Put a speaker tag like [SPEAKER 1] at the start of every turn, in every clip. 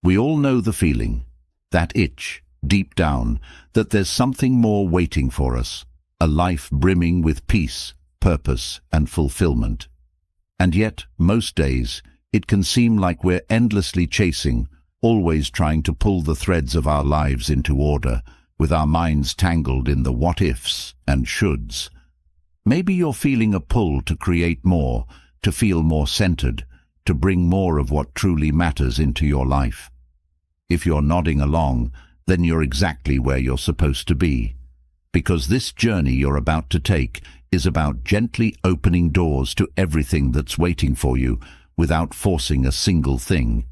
[SPEAKER 1] We all know the feeling, that itch, deep down, that there's something more waiting for us, a life brimming with peace, purpose, and fulfillment. And yet, most days, it can seem like we're endlessly chasing, always trying to pull the threads of our lives into order, with our minds tangled in the what-ifs and shoulds. Maybe you're feeling a pull to create more, to feel more centered, to bring more of what truly matters into your life. If you're nodding along, then you're exactly where you're supposed to be. Because this journey you're about to take is about gently opening doors to everything that's waiting for you without forcing a single thing.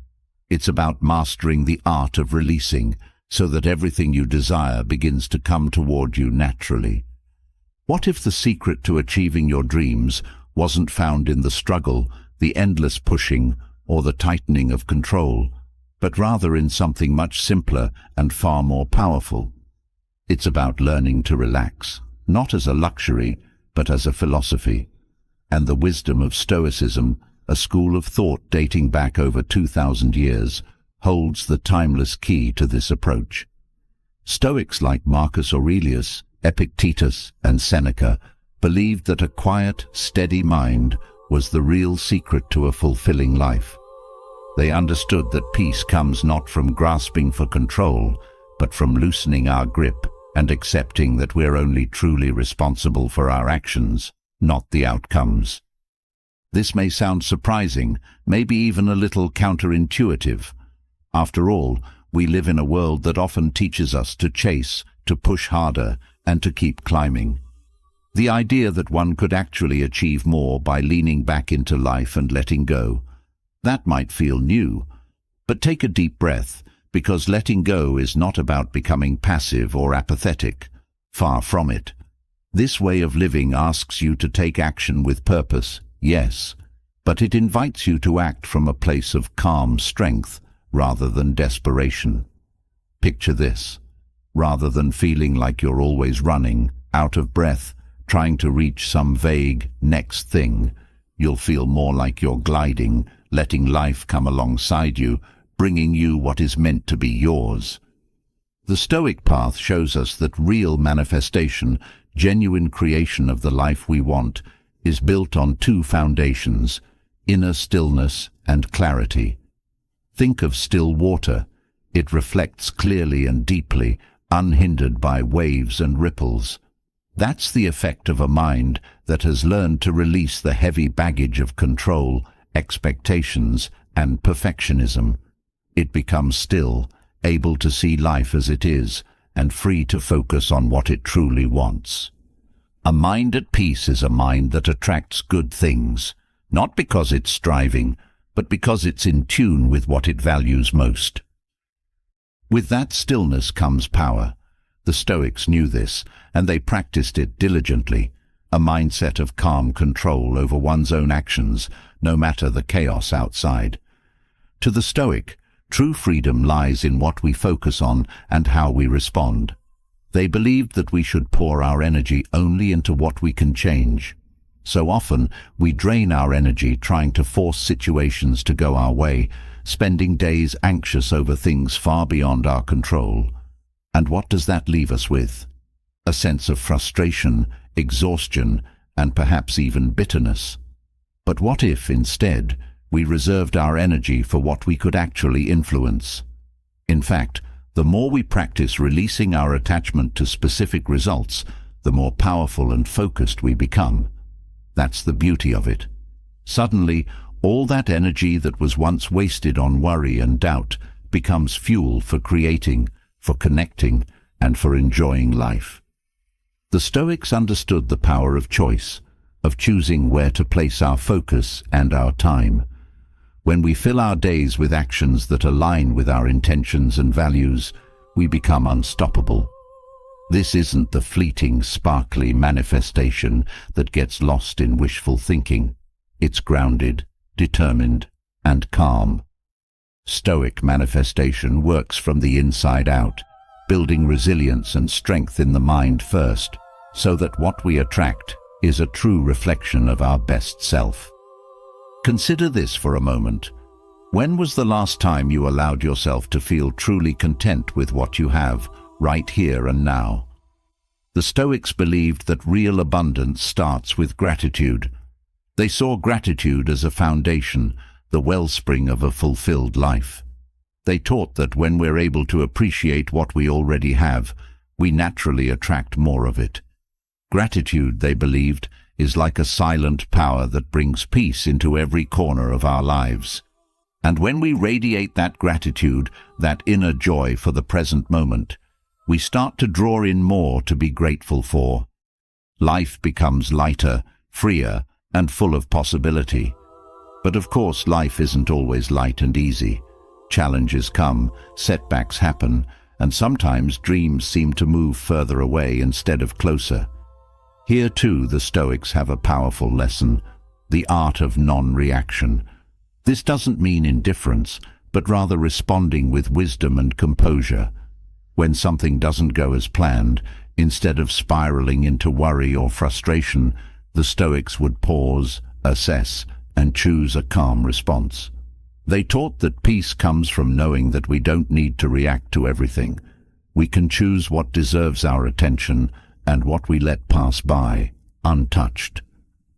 [SPEAKER 1] It's about mastering the art of releasing so that everything you desire begins to come toward you naturally. What if the secret to achieving your dreams wasn't found in the struggle, the endless pushing, or the tightening of control, but rather in something much simpler and far more powerful? It's about learning to relax, not as a luxury, but as a philosophy. And the wisdom of Stoicism, a school of thought dating back over 2,000 years, holds the timeless key to this approach. Stoics like Marcus Aurelius, Epictetus, and Seneca believed that a quiet, steady mind was the real secret to a fulfilling life. They understood that peace comes not from grasping for control, but from loosening our grip and accepting that we're only truly responsible for our actions, not the outcomes. This may sound surprising, maybe even a little counterintuitive. After all, we live in a world that often teaches us to chase, to push harder, and to keep climbing. The idea that one could actually achieve more by leaning back into life and letting go, that might feel new. But take a deep breath, because letting go is not about becoming passive or apathetic. Far from it. This way of living asks you to take action with purpose, yes, but it invites you to act from a place of calm strength rather than desperation. Picture this. Rather than feeling like you're always running, out of breath, trying to reach some vague next thing, you'll feel more like you're gliding, letting life come alongside you, bringing you what is meant to be yours. The Stoic path shows us that real manifestation, genuine creation of the life we want, is built on two foundations: inner stillness and clarity. Think of still water. It reflects clearly and deeply, unhindered by waves and ripples. That's the effect of a mind that has learned to release the heavy baggage of control, expectations, and perfectionism. It becomes still, able to see life as it is, and free to focus on what it truly wants. A mind at peace is a mind that attracts good things, not because it's striving, but because it's in tune with what it values most. With that stillness comes power. The Stoics knew this, and they practiced it diligently, a mindset of calm control over one's own actions, no matter the chaos outside. To the Stoic, true freedom lies in what we focus on and how we respond. They believed that we should pour our energy only into what we can change. So often, we drain our energy trying to force situations to go our way, spending days anxious over things far beyond our control. And what does that leave us with? A sense of frustration, exhaustion, and perhaps even bitterness. But what if, instead, we reserved our energy for what we could actually influence? In fact, the more we practice releasing our attachment to specific results, the more powerful and focused we become. That's the beauty of it. Suddenly, all that energy that was once wasted on worry and doubt becomes fuel for creating, for connecting, and for enjoying life. The Stoics understood the power of choice, of choosing where to place our focus and our time. When we fill our days with actions that align with our intentions and values, we become unstoppable. This isn't the fleeting, sparkly manifestation that gets lost in wishful thinking. It's grounded, determined, and calm. Stoic manifestation works from the inside out, building resilience and strength in the mind first, so that what we attract is a true reflection of our best self. Consider this for a moment. When was the last time you allowed yourself to feel truly content with what you have, right here and now? The Stoics believed that real abundance starts with gratitude. They saw gratitude as a foundation, the wellspring of a fulfilled life. They taught that when we're able to appreciate what we already have, we naturally attract more of it. Gratitude, they believed, is like a silent power that brings peace into every corner of our lives. And when we radiate that gratitude, that inner joy for the present moment, we start to draw in more to be grateful for. Life becomes lighter, freer, and full of possibility. But of course, life isn't always light and easy. Challenges come, setbacks happen, and sometimes dreams seem to move further away instead of closer. Here too the Stoics have a powerful lesson, the art of non-reaction. This doesn't mean indifference, but rather responding with wisdom and composure. When something doesn't go as planned, instead of spiraling into worry or frustration, the Stoics would pause, assess, and choose a calm response. They taught that peace comes from knowing that we don't need to react to everything. We can choose what deserves our attention and what we let pass by, untouched.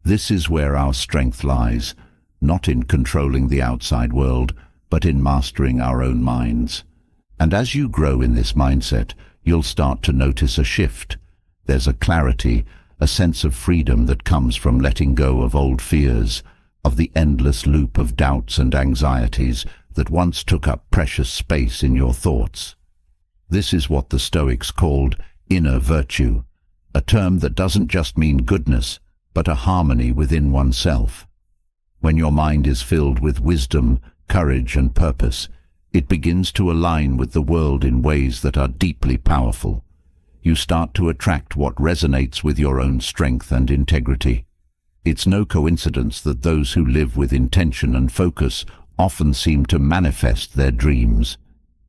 [SPEAKER 1] This is where our strength lies, not in controlling the outside world, but in mastering our own minds. And as you grow in this mindset, you'll start to notice a shift. There's a clarity, a sense of freedom that comes from letting go of old fears, of the endless loop of doubts and anxieties that once took up precious space in your thoughts. This is what the Stoics called inner virtue, a term that doesn't just mean goodness, but a harmony within oneself. When your mind is filled with wisdom, courage, and purpose, it begins to align with the world in ways that are deeply powerful. You start to attract what resonates with your own strength and integrity. It's no coincidence that those who live with intention and focus often seem to manifest their dreams.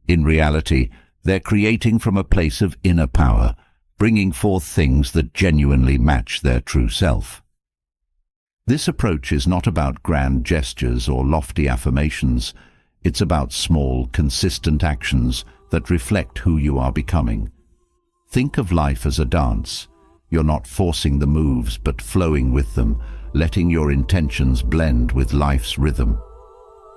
[SPEAKER 1] In reality, they're creating from a place of inner power, bringing forth things that genuinely match their true self. This approach is not about grand gestures or lofty affirmations. It's about small, consistent actions that reflect who you are becoming. Think of life as a dance. You're not forcing the moves, but flowing with them, letting your intentions blend with life's rhythm.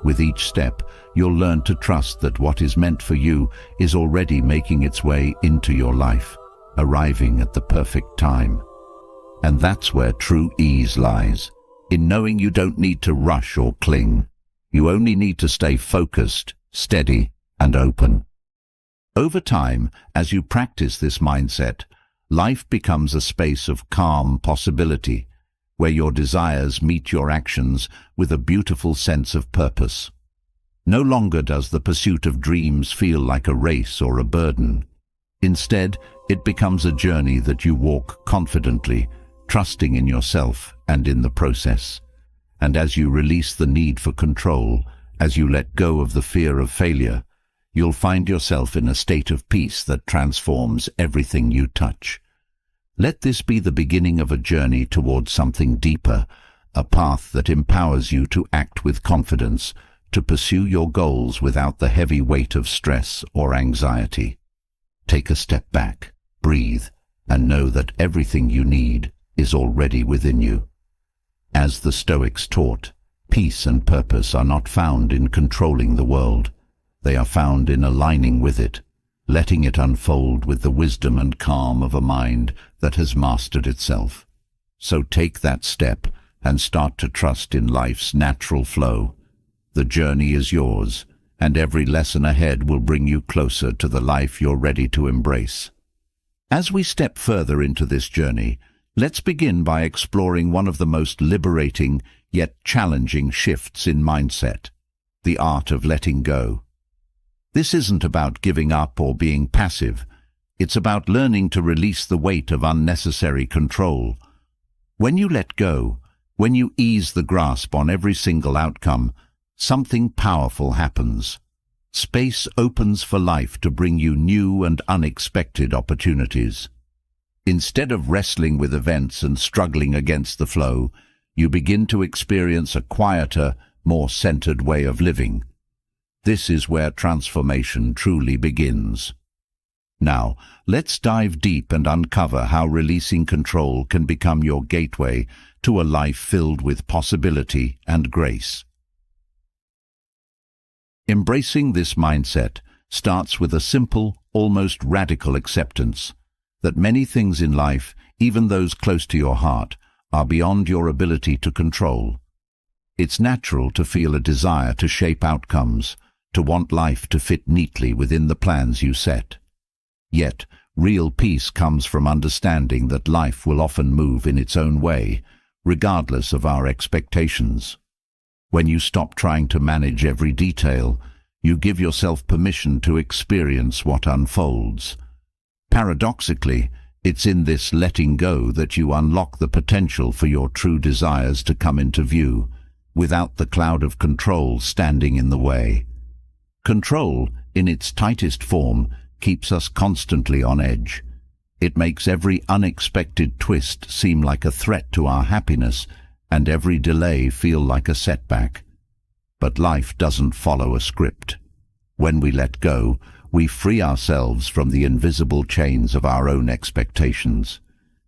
[SPEAKER 1] With each step, you'll learn to trust that what is meant for you is already making its way into your life, arriving at the perfect time. And that's where true ease lies, in knowing you don't need to rush or cling. You only need to stay focused, steady, and open. Over time, as you practice this mindset, life becomes a space of calm possibility, where your desires meet your actions with a beautiful sense of purpose. No longer does the pursuit of dreams feel like a race or a burden. Instead, it becomes a journey that you walk confidently, trusting in yourself and in the process. And as you release the need for control, as you let go of the fear of failure, you'll find yourself in a state of peace that transforms everything you touch. Let this be the beginning of a journey towards something deeper, a path that empowers you to act with confidence, to pursue your goals without the heavy weight of stress or anxiety. Take a step back, breathe, and know that everything you need is already within you. As the Stoics taught, peace and purpose are not found in controlling the world. They are found in aligning with it, letting it unfold with the wisdom and calm of a mind that has mastered itself. So take that step and start to trust in life's natural flow. The journey is yours, and every lesson ahead will bring you closer to the life you're ready to embrace. As we step further into this journey, let's begin by exploring one of the most liberating yet challenging shifts in mindset, the art of letting go. This isn't about giving up or being passive. It's about learning to release the weight of unnecessary control. When you let go, when you ease the grasp on every single outcome, something powerful happens. Space opens for life to bring you new and unexpected opportunities. Instead of wrestling with events and struggling against the flow, you begin to experience a quieter, more centered way of living, This is where transformation truly begins. Now, let's dive deep and uncover how releasing control can become your gateway to a life filled with possibility and grace. Embracing this mindset starts with a simple, almost radical acceptance that many things in life, even those close to your heart, are beyond your ability to control. It's natural to feel a desire to shape outcomes, to want life to fit neatly within the plans you set. Yet, real peace comes from understanding that life will often move in its own way, regardless of our expectations. When you stop trying to manage every detail, you give yourself permission to experience what unfolds. Paradoxically, it's in this letting go that you unlock the potential for your true desires to come into view, without the cloud of control standing in the way. Control, in its tightest form, keeps us constantly on edge. It makes every unexpected twist seem like a threat to our happiness, and every delay feel like a setback. But life doesn't follow a script. When we let go, we free ourselves from the invisible chains of our own expectations.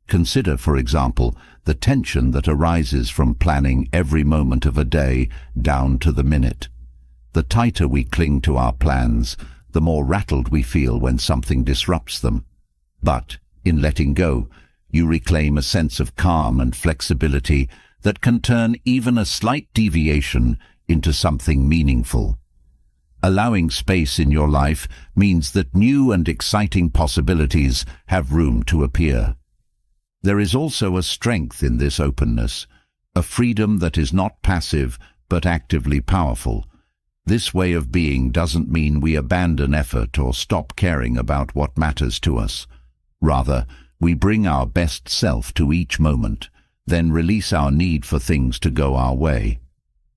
[SPEAKER 1] Consider, for example, the tension that arises from planning every moment of a day down to the minute. The tighter we cling to our plans, the more rattled we feel when something disrupts them. But, in letting go, you reclaim a sense of calm and flexibility that can turn even a slight deviation into something meaningful. Allowing space in your life means that new and exciting possibilities have room to appear. There is also a strength in this openness, a freedom that is not passive but actively powerful. This way of being doesn't mean we abandon effort or stop caring about what matters to us. Rather, we bring our best self to each moment, then release our need for things to go our way.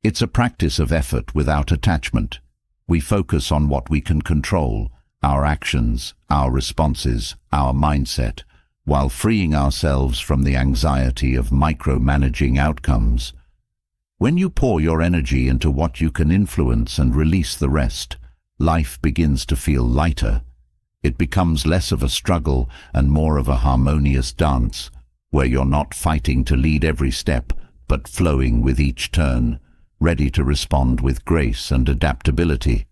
[SPEAKER 1] It's a practice of effort without attachment. We focus on what we can control, our actions, our responses, our mindset, while freeing ourselves from the anxiety of micromanaging outcomes. When you pour your energy into what you can influence and release the rest, life begins to feel lighter. It becomes less of a struggle and more of a harmonious dance, where you're not fighting to lead every step, but flowing with each turn, ready to respond with grace and adaptability.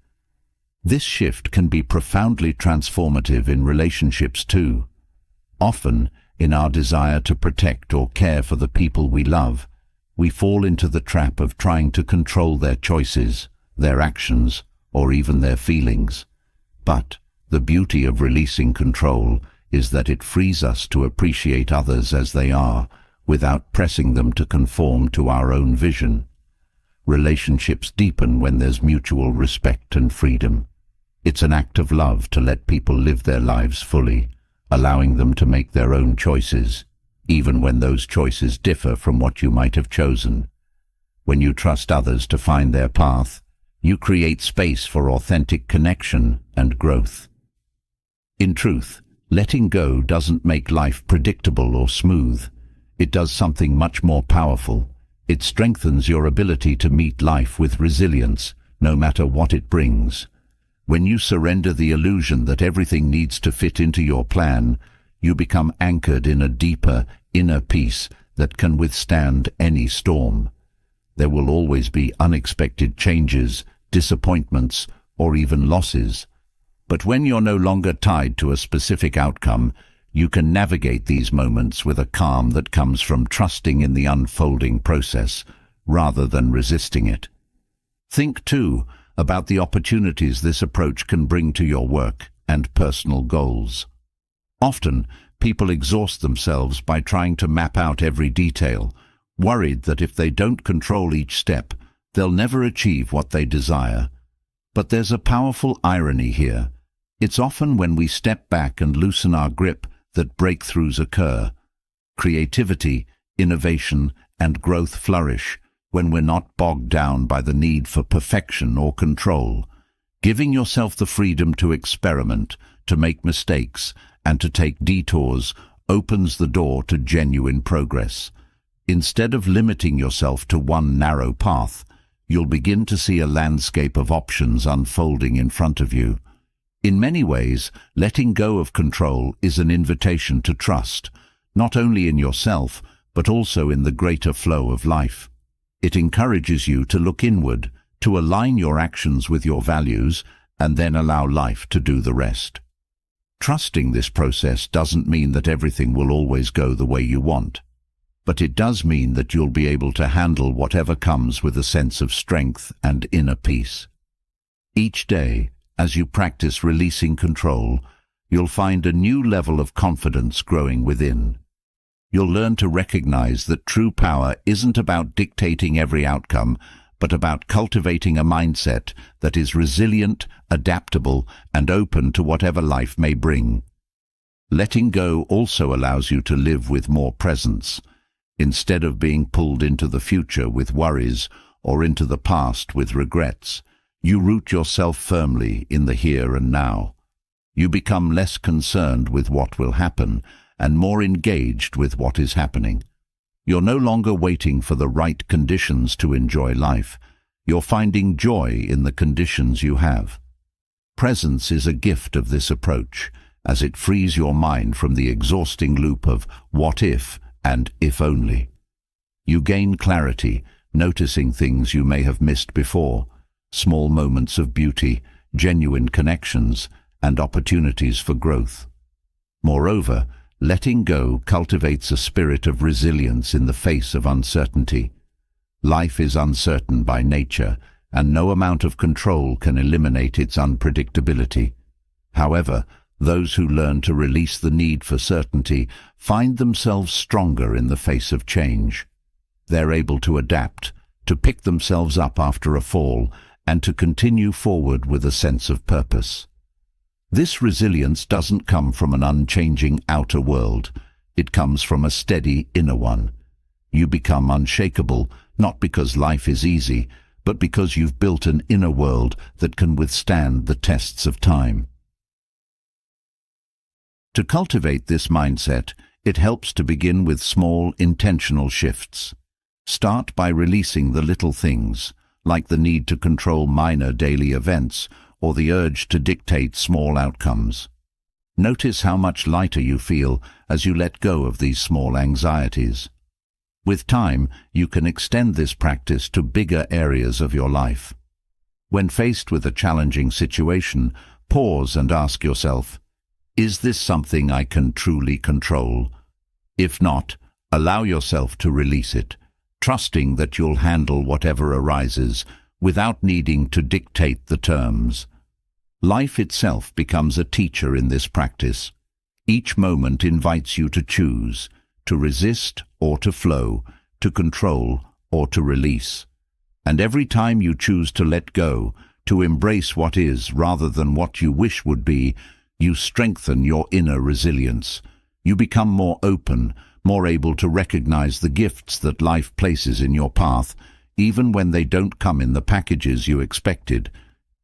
[SPEAKER 1] This shift can be profoundly transformative in relationships too. Often, in our desire to protect or care for the people we love, we fall into the trap of trying to control their choices, their actions, or even their feelings. But the beauty of releasing control is that it frees us to appreciate others as they are, without pressing them to conform to our own vision. Relationships deepen when there's mutual respect and freedom. It's an act of love to let people live their lives fully, allowing them to make their own choices, even when those choices differ from what you might have chosen. When you trust others to find their path, you create space for authentic connection and growth. In truth, letting go doesn't make life predictable or smooth. It does something much more powerful. It strengthens your ability to meet life with resilience, no matter what it brings. When you surrender the illusion that everything needs to fit into your plan, you become anchored in a deeper, inner peace that can withstand any storm. There will always be unexpected changes, disappointments, or even losses. But when you're no longer tied to a specific outcome, you can navigate these moments with a calm that comes from trusting in the unfolding process, rather than resisting it. Think, too, about the opportunities this approach can bring to your work and personal goals. Often, people exhaust themselves by trying to map out every detail, worried that if they don't control each step, they'll never achieve what they desire. But there's a powerful irony here. It's often when we step back and loosen our grip that breakthroughs occur. Creativity, innovation, and growth flourish when we're not bogged down by the need for perfection or control. Giving yourself the freedom to experiment, to make mistakes, and to take detours opens the door to genuine progress. Instead of limiting yourself to one narrow path, you'll begin to see a landscape of options unfolding in front of you. In many ways, letting go of control is an invitation to trust, not only in yourself, but also in the greater flow of life. It encourages you to look inward, to align your actions with your values, and then allow life to do the rest. Trusting this process doesn't mean that everything will always go the way you want, but it does mean that you'll be able to handle whatever comes with a sense of strength and inner peace. Each day, as you practice releasing control, you'll find a new level of confidence growing within. You'll learn to recognize that true power isn't about dictating every outcome, but about cultivating a mindset that is resilient, adaptable, and open to whatever life may bring. Letting go also allows you to live with more presence. Instead of being pulled into the future with worries or into the past with regrets, you root yourself firmly in the here and now. You become less concerned with what will happen and more engaged with what is happening. You're no longer waiting for the right conditions to enjoy life. You're finding joy in the conditions you have. Presence is a gift of this approach, as it frees your mind from the exhausting loop of what if and if only. You gain clarity, noticing things you may have missed before, small moments of beauty, genuine connections, and opportunities for growth. Moreover, letting go cultivates a spirit of resilience in the face of uncertainty. Life is uncertain by nature, and no amount of control can eliminate its unpredictability. However, those who learn to release the need for certainty find themselves stronger in the face of change. They're able to adapt, to pick themselves up after a fall, and to continue forward with a sense of purpose. This resilience doesn't come from an unchanging outer world. It comes from a steady inner one. You become unshakable, not because life is easy, but because you've built an inner world that can withstand the tests of time. To cultivate this mindset, it helps to begin with small, intentional shifts. Start by releasing the little things, like the need to control minor daily events or the urge to dictate small outcomes. Notice how much lighter you feel as you let go of these small anxieties. With time, you can extend this practice to bigger areas of your life. When faced with a challenging situation, pause and ask yourself, is this something I can truly control? If not, allow yourself to release it, trusting that you'll handle whatever arises without needing to dictate the terms. Life itself becomes a teacher in this practice. Each moment invites you to choose, to resist or to flow, to control or to release. And every time you choose to let go, to embrace what is rather than what you wish would be, you strengthen your inner resilience. You become more open, more able to recognize the gifts that life places in your path, even when they don't come in the packages you expected.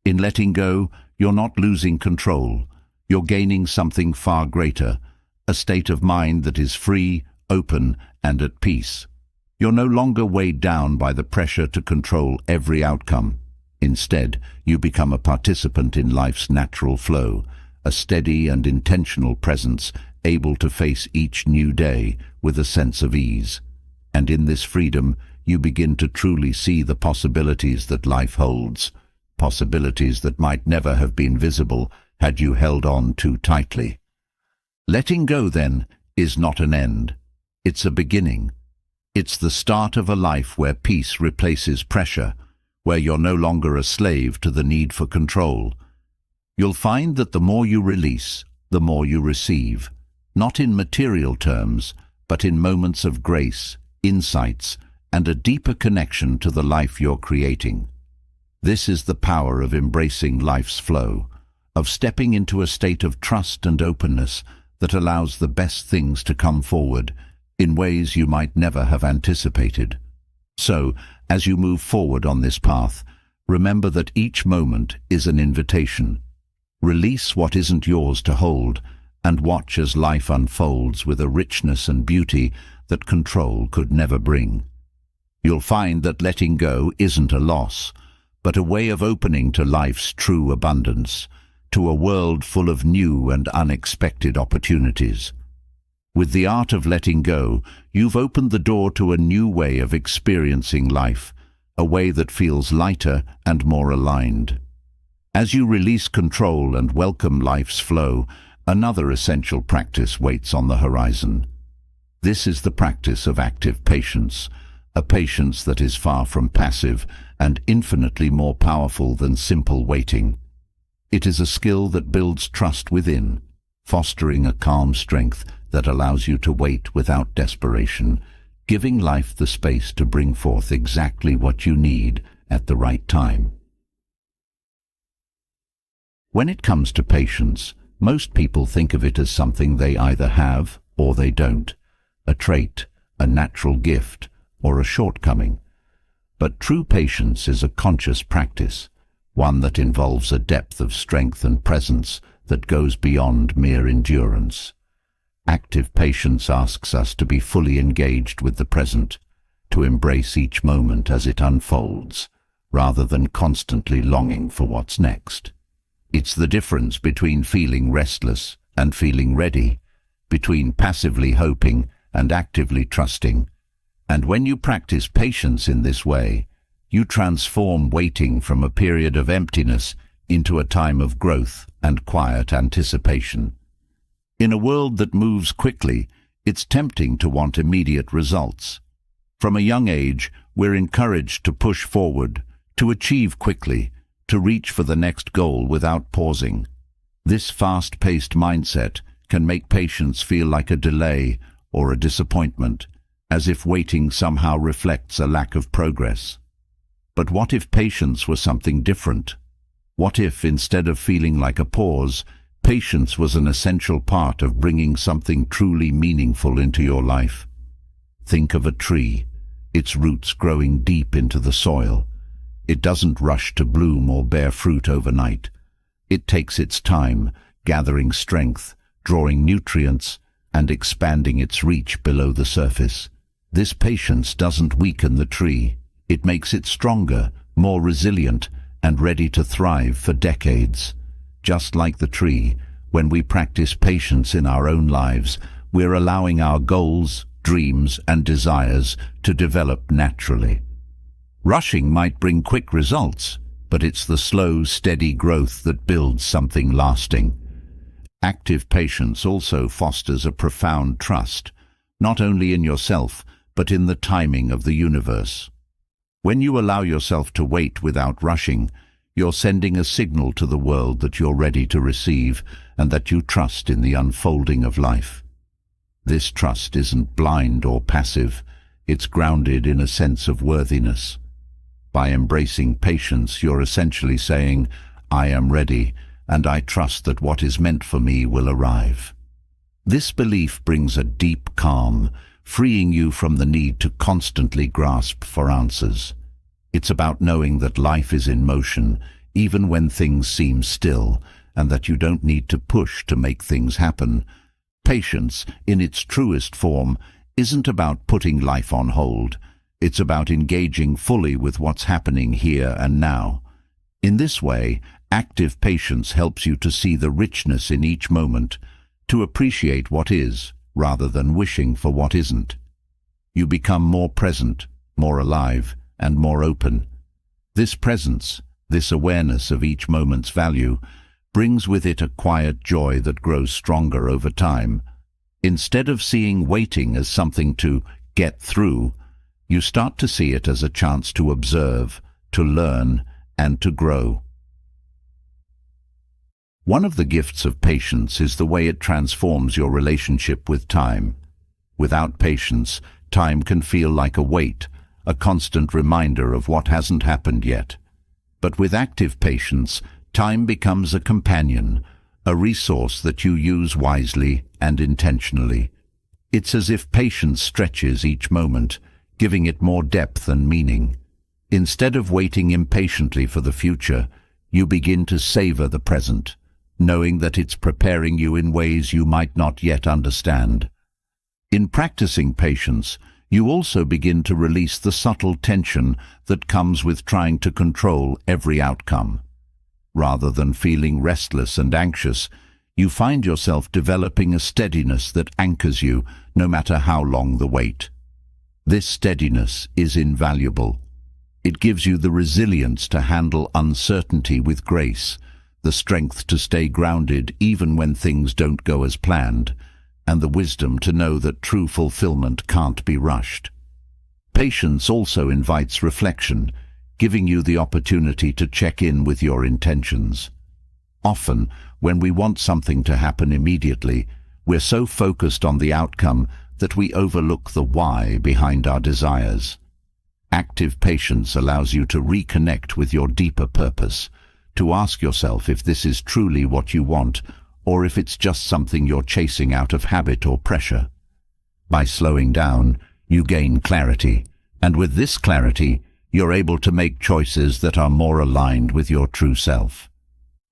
[SPEAKER 1] In letting go, you're not losing control. You're gaining something far greater, a state of mind that is free, open, and at peace. You're no longer weighed down by the pressure to control every outcome. Instead, you become a participant in life's natural flow, a steady and intentional presence able to face each new day with a sense of ease. And in this freedom, you begin to truly see the possibilities that life holds, possibilities that might never have been visible had you held on too tightly. Letting go, then, is not an end. It's a beginning. It's the start of a life where peace replaces pressure, where you're no longer a slave to the need for control. You'll find that the more you release, the more you receive, not in material terms, but in moments of grace, insights, and a deeper connection to the life you're creating. This is the power of embracing life's flow, of stepping into a state of trust and openness that allows the best things to come forward in ways you might never have anticipated. So, as you move forward on this path, remember that each moment is an invitation. Release what isn't yours to hold, and watch as life unfolds with a richness and beauty that control could never bring. you'll find that letting go isn't a loss, but a way of opening to life's true abundance, to a world full of new and unexpected opportunities. With the art of letting go, you've opened the door to a new way of experiencing life, a way that feels lighter and more aligned. As you release control and welcome life's flow, another essential practice waits on the horizon. This is the practice of active patience, a patience that is far from passive and infinitely more powerful than simple waiting. It is a skill that builds trust within, fostering a calm strength that allows you to wait without desperation, giving life the space to bring forth exactly what you need at the right time. When it comes to patience, most people think of it as something they either have or they don't, a trait, a natural gift, or a shortcoming. But true patience is a conscious practice, one that involves a depth of strength and presence that goes beyond mere endurance. Active patience asks us to be fully engaged with the present, to embrace each moment as it unfolds, rather than constantly longing for what's next. It's the difference between feeling restless and feeling ready, between passively hoping and actively trusting. And when you practice patience in this way, you transform waiting from a period of emptiness into a time of growth and quiet anticipation. In a world that moves quickly, it's tempting to want immediate results. From a young age, we're encouraged to push forward, to achieve quickly, to reach for the next goal without pausing. This fast-paced mindset can make patience feel like a delay or a disappointment, as if waiting somehow reflects a lack of progress. But what if patience was something different? What if, instead of feeling like a pause, patience was an essential part of bringing something truly meaningful into your life? Think of a tree, its roots growing deep into the soil. It doesn't rush to bloom or bear fruit overnight. It takes its time, gathering strength, drawing nutrients, and expanding its reach below the surface. This patience doesn't weaken the tree. It makes it stronger, more resilient, and ready to thrive for decades. Just like the tree, when we practice patience in our own lives, we're allowing our goals, dreams, and desires to develop naturally. Rushing might bring quick results, but it's the slow, steady growth that builds something lasting. Active patience also fosters a profound trust, not only in yourself, but in the timing of the universe. When you allow yourself to wait without rushing, you're sending a signal to the world that you're ready to receive and that you trust in the unfolding of life. This trust isn't blind or passive, it's grounded in a sense of worthiness. By embracing patience, you're essentially saying, "I am ready, and I trust that what is meant for me will arrive." This belief brings a deep calm, freeing you from the need to constantly grasp for answers. It's about knowing that life is in motion, even when things seem still, and that you don't need to push to make things happen. Patience, in its truest form, isn't about putting life on hold. It's about engaging fully with what's happening here and now. In this way, active patience helps you to see the richness in each moment, to appreciate what is, rather than wishing for what isn't. You become more present, more alive, and more open. This presence, this awareness of each moment's value, brings with it a quiet joy that grows stronger over time. Instead of seeing waiting as something to get through, you start to see it as a chance to observe, to learn, and to grow. One of the gifts of patience is the way it transforms your relationship with time. Without patience, time can feel like a weight, a constant reminder of what hasn't happened yet. But with active patience, time becomes a companion, a resource that you use wisely and intentionally. It's as if patience stretches each moment, giving it more depth and meaning. Instead of waiting impatiently for the future, you begin to savor the present, knowing that it's preparing you in ways you might not yet understand. In practicing patience, you also begin to release the subtle tension that comes with trying to control every outcome. Rather than feeling restless and anxious, you find yourself developing a steadiness that anchors you no matter how long the wait. This steadiness is invaluable. It gives you the resilience to handle uncertainty with grace, the strength to stay grounded even when things don't go as planned, and the wisdom to know that true fulfillment can't be rushed. Patience also invites reflection, giving you the opportunity to check in with your intentions. Often, when we want something to happen immediately, we're so focused on the outcome that we overlook the why behind our desires. Active patience allows you to reconnect with your deeper purpose, to ask yourself if this is truly what you want, or if it's just something you're chasing out of habit or pressure. By slowing down, you gain clarity, and with this clarity, you're able to make choices that are more aligned with your true self.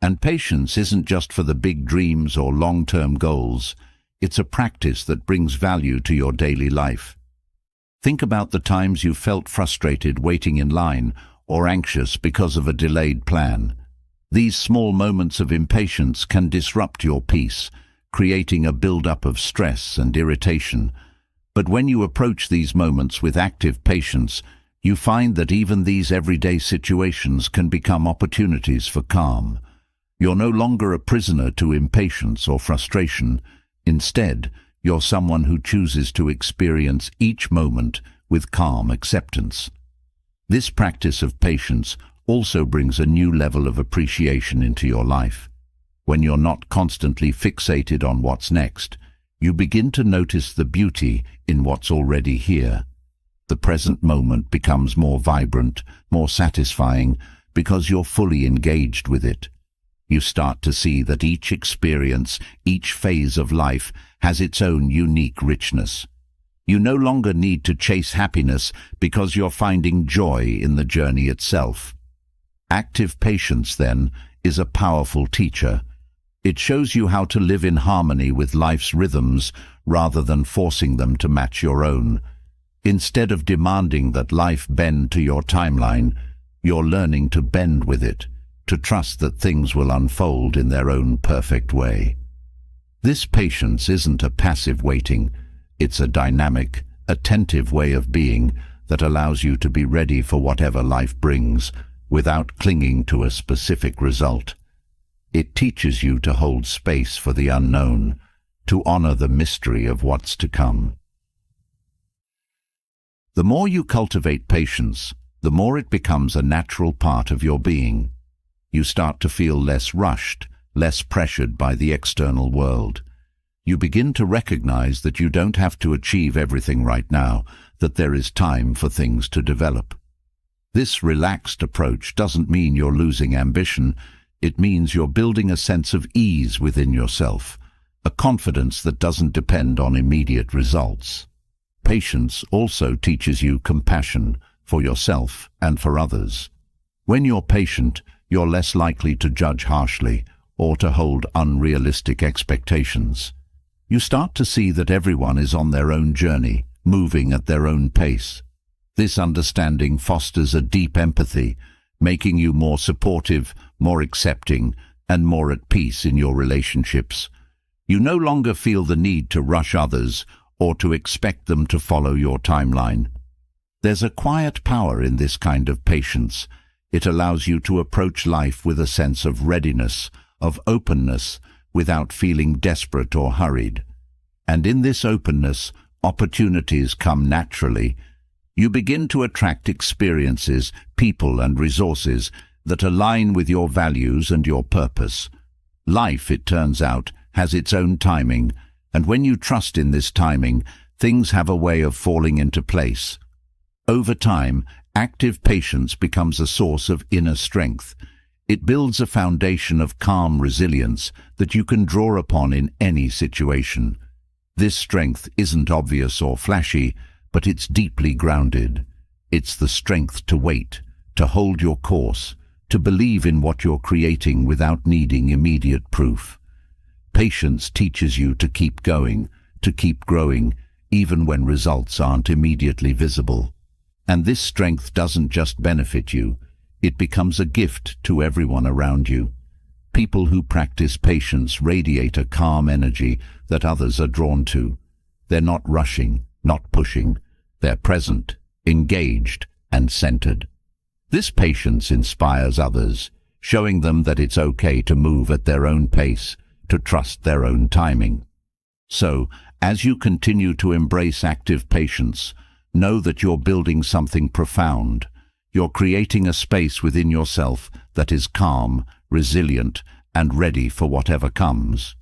[SPEAKER 1] And patience isn't just for the big dreams or long-term goals. It's a practice that brings value to your daily life. Think about the times you felt frustrated waiting in line or anxious because of a delayed plan. These small moments of impatience can disrupt your peace, creating a build-up of stress and irritation. But when you approach these moments with active patience, you find that even these everyday situations can become opportunities for calm. You're no longer a prisoner to impatience or frustration. Instead, you're someone who chooses to experience each moment with calm acceptance. This practice of patience also brings a new level of appreciation into your life. When you're not constantly fixated on what's next, you begin to notice the beauty in what's already here. The present moment becomes more vibrant, more satisfying, because you're fully engaged with it. You start to see that each experience, each phase of life, has its own unique richness. You no longer need to chase happiness because you're finding joy in the journey itself. Active patience, then, is a powerful teacher. It shows you how to live in harmony with life's rhythms rather than forcing them to match your own. Instead of demanding that life bend to your timeline, you're learning to bend with it, to trust that things will unfold in their own perfect way. This patience isn't a passive waiting. It's a dynamic, attentive way of being that allows you to be ready for whatever life brings, without clinging to a specific result. It teaches you to hold space for the unknown, to honor the mystery of what's to come. The more you cultivate patience, the more it becomes a natural part of your being. You start to feel less rushed, less pressured by the external world. You begin to recognize that you don't have to achieve everything right now, that there is time for things to develop. This relaxed approach doesn't mean you're losing ambition. It means you're building a sense of ease within yourself, a confidence that doesn't depend on immediate results. Patience also teaches you compassion for yourself and for others. When you're patient, you're less likely to judge harshly or to hold unrealistic expectations. You start to see that everyone is on their own journey, moving at their own pace. This understanding fosters a deep empathy, making you more supportive, more accepting, and more at peace in your relationships. You no longer feel the need to rush others or to expect them to follow your timeline. There's a quiet power in this kind of patience. It allows you to approach life with a sense of readiness, of openness, without feeling desperate or hurried. And in this openness, opportunities come naturally. You begin to attract experiences, people and resources that align with your values and your purpose. Life, it turns out, has its own timing, and when you trust in this timing, things have a way of falling into place. Over time, active patience becomes a source of inner strength. It builds a foundation of calm resilience that you can draw upon in any situation. This strength isn't obvious or flashy, but it's deeply grounded. It's the strength to wait, to hold your course, to believe in what you're creating without needing immediate proof. Patience teaches you to keep going, to keep growing, even when results aren't immediately visible. And this strength doesn't just benefit you, it becomes a gift to everyone around you. People who practice patience radiate a calm energy that others are drawn to. They're not rushing, not pushing. They're present, engaged, and centered. This patience inspires others, showing them that it's okay to move at their own pace, to trust their own timing. So, as you continue to embrace active patience, know that you're building something profound. You're creating a space within yourself that is calm, resilient, and ready for whatever comes.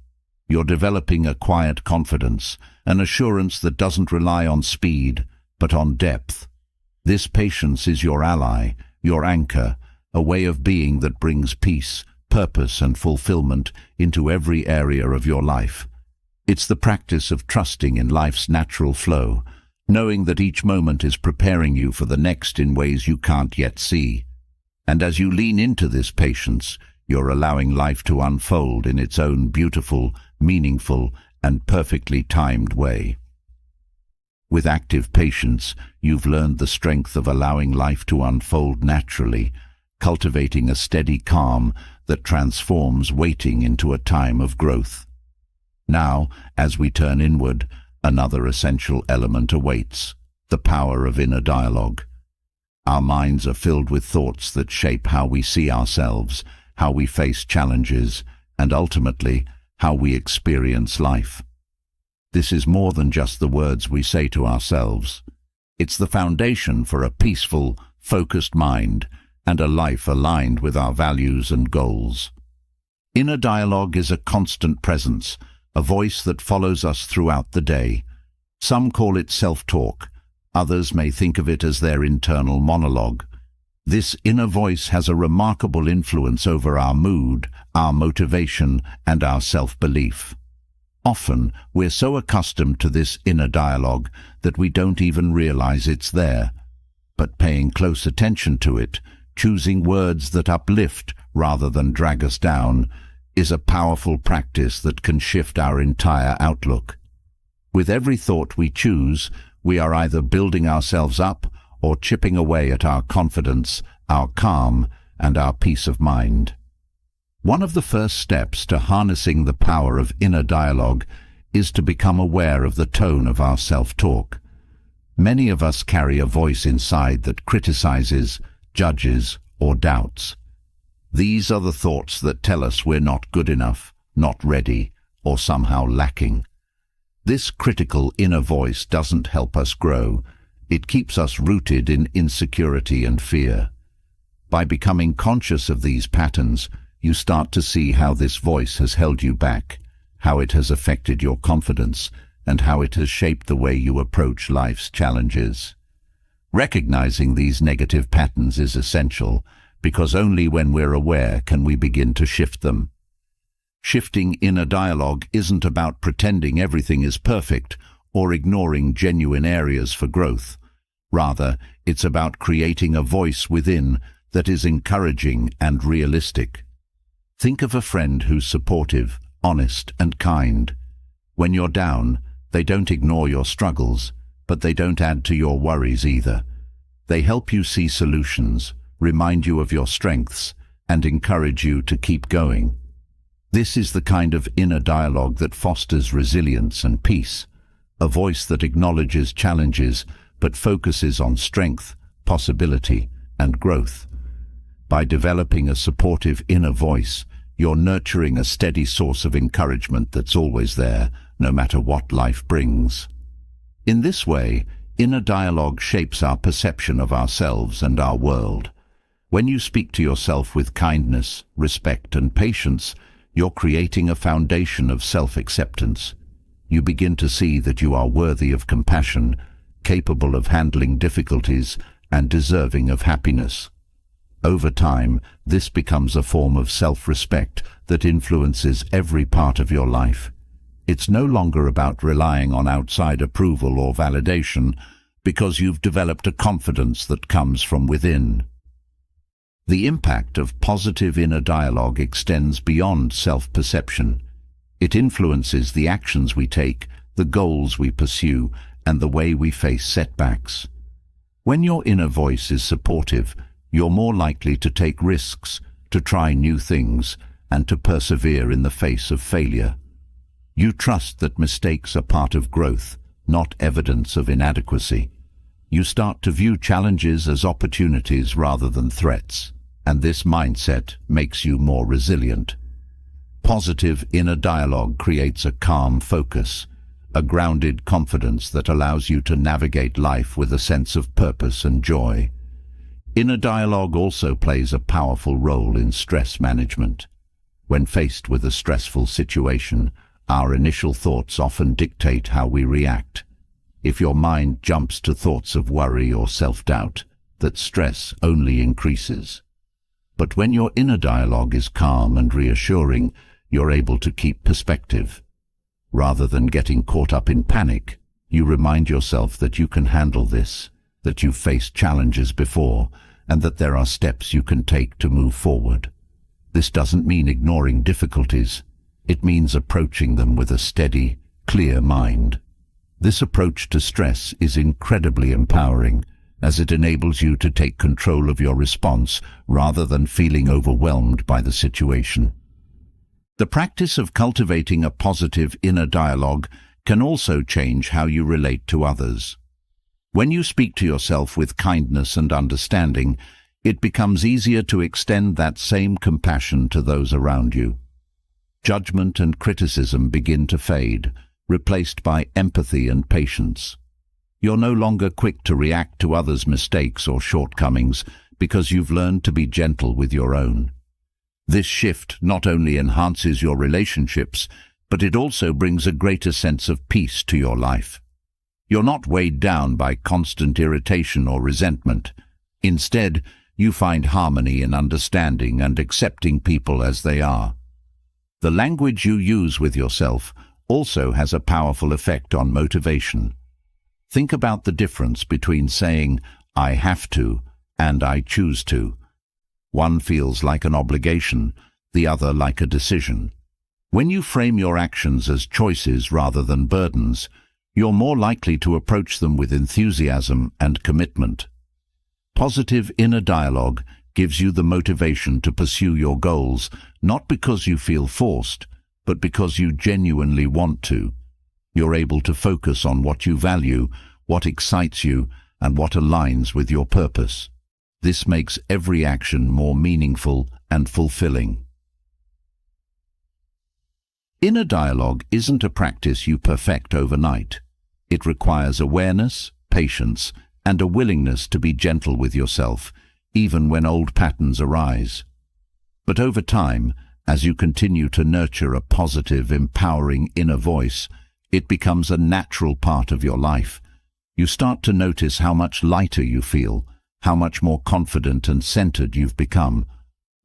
[SPEAKER 1] You're developing a quiet confidence, an assurance that doesn't rely on speed, but on depth. This patience is your ally, your anchor, a way of being that brings peace, purpose, and fulfillment into every area of your life. It's the practice of trusting in life's natural flow, knowing that each moment is preparing you for the next in ways you can't yet see. And as you lean into this patience, you're allowing life to unfold in its own beautiful, meaningful, and perfectly timed way. With active patience, you've learned the strength of allowing life to unfold naturally, cultivating a steady calm that transforms waiting into a time of growth. Now, as we turn inward, another essential element awaits: the power of inner dialogue. Our minds are filled with thoughts that shape how we see ourselves, how we face challenges, and ultimately, how we experience life. This is more than just the words we say to ourselves. It's the foundation for a peaceful, focused mind and a life aligned with our values and goals. Inner dialogue is a constant presence, a voice that follows us throughout the day. Some call it self-talk. Others may think of it as their internal monologue. This inner voice has a remarkable influence over our mood, our motivation, and our self-belief. Often, we're so accustomed to this inner dialogue that we don't even realize it's there. But paying close attention to it, choosing words that uplift rather than drag us down, is a powerful practice that can shift our entire outlook. With every thought we choose, we are either building ourselves up or chipping away at our confidence, our calm, and our peace of mind. One of the first steps to harnessing the power of inner dialogue is to become aware of the tone of our self-talk. Many of us carry a voice inside that criticizes, judges, or doubts. These are the thoughts that tell us we're not good enough, not ready, or somehow lacking. This critical inner voice doesn't help us grow. It keeps us rooted in insecurity and fear. By becoming conscious of these patterns, you start to see how this voice has held you back, how it has affected your confidence, and how it has shaped the way you approach life's challenges. Recognizing these negative patterns is essential, because only when we're aware can we begin to shift them. Shifting inner dialogue isn't about pretending everything is perfect or ignoring genuine areas for growth. Rather, it's about creating a voice within that is encouraging and realistic. Think of a friend who's supportive, honest, and kind. When you're down, they don't ignore your struggles, but they don't add to your worries either. They help you see solutions, remind you of your strengths, and encourage you to keep going. This is the kind of inner dialogue that fosters resilience and peace, a voice that acknowledges challenges but focuses on strength, possibility, and growth. By developing a supportive inner voice, you're nurturing a steady source of encouragement that's always there, no matter what life brings. In this way, inner dialogue shapes our perception of ourselves and our world. When you speak to yourself with kindness, respect, and patience, you're creating a foundation of self-acceptance. You begin to see that you are worthy of compassion, capable of handling difficulties, and deserving of happiness. Over time, this becomes a form of self-respect that influences every part of your life. It's no longer about relying on outside approval or validation, because you've developed a confidence that comes from within. The impact of positive inner dialogue extends beyond self-perception. It influences the actions we take, the goals we pursue, and the way we face setbacks. When your inner voice is supportive, you're more likely to take risks, to try new things, and to persevere in the face of failure. You trust that mistakes are part of growth, not evidence of inadequacy. You start to view challenges as opportunities rather than threats, and this mindset makes you more resilient. Positive inner dialogue creates a calm focus, a grounded confidence that allows you to navigate life with a sense of purpose and joy. Inner dialogue also plays a powerful role in stress management. When faced with a stressful situation, our initial thoughts often dictate how we react. If your mind jumps to thoughts of worry or self-doubt, that stress only increases. But when your inner dialogue is calm and reassuring, you're able to keep perspective. Rather than getting caught up in panic, you remind yourself that you can handle this, that you've faced challenges before, and that there are steps you can take to move forward. This doesn't mean ignoring difficulties. It means approaching them with a steady, clear mind. This approach to stress is incredibly empowering, as it enables you to take control of your response rather than feeling overwhelmed by the situation. The practice of cultivating a positive inner dialogue can also change how you relate to others. When you speak to yourself with kindness and understanding, it becomes easier to extend that same compassion to those around you. Judgment and criticism begin to fade, replaced by empathy and patience. You're no longer quick to react to others' mistakes or shortcomings because you've learned to be gentle with your own. This shift not only enhances your relationships, but it also brings a greater sense of peace to your life. You're not weighed down by constant irritation or resentment. Instead, you find harmony in understanding and accepting people as they are. The language you use with yourself also has a powerful effect on motivation. Think about the difference between saying, "I have to," and "I choose to." One feels like an obligation, the other like a decision. When you frame your actions as choices rather than burdens, you're more likely to approach them with enthusiasm and commitment. Positive inner dialogue gives you the motivation to pursue your goals, not because you feel forced, but because you genuinely want to. You're able to focus on what you value, what excites you, and what aligns with your purpose. This makes every action more meaningful and fulfilling. Inner dialogue isn't a practice you perfect overnight. It requires awareness, patience, and a willingness to be gentle with yourself, even when old patterns arise. But over time, as you continue to nurture a positive, empowering inner voice, it becomes a natural part of your life. You start to notice how much lighter you feel, how much more confident and centered you've become.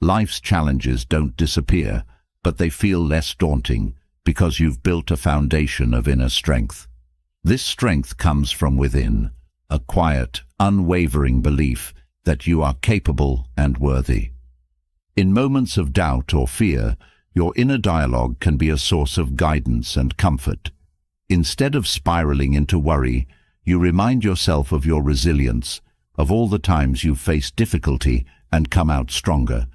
[SPEAKER 1] Life's challenges don't disappear, but they feel less daunting because you've built a foundation of inner strength. This strength comes from within, a quiet, unwavering belief that you are capable and worthy. In moments of doubt or fear, your inner dialogue can be a source of guidance and comfort. Instead of spiraling into worry, you remind yourself of your resilience, of all the times you've faced difficulty and come out stronger.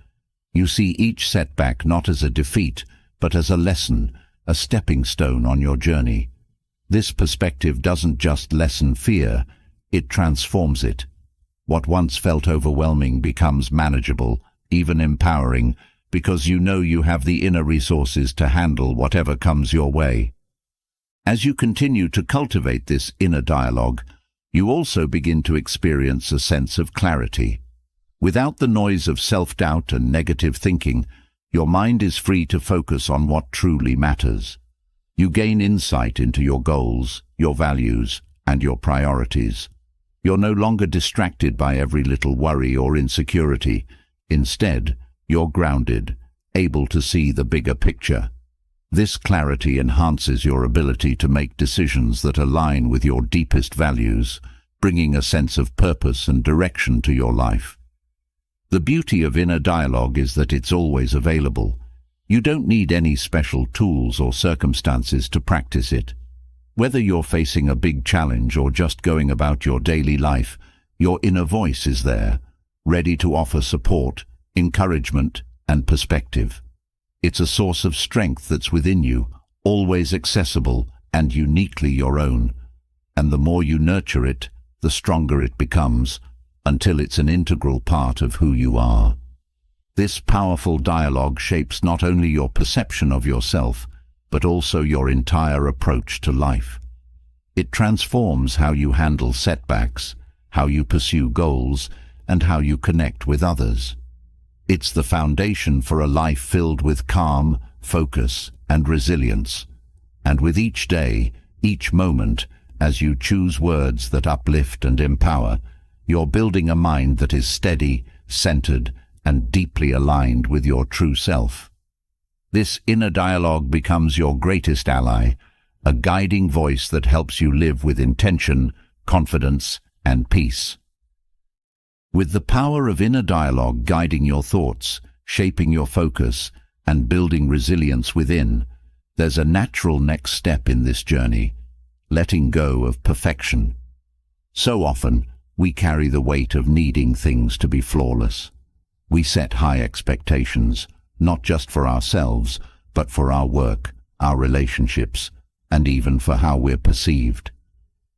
[SPEAKER 1] You see each setback not as a defeat, but as a lesson, a stepping stone on your journey. This perspective doesn't just lessen fear, it transforms it. What once felt overwhelming becomes manageable, even empowering, because you know you have the inner resources to handle whatever comes your way. As you continue to cultivate this inner dialogue, you also begin to experience a sense of clarity. Without the noise of self-doubt and negative thinking, your mind is free to focus on what truly matters. You gain insight into your goals, your values, and your priorities. You're no longer distracted by every little worry or insecurity. Instead, you're grounded, able to see the bigger picture. This clarity enhances your ability to make decisions that align with your deepest values, bringing a sense of purpose and direction to your life. The beauty of inner dialogue is that it's always available. You don't need any special tools or circumstances to practice it. Whether you're facing a big challenge or just going about your daily life, your inner voice is there, ready to offer support, encouragement, and perspective. It's a source of strength that's within you, always accessible and uniquely your own. And the more you nurture it, the stronger it becomes, until it's an integral part of who you are. This powerful dialogue shapes not only your perception of yourself, but also your entire approach to life. It transforms how you handle setbacks, how you pursue goals, and how you connect with others. It's the foundation for a life filled with calm, focus, and resilience. And with each day, each moment, as you choose words that uplift and empower, you're building a mind that is steady, centered, and deeply aligned with your true self. This inner dialogue becomes your greatest ally, a guiding voice that helps you live with intention, confidence, and peace. With the power of inner dialogue guiding your thoughts, shaping your focus, and building resilience within, there's a natural next step in this journey: letting go of perfection. So often, we carry the weight of needing things to be flawless. We set high expectations, not just for ourselves, but for our work, our relationships, and even for how we're perceived.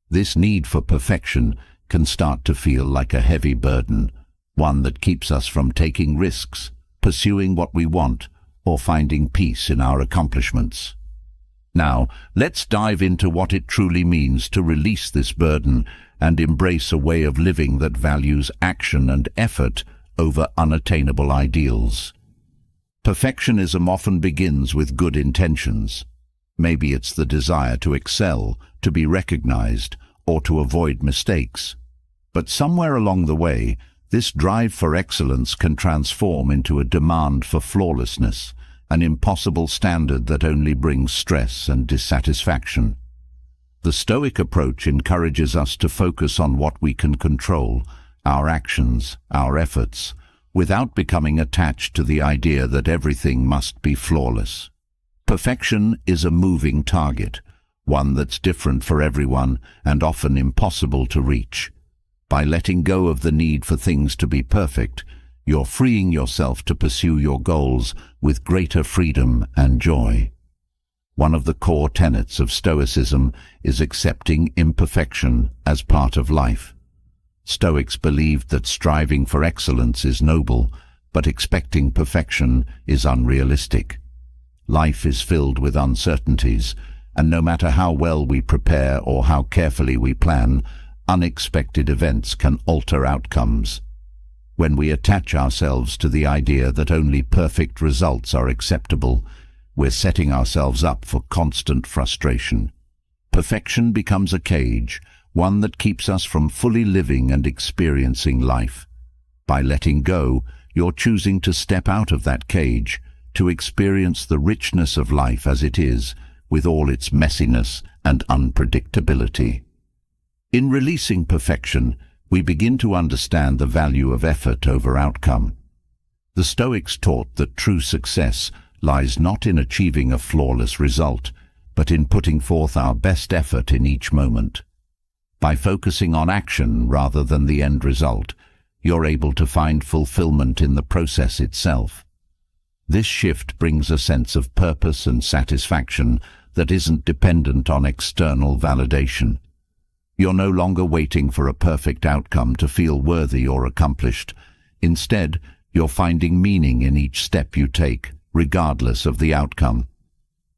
[SPEAKER 1] This need for perfection can start to feel like a heavy burden, one that keeps us from taking risks, pursuing what we want, or finding peace in our accomplishments. Now, let's dive into what it truly means to release this burden and embrace a way of living that values action and effort over unattainable ideals. Perfectionism often begins with good intentions. Maybe it's the desire to excel, to be recognized, or to avoid mistakes. But somewhere along the way, this drive for excellence can transform into a demand for flawlessness, an impossible standard that only brings stress and dissatisfaction. The Stoic approach encourages us to focus on what we can control, our actions, our efforts, without becoming attached to the idea that everything must be flawless. Perfection is a moving target, one that's different for everyone and often impossible to reach. By letting go of the need for things to be perfect, you're freeing yourself to pursue your goals with greater freedom and joy. One of the core tenets of Stoicism is accepting imperfection as part of life. Stoics believed that striving for excellence is noble, but expecting perfection is unrealistic. Life is filled with uncertainties, and no matter how well we prepare or how carefully we plan, unexpected events can alter outcomes. When we attach ourselves to the idea that only perfect results are acceptable, we're setting ourselves up for constant frustration. Perfection becomes a cage, one that keeps us from fully living and experiencing life. By letting go, you're choosing to step out of that cage, to experience the richness of life as it is, with all its messiness and unpredictability. In releasing perfection, we begin to understand the value of effort over outcome. The Stoics taught that true success lies not in achieving a flawless result, but in putting forth our best effort in each moment. By focusing on action rather than the end result, you're able to find fulfillment in the process itself. This shift brings a sense of purpose and satisfaction that isn't dependent on external validation. You're no longer waiting for a perfect outcome to feel worthy or accomplished. Instead, you're finding meaning in each step you take, regardless of the outcome.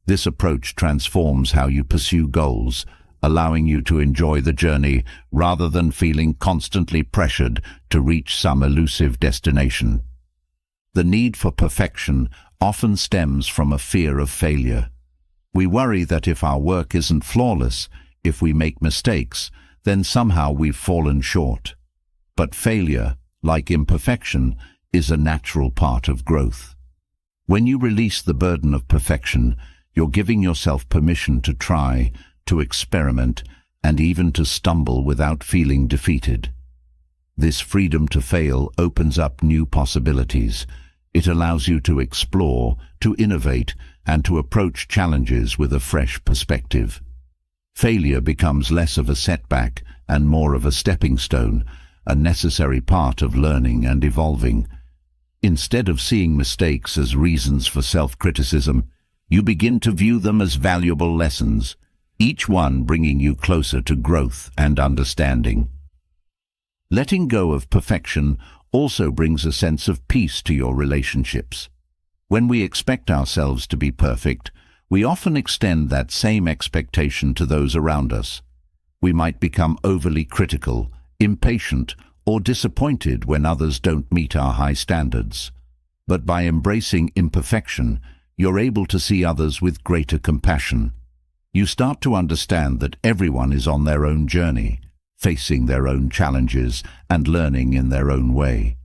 [SPEAKER 1] This approach transforms how you pursue goals, allowing you to enjoy the journey rather than feeling constantly pressured to reach some elusive destination. The need for perfection often stems from a fear of failure. We worry that if our work isn't flawless, if we make mistakes, then somehow we've fallen short. But failure, like imperfection, is a natural part of growth. When you release the burden of perfection, you're giving yourself permission to try, to experiment, and even to stumble without feeling defeated. This freedom to fail opens up new possibilities. It allows you to explore, to innovate, and to approach challenges with a fresh perspective. Failure becomes less of a setback and more of a stepping stone, a necessary part of learning and evolving. Instead of seeing mistakes as reasons for self-criticism, you begin to view them as valuable lessons, each one bringing you closer to growth and understanding. Letting go of perfection also brings a sense of peace to your relationships. When we expect ourselves to be perfect, we often extend that same expectation to those around us. We might become overly critical, impatient, or disappointed when others don't meet our high standards. But by embracing imperfection, you're able to see others with greater compassion. You start to understand that everyone is on their own journey, facing their own challenges and learning in their own way.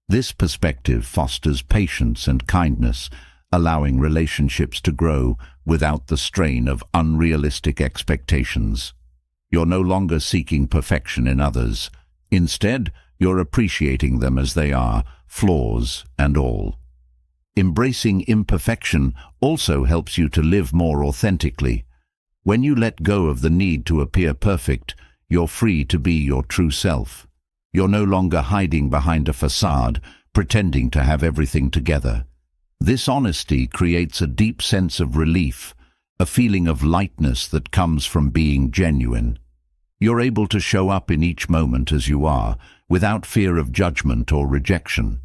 [SPEAKER 1] This perspective fosters patience and kindness, allowing relationships to grow without the strain of unrealistic expectations. You're no longer seeking perfection in others. Instead, you're appreciating them as they are, flaws and all. Embracing imperfection also helps you to live more authentically. When you let go of the need to appear perfect, you're free to be your true self. You're no longer hiding behind a facade, pretending to have everything together. This honesty creates a deep sense of relief, a feeling of lightness that comes from being genuine. You're able to show up in each moment as you are, without fear of judgment or rejection.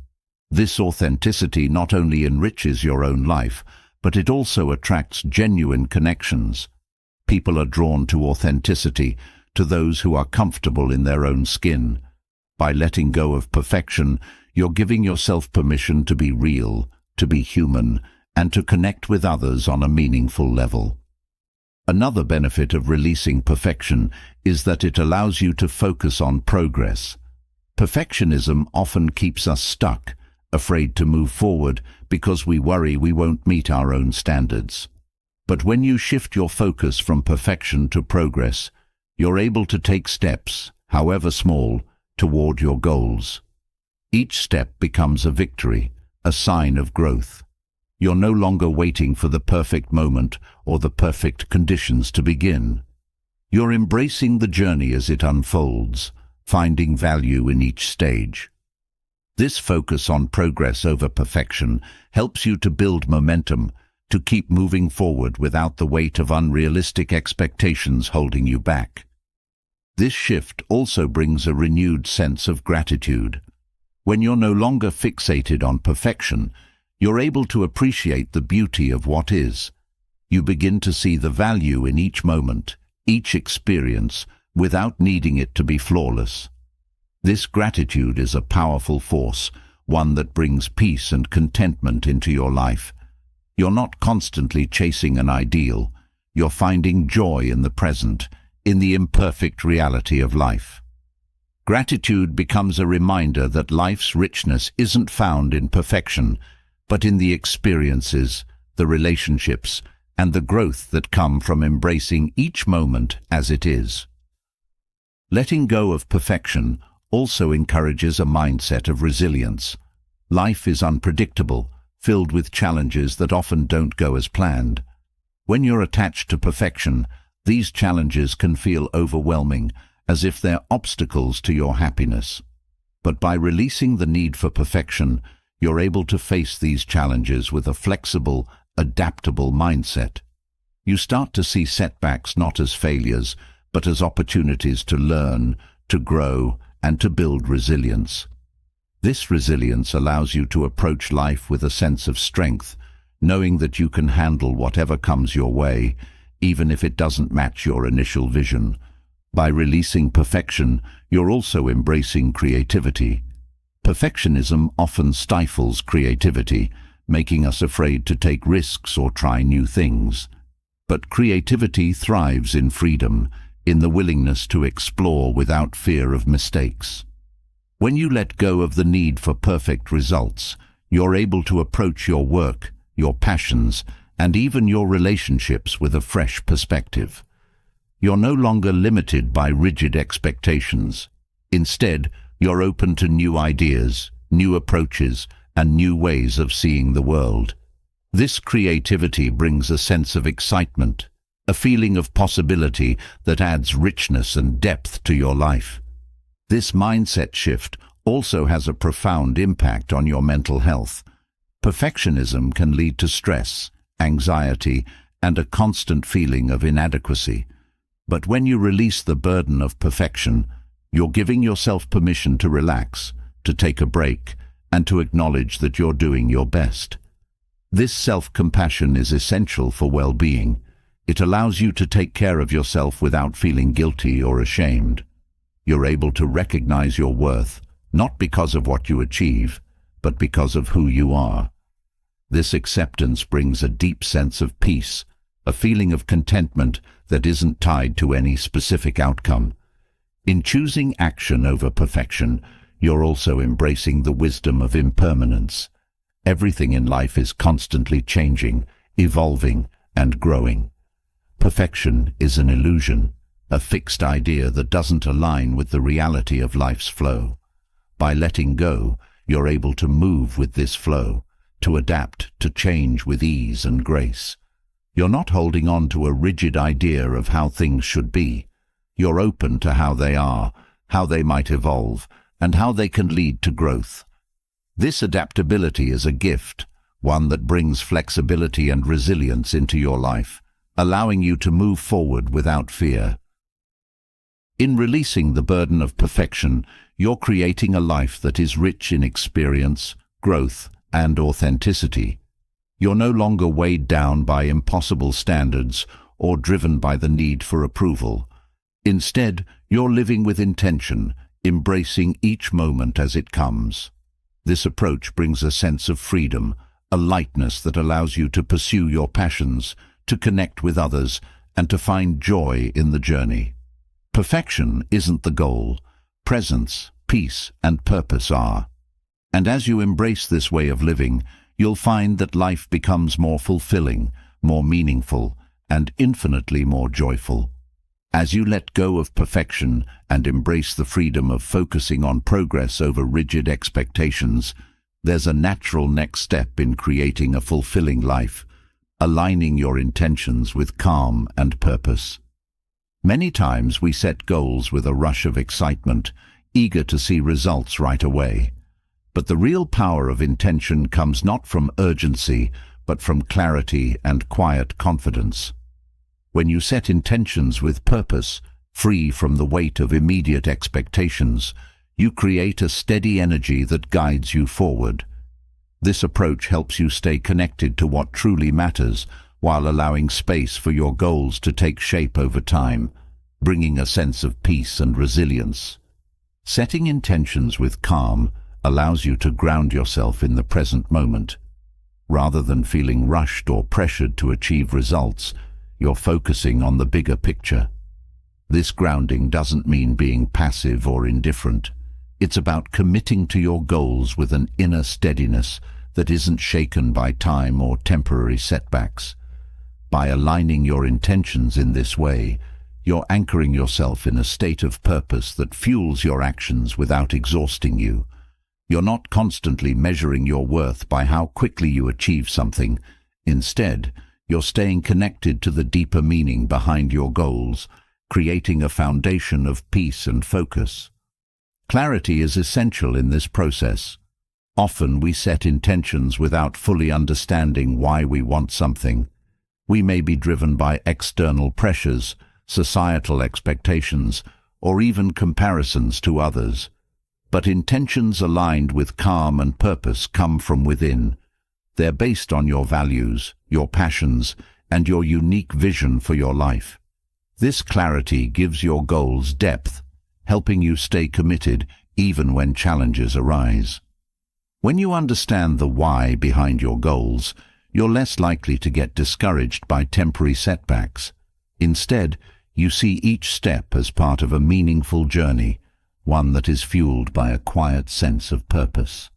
[SPEAKER 1] This authenticity not only enriches your own life, but it also attracts genuine connections. People are drawn to authenticity, to those who are comfortable in their own skin. By letting go of perfection, you're giving yourself permission to be real, to be human, and to connect with others on a meaningful level. Another benefit of releasing perfection is that it allows you to focus on progress. Perfectionism often keeps us stuck, afraid to move forward because we worry we won't meet our own standards. But when you shift your focus from perfection to progress, you're able to take steps, however small, toward your goals. Each step becomes a victory, a sign of growth. You're no longer waiting for the perfect moment or the perfect conditions to begin. You're embracing the journey as it unfolds, finding value in each stage. This focus on progress over perfection helps you to build momentum, to keep moving forward without the weight of unrealistic expectations holding you back. This shift also brings a renewed sense of gratitude. When you're no longer fixated on perfection, you're able to appreciate the beauty of what is. You begin to see the value in each moment, each experience, without needing it to be flawless. This gratitude is a powerful force, one that brings peace and contentment into your life. You're not constantly chasing an ideal. You're finding joy in the present, in the imperfect reality of life. Gratitude becomes a reminder that life's richness isn't found in perfection, but in the experiences, the relationships, and the growth that come from embracing each moment as it is. Letting go of perfection also encourages a mindset of resilience. Life is unpredictable, filled with challenges that often don't go as planned. When you're attached to perfection, these challenges can feel overwhelming, as if they're obstacles to your happiness. But by releasing the need for perfection, you're able to face these challenges with a flexible, adaptable mindset. You start to see setbacks not as failures, but as opportunities to learn, to grow, and to build resilience. This resilience allows you to approach life with a sense of strength, knowing that you can handle whatever comes your way, even if it doesn't match your initial vision. By releasing perfection, you're also embracing creativity. Perfectionism often stifles creativity, making us afraid to take risks or try new things. But creativity thrives in freedom, in the willingness to explore without fear of mistakes. When you let go of the need for perfect results, you're able to approach your work, your passions, and even your relationships with a fresh perspective. You're no longer limited by rigid expectations. Instead, you're open to new ideas, new approaches, and new ways of seeing the world. This creativity brings a sense of excitement, a feeling of possibility that adds richness and depth to your life. This mindset shift also has a profound impact on your mental health. Perfectionism can lead to stress, anxiety, and a constant feeling of inadequacy. But when you release the burden of perfection, you're giving yourself permission to relax, to take a break, and to acknowledge that you're doing your best. This self-compassion is essential for well-being. It allows you to take care of yourself without feeling guilty or ashamed. You're able to recognize your worth, not because of what you achieve, but because of who you are. This acceptance brings a deep sense of peace, a feeling of contentment that isn't tied to any specific outcome. In choosing action over perfection, you're also embracing the wisdom of impermanence. Everything in life is constantly changing, evolving, and growing. Perfection is an illusion, a fixed idea that doesn't align with the reality of life's flow. By letting go, you're able to move with this flow, to adapt, to change with ease and grace. You're not holding on to a rigid idea of how things should be. You're open to how they are, how they might evolve, and how they can lead to growth. This adaptability is a gift, one that brings flexibility and resilience into your life, allowing you to move forward without fear. In releasing the burden of perfection, you're creating a life that is rich in experience, growth, and authenticity. You're no longer weighed down by impossible standards or driven by the need for approval. Instead, you're living with intention, embracing each moment as it comes. This approach brings a sense of freedom, a lightness that allows you to pursue your passions, to connect with others, and to find joy in the journey. Perfection isn't the goal. Presence, peace, and purpose are. And as you embrace this way of living, you'll find that life becomes more fulfilling, more meaningful, and infinitely more joyful. As you let go of perfection and embrace the freedom of focusing on progress over rigid expectations, there's a natural next step in creating a fulfilling life, aligning your intentions with calm and purpose. Many times we set goals with a rush of excitement, eager to see results right away. But the real power of intention comes not from urgency, but from clarity and quiet confidence. When you set intentions with purpose, free from the weight of immediate expectations, you create a steady energy that guides you forward. This approach helps you stay connected to what truly matters, while allowing space for your goals to take shape over time, bringing a sense of peace and resilience. Setting intentions with calm allows you to ground yourself in the present moment. Rather than feeling rushed or pressured to achieve results, you're focusing on the bigger picture. This grounding doesn't mean being passive or indifferent. It's about committing to your goals with an inner steadiness that isn't shaken by time or temporary setbacks. By aligning your intentions in this way, you're anchoring yourself in a state of purpose that fuels your actions without exhausting you. You're not constantly measuring your worth by how quickly you achieve something. Instead, you're staying connected to the deeper meaning behind your goals, creating a foundation of peace and focus. Clarity is essential in this process. Often we set intentions without fully understanding why we want something. We may be driven by external pressures, societal expectations, or even comparisons to others. But intentions aligned with calm and purpose come from within. They're based on your values, your passions, and your unique vision for your life. This clarity gives your goals depth, helping you stay committed even when challenges arise. When you understand the why behind your goals, you're less likely to get discouraged by temporary setbacks. Instead, you see each step as part of a meaningful journey, one that is fueled by a quiet sense of purpose.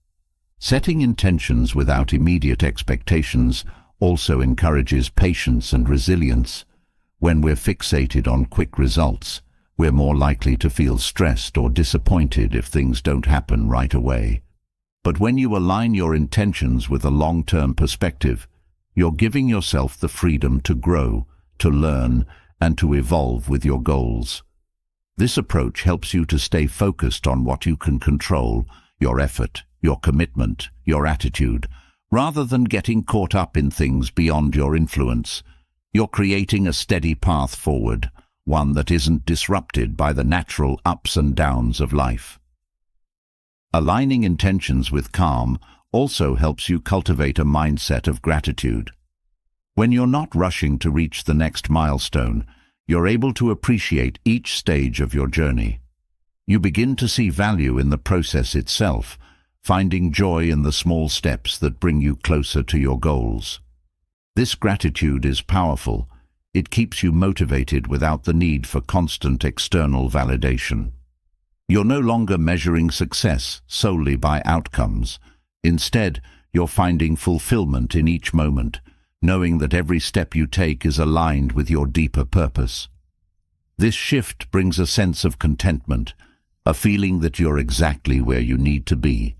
[SPEAKER 1] Setting intentions without immediate expectations also encourages patience and resilience. When we're fixated on quick results, we're more likely to feel stressed or disappointed if things don't happen right away. But when you align your intentions with a long-term perspective, you're giving yourself the freedom to grow, to learn, and to evolve with your goals. This approach helps you to stay focused on what you can control, your effort, your commitment, your attitude, rather than getting caught up in things beyond your influence. You're creating a steady path forward, one that isn't disrupted by the natural ups and downs of life. Aligning intentions with calm also helps you cultivate a mindset of gratitude. When you're not rushing to reach the next milestone, you're able to appreciate each stage of your journey. You begin to see value in the process itself, finding joy in the small steps that bring you closer to your goals. This gratitude is powerful. It keeps you motivated without the need for constant external validation. You're no longer measuring success solely by outcomes. Instead, you're finding fulfillment in each moment, knowing that every step you take is aligned with your deeper purpose. This shift brings a sense of contentment, a feeling that you're exactly where you need to be.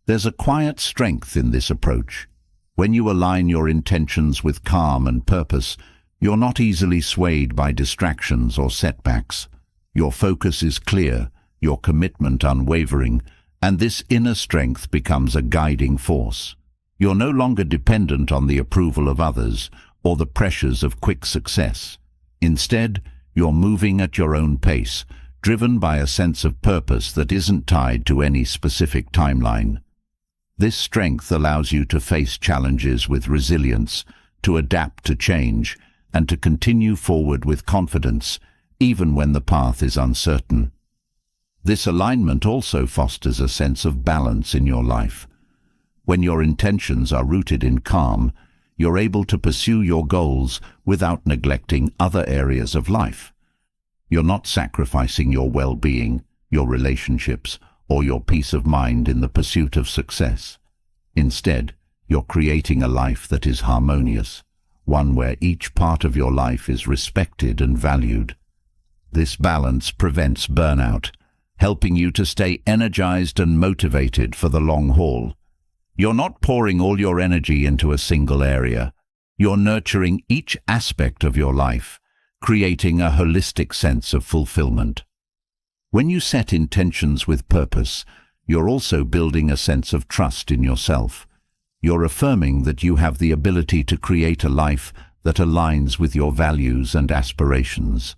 [SPEAKER 1] There's a quiet strength in this approach. When you align your intentions with calm and purpose, you're not easily swayed by distractions or setbacks. Your focus is clear, your commitment unwavering, and this inner strength becomes a guiding force. You're no longer dependent on the approval of others or the pressures of quick success. Instead, you're moving at your own pace, driven by a sense of purpose that isn't tied to any specific timeline. This strength allows you to face challenges with resilience, to adapt to change, and to continue forward with confidence, even when the path is uncertain. This alignment also fosters a sense of balance in your life. When your intentions are rooted in calm, you're able to pursue your goals without neglecting other areas of life. You're not sacrificing your well-being, your relationships, or your peace of mind in the pursuit of success. Instead, you're creating a life that is harmonious, one where each part of your life is respected and valued. This balance prevents burnout, helping you to stay energized and motivated for the long haul. You're not pouring all your energy into a single area. You're nurturing each aspect of your life, creating a holistic sense of fulfillment. When you set intentions with purpose, you're also building a sense of trust in yourself. You're affirming that you have the ability to create a life that aligns with your values and aspirations.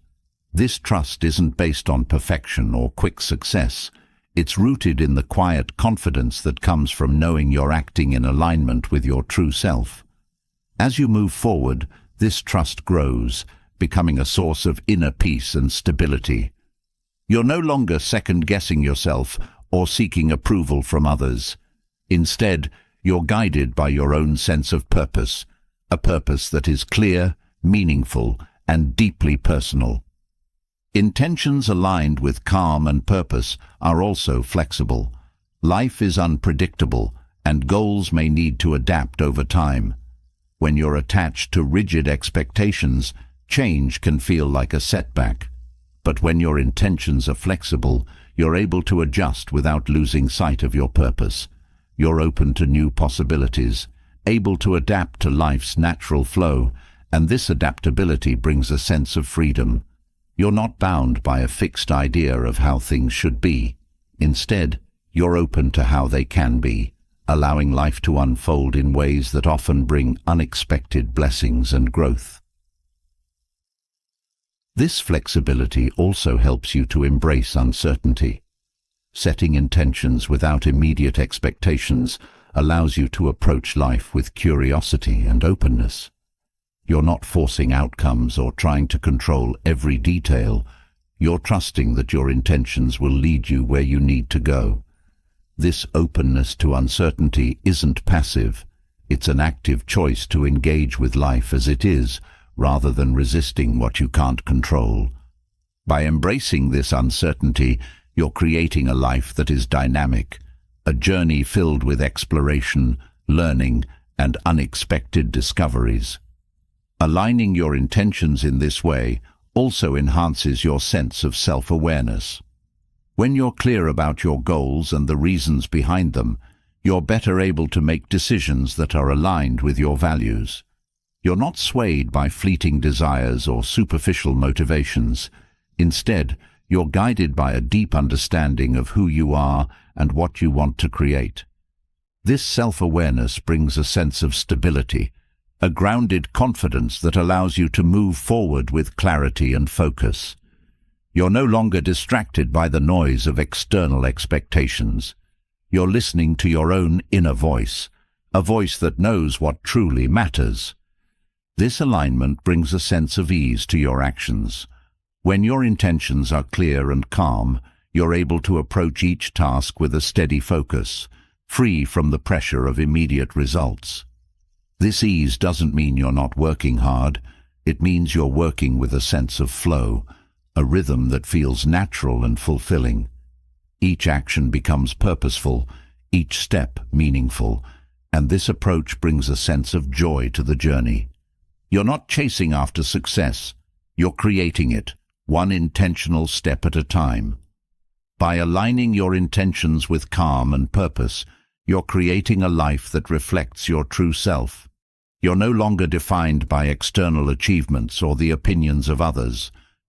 [SPEAKER 1] This trust isn't based on perfection or quick success. It's rooted in the quiet confidence that comes from knowing you're acting in alignment with your true self. As you move forward, this trust grows, becoming a source of inner peace and stability. You're no longer second-guessing yourself or seeking approval from others. Instead, you're guided by your own sense of purpose, a purpose that is clear, meaningful, and deeply personal. Intentions aligned with calm and purpose are also flexible. Life is unpredictable, and goals may need to adapt over time. When you're attached to rigid expectations, change can feel like a setback. But when your intentions are flexible, you're able to adjust without losing sight of your purpose. You're open to new possibilities, able to adapt to life's natural flow, and this adaptability brings a sense of freedom. You're not bound by a fixed idea of how things should be. Instead, you're open to how they can be, allowing life to unfold in ways that often bring unexpected blessings and growth. This flexibility also helps you to embrace uncertainty. Setting intentions without immediate expectations allows you to approach life with curiosity and openness. You're not forcing outcomes or trying to control every detail. You're trusting that your intentions will lead you where you need to go. This openness to uncertainty isn't passive. It's an active choice to engage with life as it is, rather than resisting what you can't control. By embracing this uncertainty, you're creating a life that is dynamic, a journey filled with exploration, learning, and unexpected discoveries. Aligning your intentions in this way also enhances your sense of self-awareness. When you're clear about your goals and the reasons behind them, you're better able to make decisions that are aligned with your values. You're not swayed by fleeting desires or superficial motivations. Instead, you're guided by a deep understanding of who you are and what you want to create. This self-awareness brings a sense of stability, a grounded confidence that allows you to move forward with clarity and focus. You're no longer distracted by the noise of external expectations. You're listening to your own inner voice, a voice that knows what truly matters. This alignment brings a sense of ease to your actions. When your intentions are clear and calm, you're able to approach each task with a steady focus, free from the pressure of immediate results. This ease doesn't mean you're not working hard. It means you're working with a sense of flow, a rhythm that feels natural and fulfilling. Each action becomes purposeful, each step meaningful, and this approach brings a sense of joy to the journey. You're not chasing after success, you're creating it, one intentional step at a time. By aligning your intentions with calm and purpose, you're creating a life that reflects your true self. You're no longer defined by external achievements or the opinions of others.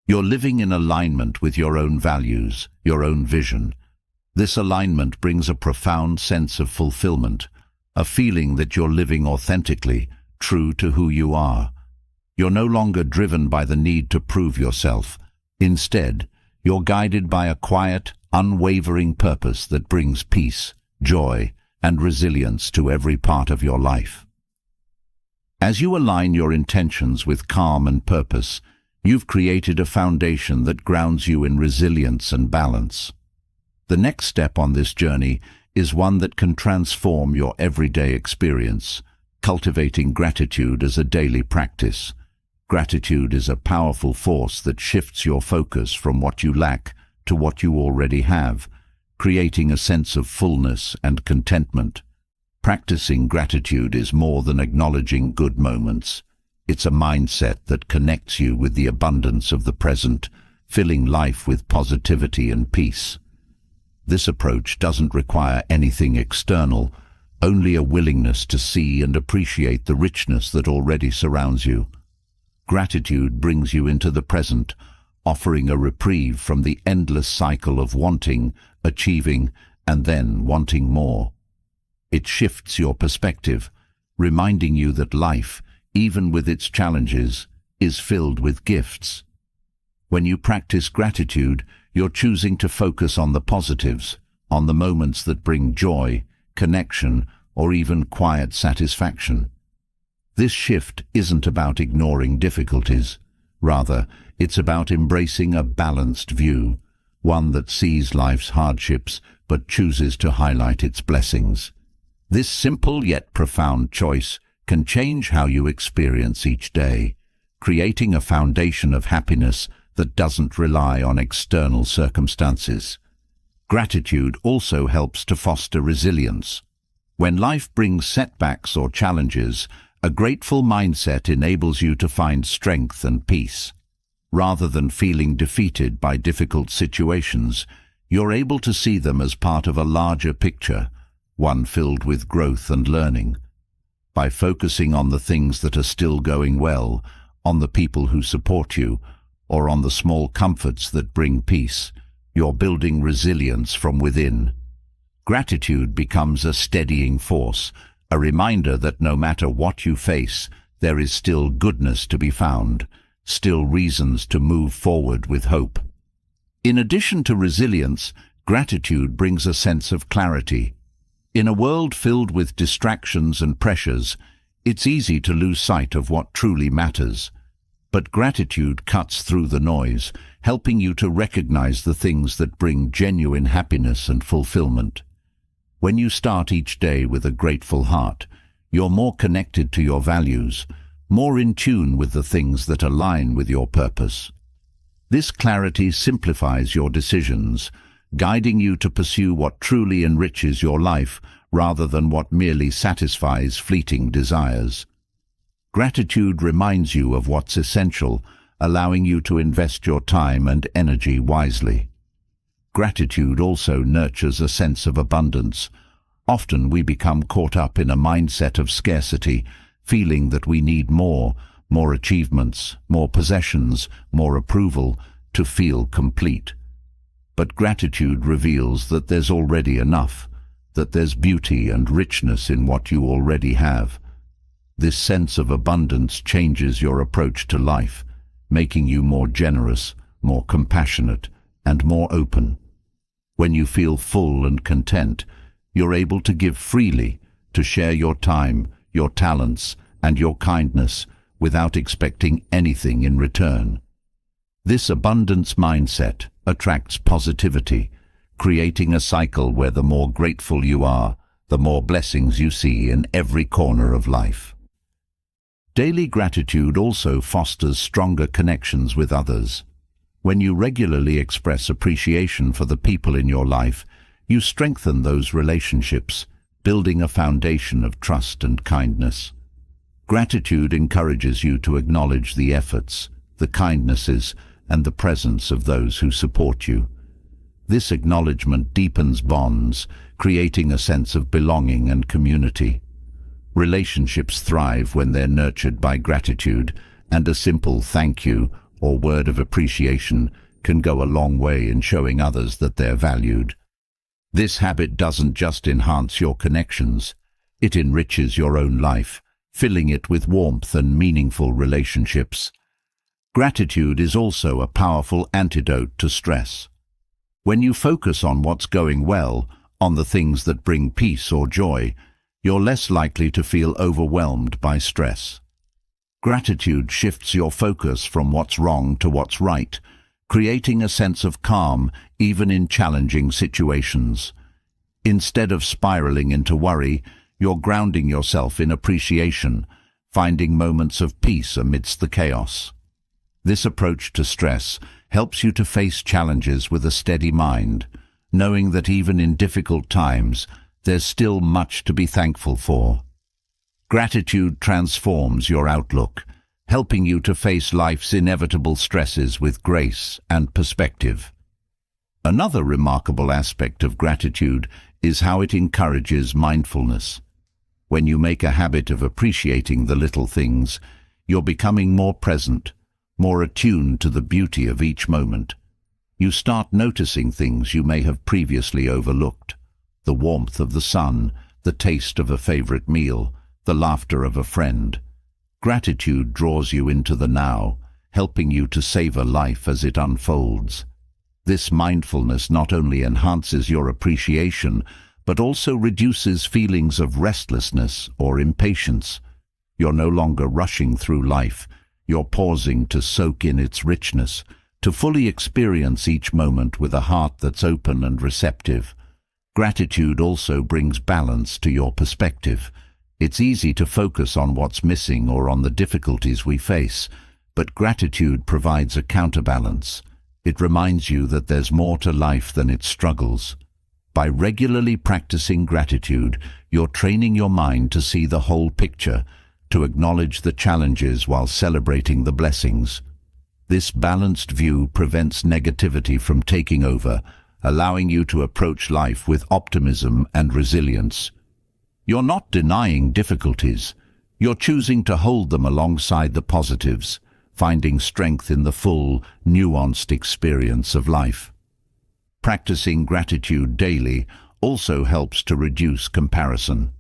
[SPEAKER 1] You're living in alignment with your own values, your own vision. This alignment brings a profound sense of fulfillment, a feeling that you're living authentically, true to who you are. You're no longer driven by the need to prove yourself. Instead, you're guided by a quiet, unwavering purpose that brings peace, joy, and resilience to every part of your life. As you align your intentions with calm and purpose, you've created a foundation that grounds you in resilience and balance. The next step on this journey is one that can transform your everyday experience, cultivating gratitude as a daily practice. Gratitude is a powerful force that shifts your focus from what you lack to what you already have, creating a sense of fullness and contentment. Practicing gratitude is more than acknowledging good moments. It's a mindset that connects you with the abundance of the present, filling life with positivity and peace. This approach doesn't require anything external, only a willingness to see and appreciate the richness that already surrounds you. Gratitude brings you into the present, offering a reprieve from the endless cycle of wanting, achieving, and then wanting more. It shifts your perspective, reminding you that life, even with its challenges, is filled with gifts. When you practice gratitude, you're choosing to focus on the positives, on the moments that bring joy, connection, or even quiet satisfaction. This shift isn't about ignoring difficulties. Rather, it's about embracing a balanced view, one that sees life's hardships but chooses to highlight its blessings. This simple yet profound choice can change how you experience each day, creating a foundation of happiness that doesn't rely on external circumstances. Gratitude also helps to foster resilience. When life brings setbacks or challenges, a grateful mindset enables you to find strength and peace. Rather than feeling defeated by difficult situations, you're able to see them as part of a larger picture, one filled with growth and learning. By focusing on the things that are still going well, on the people who support you, or on the small comforts that bring peace, you're building resilience from within. Gratitude becomes a steadying force, a reminder that no matter what you face, there is still goodness to be found, still reasons to move forward with hope. In addition to resilience, gratitude brings a sense of clarity. In a world filled with distractions and pressures, it's easy to lose sight of what truly matters. But gratitude cuts through the noise, helping you to recognize the things that bring genuine happiness and fulfillment. When you start each day with a grateful heart, you're more connected to your values, more in tune with the things that align with your purpose. This clarity simplifies your decisions, guiding you to pursue what truly enriches your life rather than what merely satisfies fleeting desires. Gratitude reminds you of what's essential, allowing you to invest your time and energy wisely. Gratitude also nurtures a sense of abundance. Often we become caught up in a mindset of scarcity, feeling that we need more achievements, more possessions, more approval to feel complete. But gratitude reveals that there's already enough, that there's beauty and richness in what you already have. This sense of abundance changes your approach to life, making you more generous, more compassionate, and more open. When you feel full and content, you're able to give freely, to share your time, your talents, and your kindness without expecting anything in return. This abundance mindset attracts positivity, creating a cycle where the more grateful you are, the more blessings you see in every corner of life. Daily gratitude also fosters stronger connections with others. When you regularly express appreciation for the people in your life, you strengthen those relationships, building a foundation of trust and kindness. Gratitude encourages you to acknowledge the efforts, the kindnesses, and the presence of those who support you. This acknowledgement deepens bonds, creating a sense of belonging and community. Relationships thrive when they're nurtured by gratitude, and a simple thank you or word of appreciation can go a long way in showing others that they're valued. This habit doesn't just enhance your connections, it enriches your own life, filling it with warmth and meaningful relationships. Gratitude is also a powerful antidote to stress. When you focus on what's going well, on the things that bring peace or joy, you're less likely to feel overwhelmed by stress. Gratitude shifts your focus from what's wrong to what's right, creating a sense of calm even in challenging situations. Instead of spiraling into worry, you're grounding yourself in appreciation, finding moments of peace amidst the chaos. This approach to stress helps you to face challenges with a steady mind, knowing that even in difficult times, there's still much to be thankful for. Gratitude transforms your outlook, helping you to face life's inevitable stresses with grace and perspective. Another remarkable aspect of gratitude is how it encourages mindfulness. When you make a habit of appreciating the little things, you're becoming more present, more attuned to the beauty of each moment. You start noticing things you may have previously overlooked: the warmth of the sun, the taste of a favorite meal, the laughter of a friend. Gratitude draws you into the now, helping you to savor life as it unfolds. This mindfulness not only enhances your appreciation, but also reduces feelings of restlessness or impatience. You're no longer rushing through life. You're pausing to soak in its richness, to fully experience each moment with a heart that's open and receptive. Gratitude also brings balance to your perspective. It's easy to focus on what's missing or on the difficulties we face, but gratitude provides a counterbalance. It reminds you that there's more to life than its struggles. By regularly practicing gratitude, you're training your mind to see the whole picture, to acknowledge the challenges while celebrating the blessings. This balanced view prevents negativity from taking over, allowing you to approach life with optimism and resilience. You're not denying difficulties. You're choosing to hold them alongside the positives, finding strength in the full, nuanced experience of life. Practicing gratitude daily also helps to reduce comparison.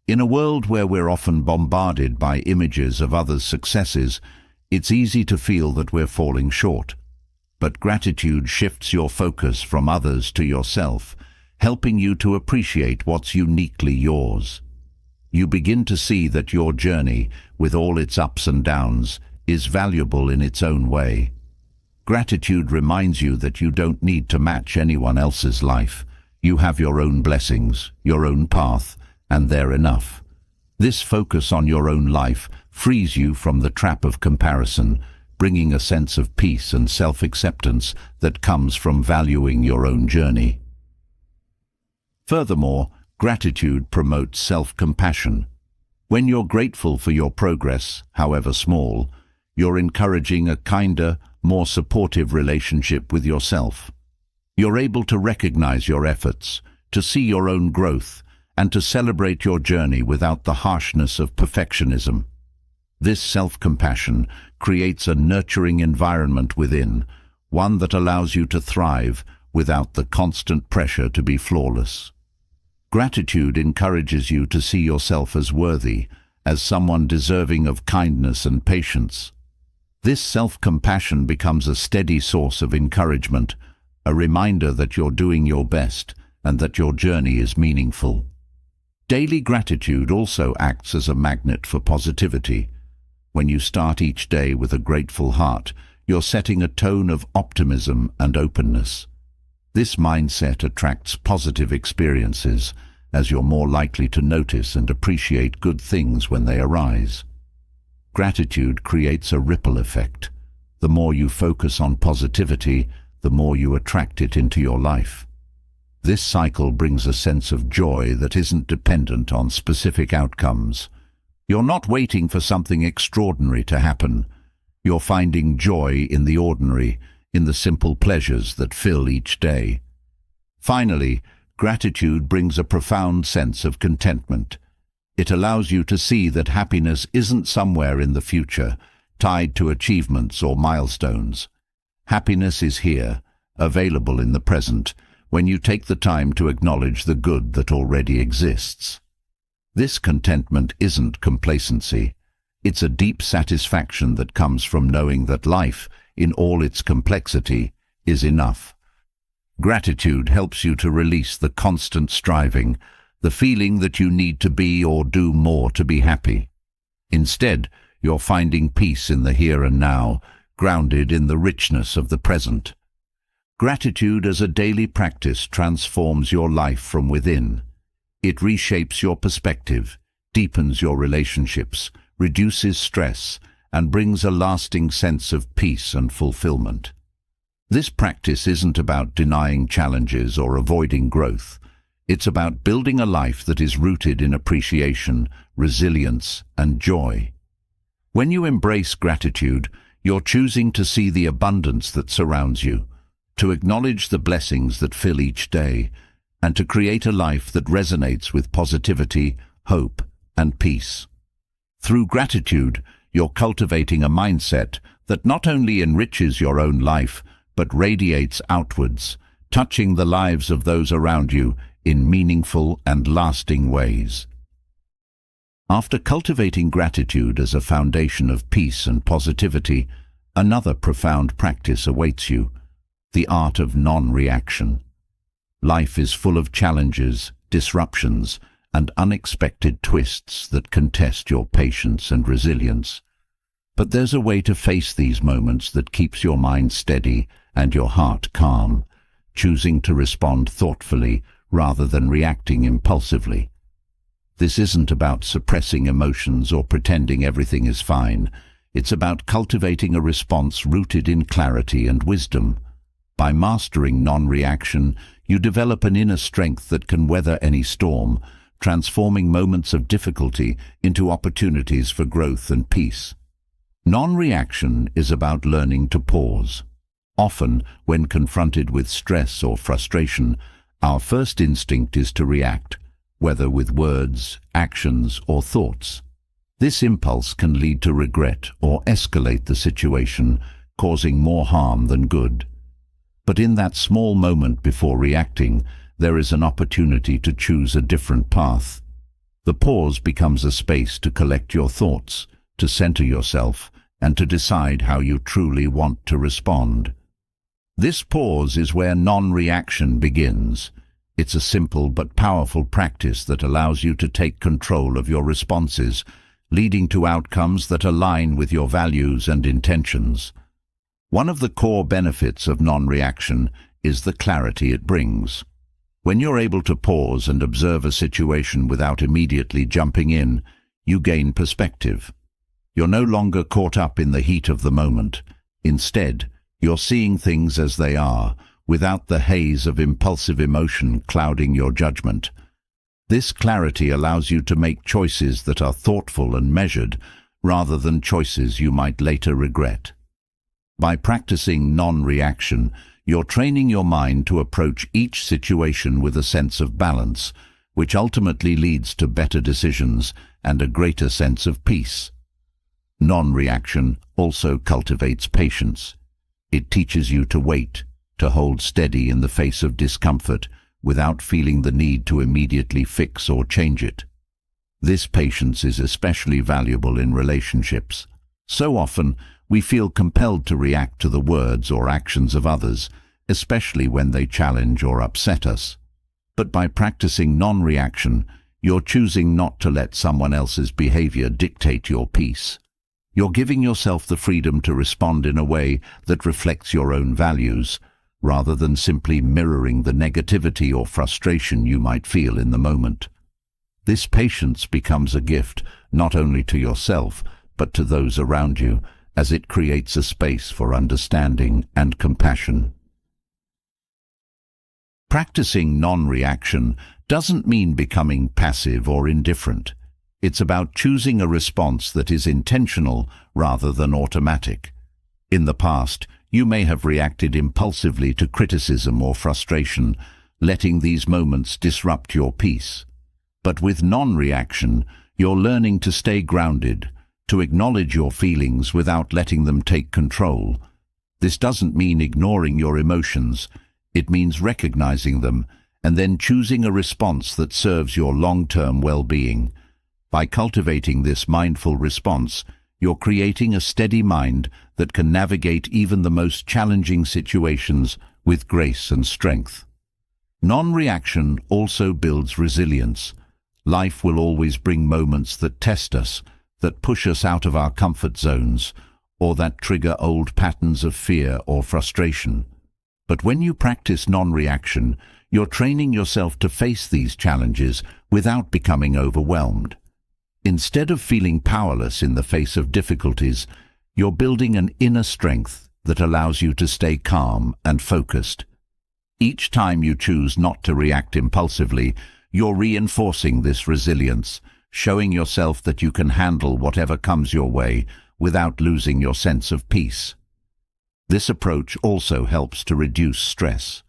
[SPEAKER 1] In a world where we're often bombarded by images of others' successes, it's easy to feel that we're falling short. But gratitude shifts your focus from others to yourself, helping you to appreciate what's uniquely yours. You begin to see that your journey, with all its ups and downs, is valuable in its own way. Gratitude reminds you that you don't need to match anyone else's life. You have your own blessings, your own path, and they're enough. This focus on your own life frees you from the trap of comparison, bringing a sense of peace and self-acceptance that comes from valuing your own journey. Furthermore, gratitude promotes self-compassion. When you're grateful for your progress, however small, you're encouraging a kinder, more supportive relationship with yourself. You're able to recognize your efforts, to see your own growth, and to celebrate your journey without the harshness of perfectionism. This self-compassion creates a nurturing environment within, one that allows you to thrive without the constant pressure to be flawless. Gratitude encourages you to see yourself as worthy, as someone deserving of kindness and patience. This self-compassion becomes a steady source of encouragement, a reminder that you're doing your best and that your journey is meaningful. Daily gratitude also acts as a magnet for positivity. When you start each day with a grateful heart, you're setting a tone of optimism and openness. This mindset attracts positive experiences, as you're more likely to notice and appreciate good things when they arise. Gratitude creates a ripple effect. The more you focus on positivity, the more you attract it into your life. This cycle brings a sense of joy that isn't dependent on specific outcomes. You're not waiting for something extraordinary to happen. You're finding joy in the ordinary, in the simple pleasures that fill each day. Finally, gratitude brings a profound sense of contentment. It allows you to see that happiness isn't somewhere in the future, tied to achievements or milestones. Happiness is here, available in the present, when you take the time to acknowledge the good that already exists. This contentment isn't complacency. It's a deep satisfaction that comes from knowing that life, in all its complexity, is enough. Gratitude helps you to release the constant striving, the feeling that you need to be or do more to be happy. Instead, you're finding peace in the here and now, grounded in the richness of the present. Gratitude as a daily practice transforms your life from within. It reshapes your perspective, deepens your relationships, reduces stress, and brings a lasting sense of peace and fulfillment. This practice isn't about denying challenges or avoiding growth. It's about building a life that is rooted in appreciation, resilience, and joy. When you embrace gratitude, you're choosing to see the abundance that surrounds you, to acknowledge the blessings that fill each day, and to create a life that resonates with positivity, hope, and peace. Through gratitude, you're cultivating a mindset that not only enriches your own life, but radiates outwards, touching the lives of those around you in meaningful and lasting ways. After cultivating gratitude as a foundation of peace and positivity, another profound practice awaits you: the art of non-reaction. Life is full of challenges, disruptions, and unexpected twists that can test your patience and resilience. But there's a way to face these moments that keeps your mind steady and your heart calm, choosing to respond thoughtfully rather than reacting impulsively. This isn't about suppressing emotions or pretending everything is fine. It's about cultivating a response rooted in clarity and wisdom. By mastering non-reaction, you develop an inner strength that can weather any storm, transforming moments of difficulty into opportunities for growth and peace. Non-reaction is about learning to pause. Often, when confronted with stress or frustration, our first instinct is to react, whether with words, actions, or thoughts. This impulse can lead to regret or escalate the situation, causing more harm than good. But in that small moment before reacting, there is an opportunity to choose a different path. The pause becomes a space to collect your thoughts, to center yourself, and to decide how you truly want to respond. This pause is where non-reaction begins. It's a simple but powerful practice that allows you to take control of your responses, leading to outcomes that align with your values and intentions. One of the core benefits of non-reaction is the clarity it brings. When you're able to pause and observe a situation without immediately jumping in, you gain perspective. You're no longer caught up in the heat of the moment. Instead, you're seeing things as they are, without the haze of impulsive emotion clouding your judgment. This clarity allows you to make choices that are thoughtful and measured, rather than choices you might later regret. By practicing non-reaction, you're training your mind to approach each situation with a sense of balance, which ultimately leads to better decisions and a greater sense of peace. Non-reaction also cultivates patience. It teaches you to wait, to hold steady in the face of discomfort without feeling the need to immediately fix or change it. This patience is especially valuable in relationships. So often, we feel compelled to react to the words or actions of others, especially when they challenge or upset us. But by practicing non-reaction, you're choosing not to let someone else's behavior dictate your peace. You're giving yourself the freedom to respond in a way that reflects your own values, rather than simply mirroring the negativity or frustration you might feel in the moment. This patience becomes a gift not only to yourself, but to those around you, as it creates a space for understanding and compassion. Practicing non-reaction doesn't mean becoming passive or indifferent. It's about choosing a response that is intentional rather than automatic. In the past, you may have reacted impulsively to criticism or frustration, letting these moments disrupt your peace. But with non-reaction, you're learning to stay grounded, to acknowledge your feelings without letting them take control. This doesn't mean ignoring your emotions. It means recognizing them and then choosing a response that serves your long-term well-being. By cultivating this mindful response, you're creating a steady mind that can navigate even the most challenging situations with grace and strength. Non-reaction also builds resilience. Life will always bring moments that test us, that push us out of our comfort zones, or that trigger old patterns of fear or frustration. But when you practice non-reaction, you're training yourself to face these challenges without becoming overwhelmed. Instead of feeling powerless in the face of difficulties, you're building an inner strength that allows you to stay calm and focused. Each time you choose not to react impulsively, you're reinforcing this resilience, showing yourself that you can handle whatever comes your way without losing your sense of peace. This approach also helps to reduce stress.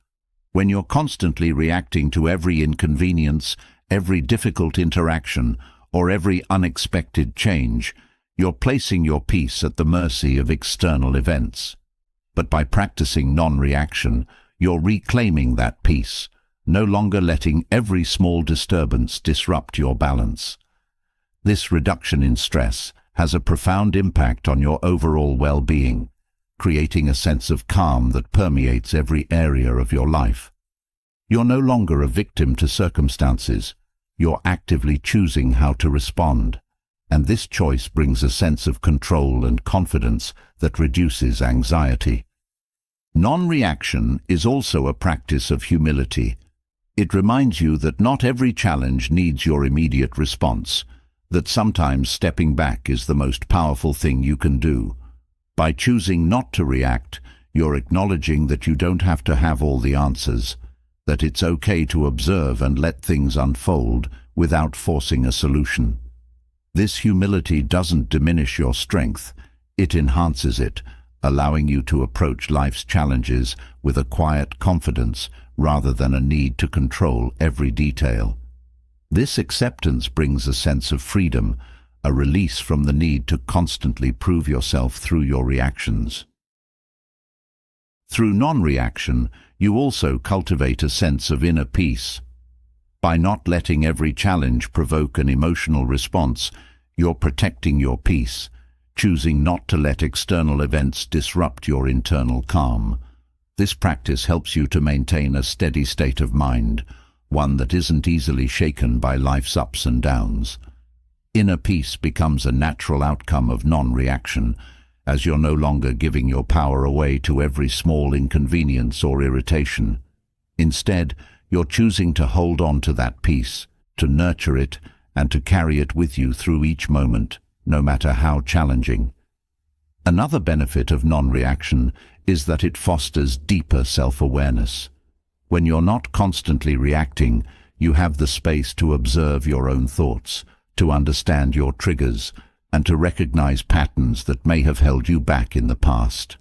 [SPEAKER 1] When you're constantly reacting to every inconvenience, every difficult interaction, or every unexpected change, you're placing your peace at the mercy of external events. But by practicing non-reaction, you're reclaiming that peace, no longer letting every small disturbance disrupt your balance. This reduction in stress has a profound impact on your overall well-being, creating a sense of calm that permeates every area of your life. You're no longer a victim to circumstances. You're actively choosing how to respond, and this choice brings a sense of control and confidence that reduces anxiety. Non-reaction is also a practice of humility. It reminds you that not every challenge needs your immediate response, that sometimes stepping back is the most powerful thing you can do. By choosing not to react, you're acknowledging that you don't have to have all the answers, that it's okay to observe and let things unfold without forcing a solution. This humility doesn't diminish your strength, it enhances it, allowing you to approach life's challenges with a quiet confidence rather than a need to control every detail. This acceptance brings a sense of freedom, a release from the need to constantly prove yourself through your reactions. Through non-reaction, you also cultivate a sense of inner peace. By not letting every challenge provoke an emotional response, you're protecting your peace, choosing not to let external events disrupt your internal calm. This practice helps you to maintain a steady state of mind, one that isn't easily shaken by life's ups and downs. Inner peace becomes a natural outcome of non-reaction, as you're no longer giving your power away to every small inconvenience or irritation. Instead, you're choosing to hold on to that peace, to nurture it, and to carry it with you through each moment, no matter how challenging. Another benefit of non-reaction is that it fosters deeper self-awareness. When you're not constantly reacting, you have the space to observe your own thoughts, to understand your triggers, and to recognize patterns that may have held you back in the past.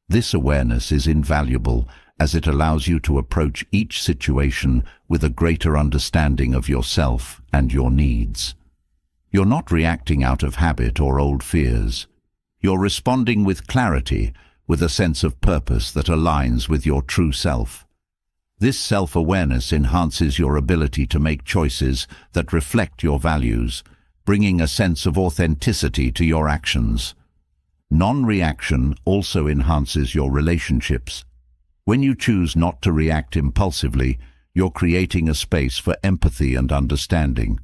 [SPEAKER 1] This awareness is invaluable as it allows you to approach each situation with a greater understanding of yourself and your needs. You're not reacting out of habit or old fears. You're responding with clarity, with a sense of purpose that aligns with your true self. This self-awareness enhances your ability to make choices that reflect your values, bringing a sense of authenticity to your actions. Non-reaction also enhances your relationships. When you choose not to react impulsively, you're creating a space for empathy and understanding.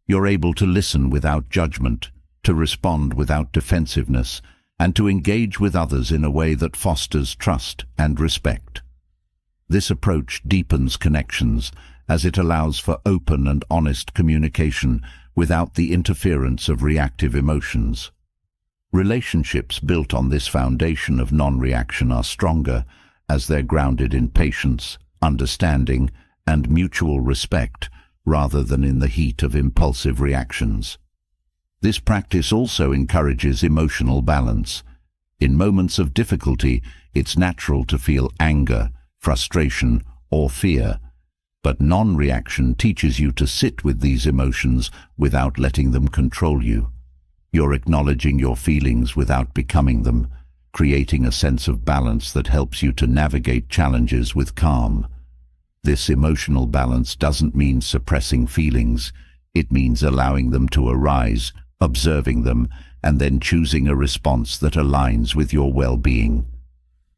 [SPEAKER 1] You're able to listen without judgment, to respond without defensiveness, and to engage with others in a way that fosters trust and respect. This approach deepens connections as it allows for open and honest communication without the interference of reactive emotions. Relationships built on this foundation of non-reaction are stronger as they're grounded in patience, understanding, and mutual respect rather than in the heat of impulsive reactions. This practice also encourages emotional balance. In moments of difficulty, it's natural to feel anger, frustration, or fear, but non-reaction teaches you to sit with these emotions without letting them control you. You're acknowledging your feelings without becoming them, creating a sense of balance that helps you to navigate challenges with calm. This emotional balance doesn't mean suppressing feelings. It means allowing them to arise, observing them, and then choosing a response that aligns with your well-being.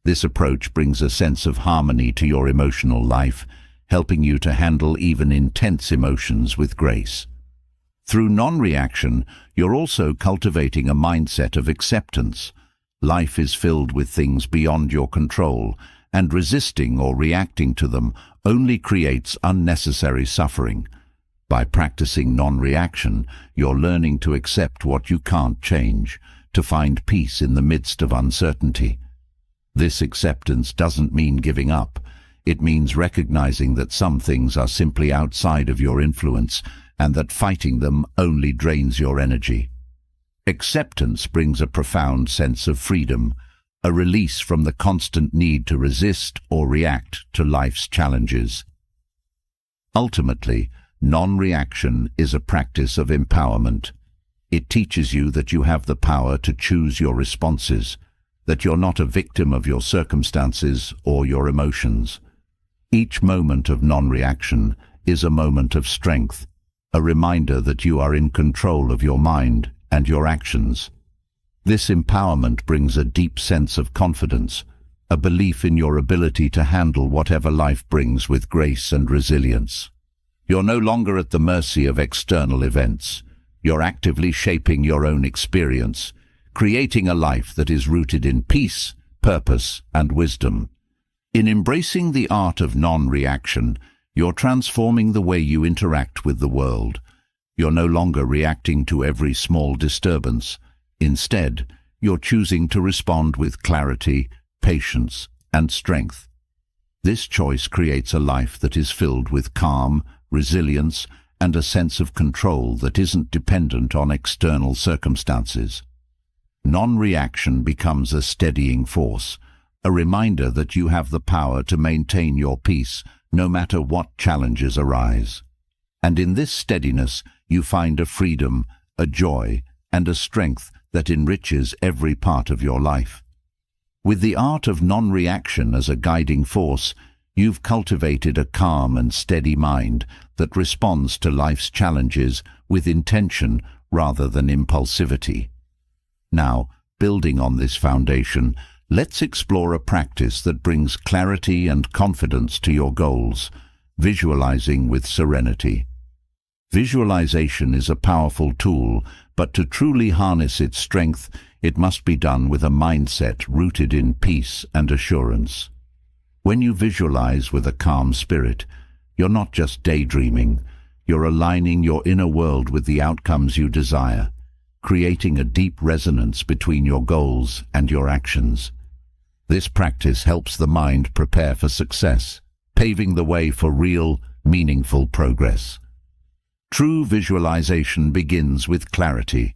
[SPEAKER 1] This approach brings a sense of harmony to your emotional life, helping you to handle even intense emotions with grace. Through non-reaction, you're also cultivating a mindset of acceptance. Life is filled with things beyond your control, and resisting or reacting to them only creates unnecessary suffering. By practicing non-reaction, you're learning to accept what you can't change, to find peace in the midst of uncertainty. This acceptance doesn't mean giving up. It means recognizing that some things are simply outside of your influence and that fighting them only drains your energy. Acceptance brings a profound sense of freedom, a release from the constant need to resist or react to life's challenges. Ultimately, non-reaction is a practice of empowerment. It teaches you that you have the power to choose your responses, that you're not a victim of your circumstances or your emotions. Each moment of non-reaction is a moment of strength, a reminder that you are in control of your mind and your actions. This empowerment brings a deep sense of confidence, a belief in your ability to handle whatever life brings with grace and resilience. You're no longer at the mercy of external events. You're actively shaping your own experience, creating a life that is rooted in peace, purpose, and wisdom. In embracing the art of non-reaction, you're transforming the way you interact with the world. You're no longer reacting to every small disturbance. Instead, you're choosing to respond with clarity, patience, and strength. This choice creates a life that is filled with calm, resilience, and a sense of control that isn't dependent on external circumstances. Non-reaction becomes a steadying force, a reminder that you have the power to maintain your peace no matter what challenges arise. And in this steadiness, you find a freedom, a joy, and a strength that enriches every part of your life. With the art of non-reaction as a guiding force, you've cultivated a calm and steady mind that responds to life's challenges with intention rather than impulsivity. Now, building on this foundation, let's explore a practice that brings clarity and confidence to your goals, visualizing with serenity. Visualization is a powerful tool, but to truly harness its strength, it must be done with a mindset rooted in peace and assurance. When you visualize with a calm spirit, you're not just daydreaming, you're aligning your inner world with the outcomes you desire, creating a deep resonance between your goals and your actions. This practice helps the mind prepare for success, paving the way for real, meaningful progress. True visualization begins with clarity.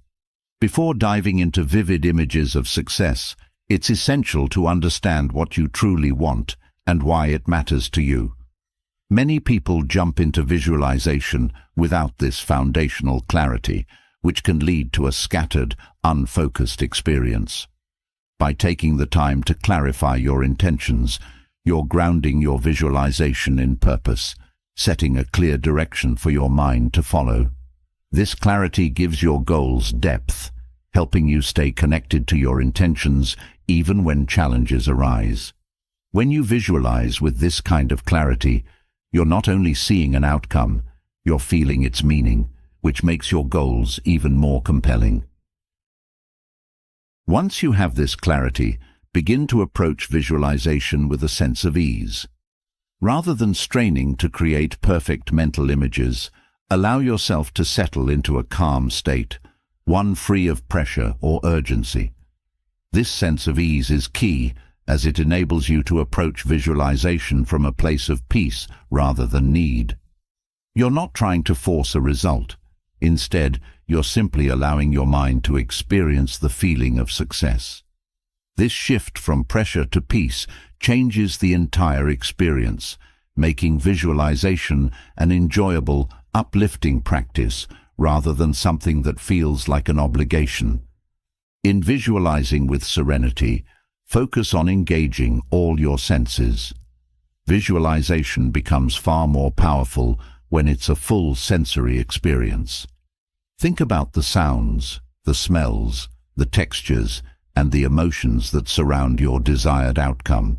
[SPEAKER 1] Before diving into vivid images of success, it's essential to understand what you truly want and why it matters to you. Many people jump into visualization without this foundational clarity, which can lead to a scattered, unfocused experience. By taking the time to clarify your intentions, you're grounding your visualization in purpose, setting a clear direction for your mind to follow. This clarity gives your goals depth, helping you stay connected to your intentions even when challenges arise. When you visualize with this kind of clarity, you're not only seeing an outcome, you're feeling its meaning, which makes your goals even more compelling. Once you have this clarity, begin to approach visualization with a sense of ease. Rather than straining to create perfect mental images, allow yourself to settle into a calm state, one free of pressure or urgency. This sense of ease is key, as it enables you to approach visualization from a place of peace rather than need. You're not trying to force a result. Instead, you're simply allowing your mind to experience the feeling of success. This shift from pressure to peace changes the entire experience, making visualization an enjoyable, uplifting practice rather than something that feels like an obligation. In visualizing with serenity, focus on engaging all your senses. Visualization becomes far more powerful when it's a full sensory experience. Think about the sounds, the smells, the textures, and the emotions that surround your desired outcome.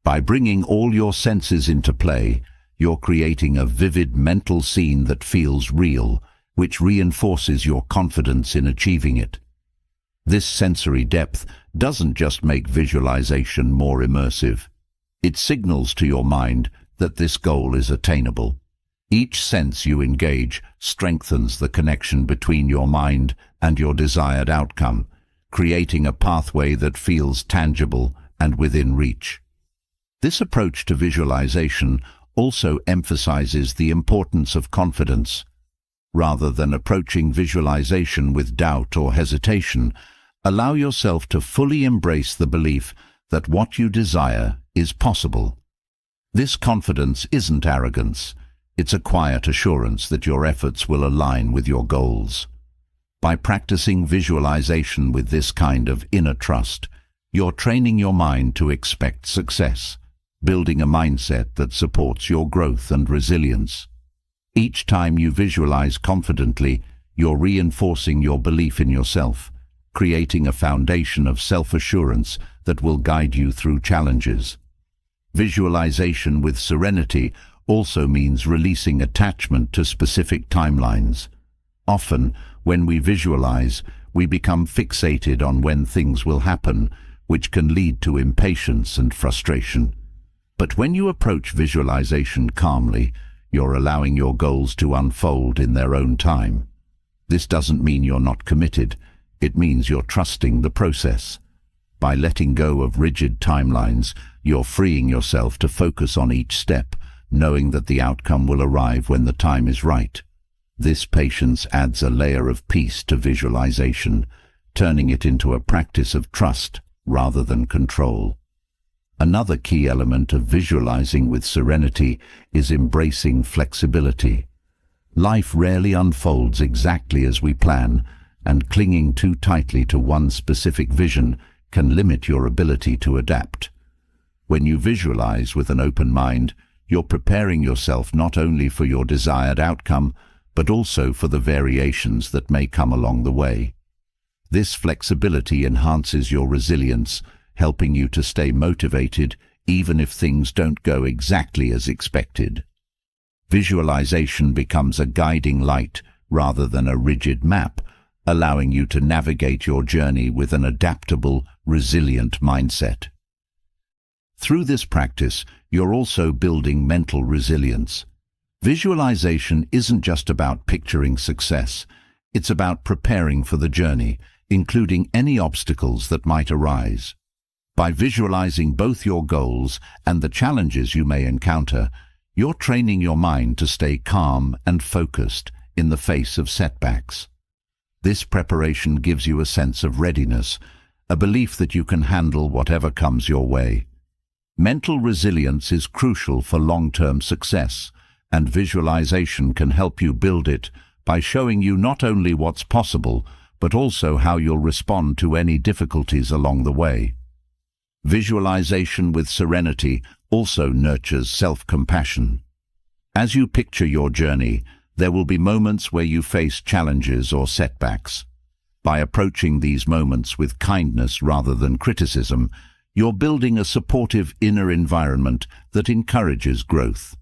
[SPEAKER 1] By bringing all your senses into play, you're creating a vivid mental scene that feels real, which reinforces your confidence in achieving it. This sensory depth doesn't just make visualization more immersive. It signals to your mind that this goal is attainable. Each sense you engage strengthens the connection between your mind and your desired outcome, creating a pathway that feels tangible and within reach. This approach to visualization also emphasizes the importance of confidence. Rather than approaching visualization with doubt or hesitation, allow yourself to fully embrace the belief that what you desire is possible. This confidence isn't arrogance. It's a quiet assurance that your efforts will align with your goals. By practicing visualization with this kind of inner trust, you're training your mind to expect success, building a mindset that supports your growth and resilience. Each time you visualize confidently, you're reinforcing your belief in yourself, creating a foundation of self-assurance that will guide you through challenges. Visualization with serenity also means releasing attachment to specific timelines. Often, when we visualize, we become fixated on when things will happen, which can lead to impatience and frustration. But when you approach visualization calmly, you're allowing your goals to unfold in their own time. This doesn't mean you're not committed. It means you're trusting the process. By letting go of rigid timelines, you're freeing yourself to focus on each step, knowing that the outcome will arrive when the time is right. This patience adds a layer of peace to visualization, turning it into a practice of trust rather than control. Another key element of visualizing with serenity is embracing flexibility. Life rarely unfolds exactly as we plan, and clinging too tightly to one specific vision can limit your ability to adapt. When you visualize with an open mind, you're preparing yourself not only for your desired outcome, but also for the variations that may come along the way. This flexibility enhances your resilience, helping you to stay motivated even if things don't go exactly as expected. Visualization becomes a guiding light rather than a rigid map, allowing you to navigate your journey with an adaptable, resilient mindset. Through this practice, you're also building mental resilience. Visualization isn't just about picturing success. It's about preparing for the journey, including any obstacles that might arise. By visualizing both your goals and the challenges you may encounter, you're training your mind to stay calm and focused in the face of setbacks. This preparation gives you a sense of readiness, a belief that you can handle whatever comes your way. Mental resilience is crucial for long-term success, and visualization can help you build it by showing you not only what's possible, but also how you'll respond to any difficulties along the way. Visualization with serenity also nurtures self-compassion. As you picture your journey, there will be moments where you face challenges or setbacks. By approaching these moments with kindness rather than criticism, you're building a supportive inner environment that encourages growth.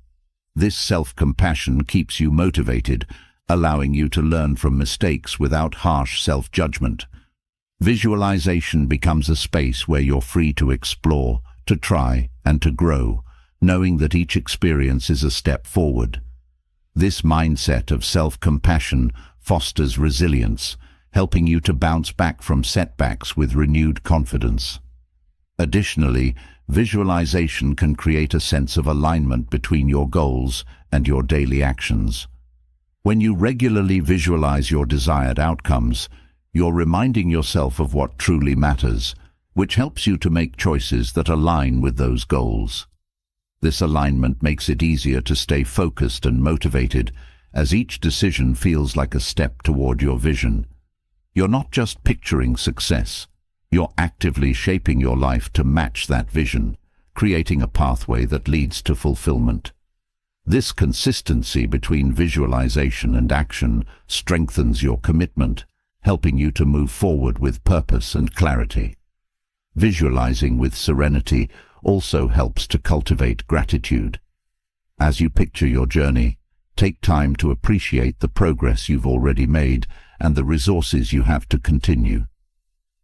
[SPEAKER 1] This self-compassion keeps you motivated, allowing you to learn from mistakes without harsh self-judgment. Visualization becomes a space where you're free to explore, to try, and to grow, knowing that each experience is a step forward. This mindset of self-compassion fosters resilience, helping you to bounce back from setbacks with renewed confidence. Additionally, visualization can create a sense of alignment between your goals and your daily actions. When you regularly visualize your desired outcomes, you're reminding yourself of what truly matters, which helps you to make choices that align with those goals. This alignment makes it easier to stay focused and motivated, as each decision feels like a step toward your vision. You're not just picturing success, you're actively shaping your life to match that vision, creating a pathway that leads to fulfillment. This consistency between visualization and action strengthens your commitment, helping you to move forward with purpose and clarity. Visualizing with serenity also helps to cultivate gratitude. As you picture your journey, take time to appreciate the progress you've already made and the resources you have to continue.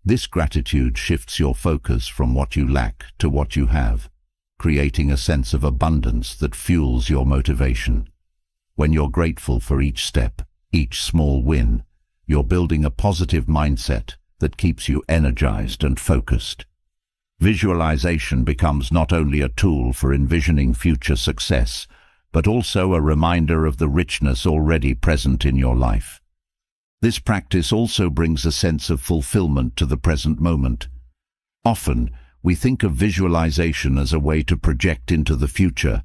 [SPEAKER 1] This gratitude shifts your focus from what you lack to what you have, creating a sense of abundance that fuels your motivation. When you're grateful for each step, each small win, you're building a positive mindset that keeps you energized and focused. Visualization becomes not only a tool for envisioning future success, but also a reminder of the richness already present in your life. This practice also brings a sense of fulfillment to the present moment. Often, we think of visualization as a way to project into the future,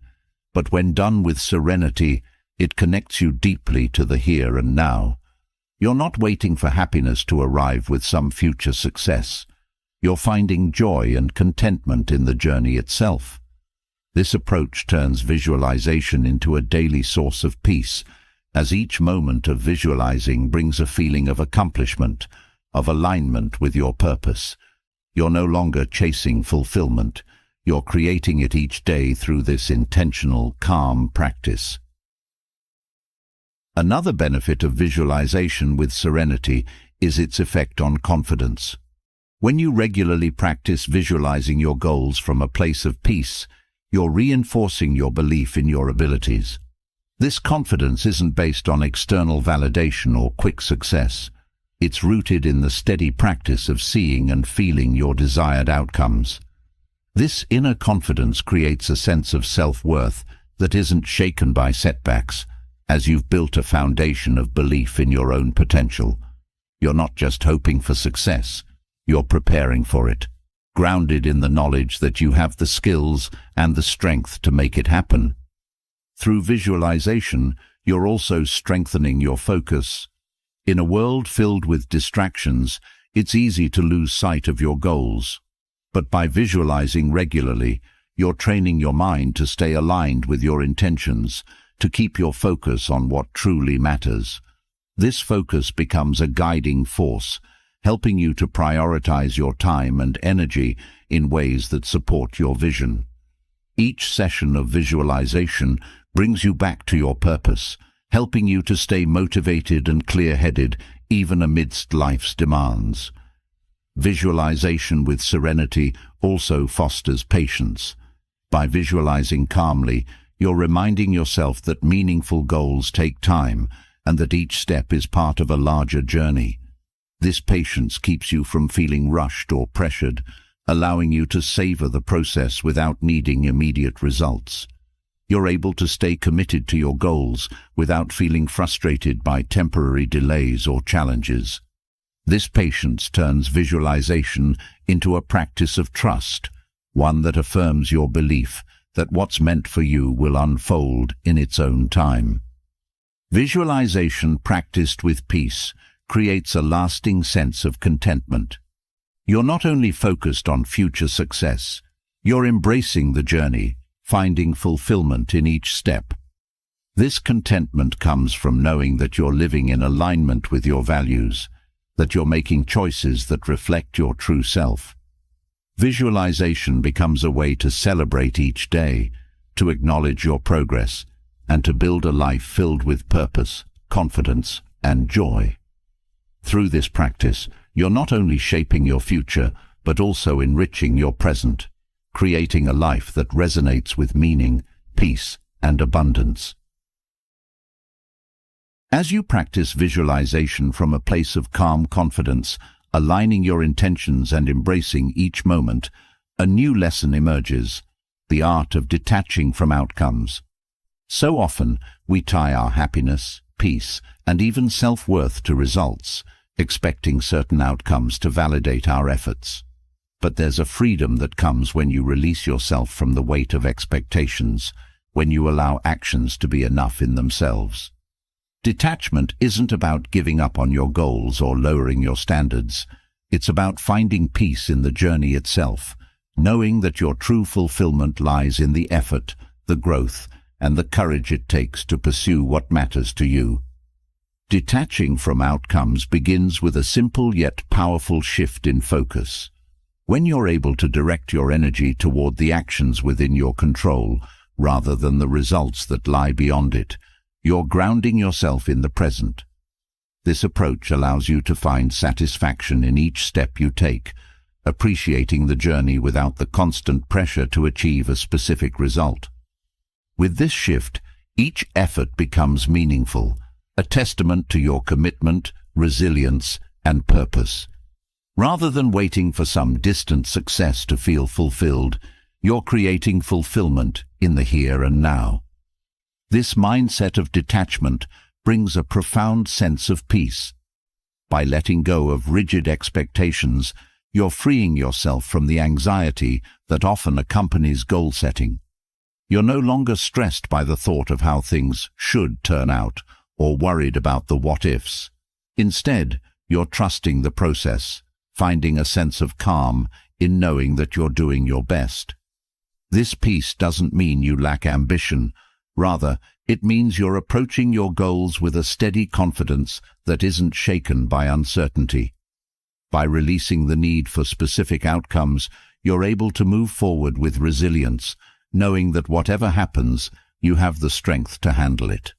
[SPEAKER 1] but when done with serenity, it connects you deeply to the here and now. You're not waiting for happiness to arrive with some future success. You're finding joy and contentment in the journey itself. This approach turns visualization into a daily source of peace, as each moment of visualizing brings a feeling of accomplishment, of alignment with your purpose. You're no longer chasing fulfillment. You're creating it each day through this intentional, calm practice. Another benefit of visualization with serenity is its effect on confidence. When you regularly practice visualizing your goals from a place of peace, you're reinforcing your belief in your abilities. This confidence isn't based on external validation or quick success. It's rooted in the steady practice of seeing and feeling your desired outcomes. This inner confidence creates a sense of self-worth that isn't shaken by setbacks, as you've built a foundation of belief in your own potential. You're not just hoping for success, you're preparing for it, grounded in the knowledge that you have the skills and the strength to make it happen. Through visualization, you're also strengthening your focus. In a world filled with distractions, it's easy to lose sight of your goals. But by visualizing regularly, you're training your mind to stay aligned with your intentions, to keep your focus on what truly matters. This focus becomes a guiding force, helping you to prioritize your time and energy in ways that support your vision. Each session of visualization brings you back to your purpose, helping you to stay motivated and clear-headed even amidst life's demands. Visualization with serenity also fosters patience. By visualizing calmly, you're reminding yourself that meaningful goals take time and that each step is part of a larger journey. This patience keeps you from feeling rushed or pressured, allowing you to savor the process without needing immediate results. You're able to stay committed to your goals without feeling frustrated by temporary delays or challenges. This patience turns visualization into a practice of trust, one that affirms your belief that what's meant for you will unfold in its own time. Visualization practiced with peace creates a lasting sense of contentment. You're not only focused on future success, you're embracing the journey, finding fulfillment in each step. This contentment comes from knowing that you're living in alignment with your values, that you're making choices that reflect your true self. Visualization becomes a way to celebrate each day, to acknowledge your progress, and to build a life filled with purpose, confidence, and joy. Through this practice, you're not only shaping your future, but also enriching your present, creating a life that resonates with meaning, peace, and abundance. As you practice visualization from a place of calm confidence, aligning your intentions and embracing each moment, a new lesson emerges: the art of detaching from outcomes. So often, we tie our happiness, peace, and even self-worth to results, expecting certain outcomes to validate our efforts. But there's a freedom that comes when you release yourself from the weight of expectations, when you allow actions to be enough in themselves. Detachment isn't about giving up on your goals or lowering your standards. It's about finding peace in the journey itself, knowing that your true fulfillment lies in the effort, the growth, and the courage it takes to pursue what matters to you. Detaching from outcomes begins with a simple yet powerful shift in focus. When you're able to direct your energy toward the actions within your control, rather than the results that lie beyond it, you're grounding yourself in the present. This approach allows you to find satisfaction in each step you take, appreciating the journey without the constant pressure to achieve a specific result. With this shift, each effort becomes meaningful, a testament to your commitment, resilience, and purpose. Rather than waiting for some distant success to feel fulfilled, you're creating fulfillment in the here and now. This mindset of detachment brings a profound sense of peace. By letting go of rigid expectations, you're freeing yourself from the anxiety that often accompanies goal setting. You're no longer stressed by the thought of how things should turn out or worried about the what-ifs. Instead, you're trusting the process, finding a sense of calm in knowing that you're doing your best. This peace doesn't mean you lack ambition. Rather, it means you're approaching your goals with a steady confidence that isn't shaken by uncertainty. By releasing the need for specific outcomes, you're able to move forward with resilience, knowing that whatever happens, you have the strength to handle it.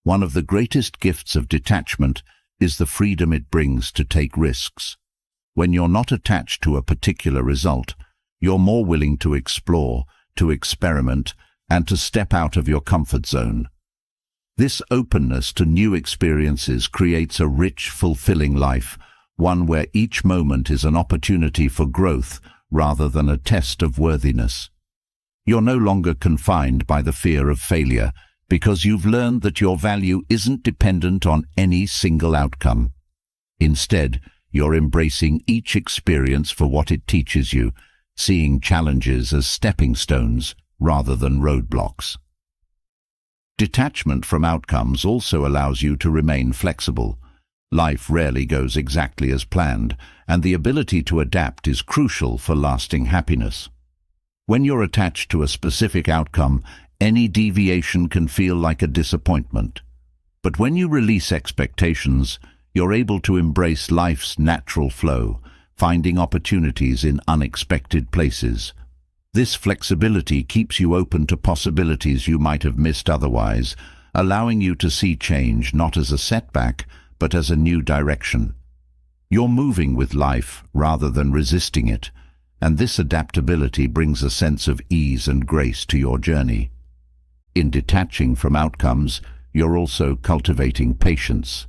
[SPEAKER 1] One of the greatest gifts of detachment is the freedom it brings to take risks. When you're not attached to a particular result, you're more willing to explore, to experiment, and to step out of your comfort zone. This openness to new experiences creates a rich, fulfilling life, one where each moment is an opportunity for growth rather than a test of worthiness. You're no longer confined by the fear of failure because you've learned that your value isn't dependent on any single outcome. Instead, you're embracing each experience for what it teaches you, seeing challenges as stepping stones rather than roadblocks. Detachment from outcomes also allows you to remain flexible. Life rarely goes exactly as planned, and the ability to adapt is crucial for lasting happiness. When you're attached to a specific outcome, any deviation can feel like a disappointment. But when you release expectations, you're able to embrace life's natural flow, finding opportunities in unexpected places. This flexibility keeps you open to possibilities you might have missed otherwise, allowing you to see change not as a setback, but as a new direction. You're moving with life rather than resisting it, and this adaptability brings a sense of ease and grace to your journey. In detaching from outcomes, you're also cultivating patience.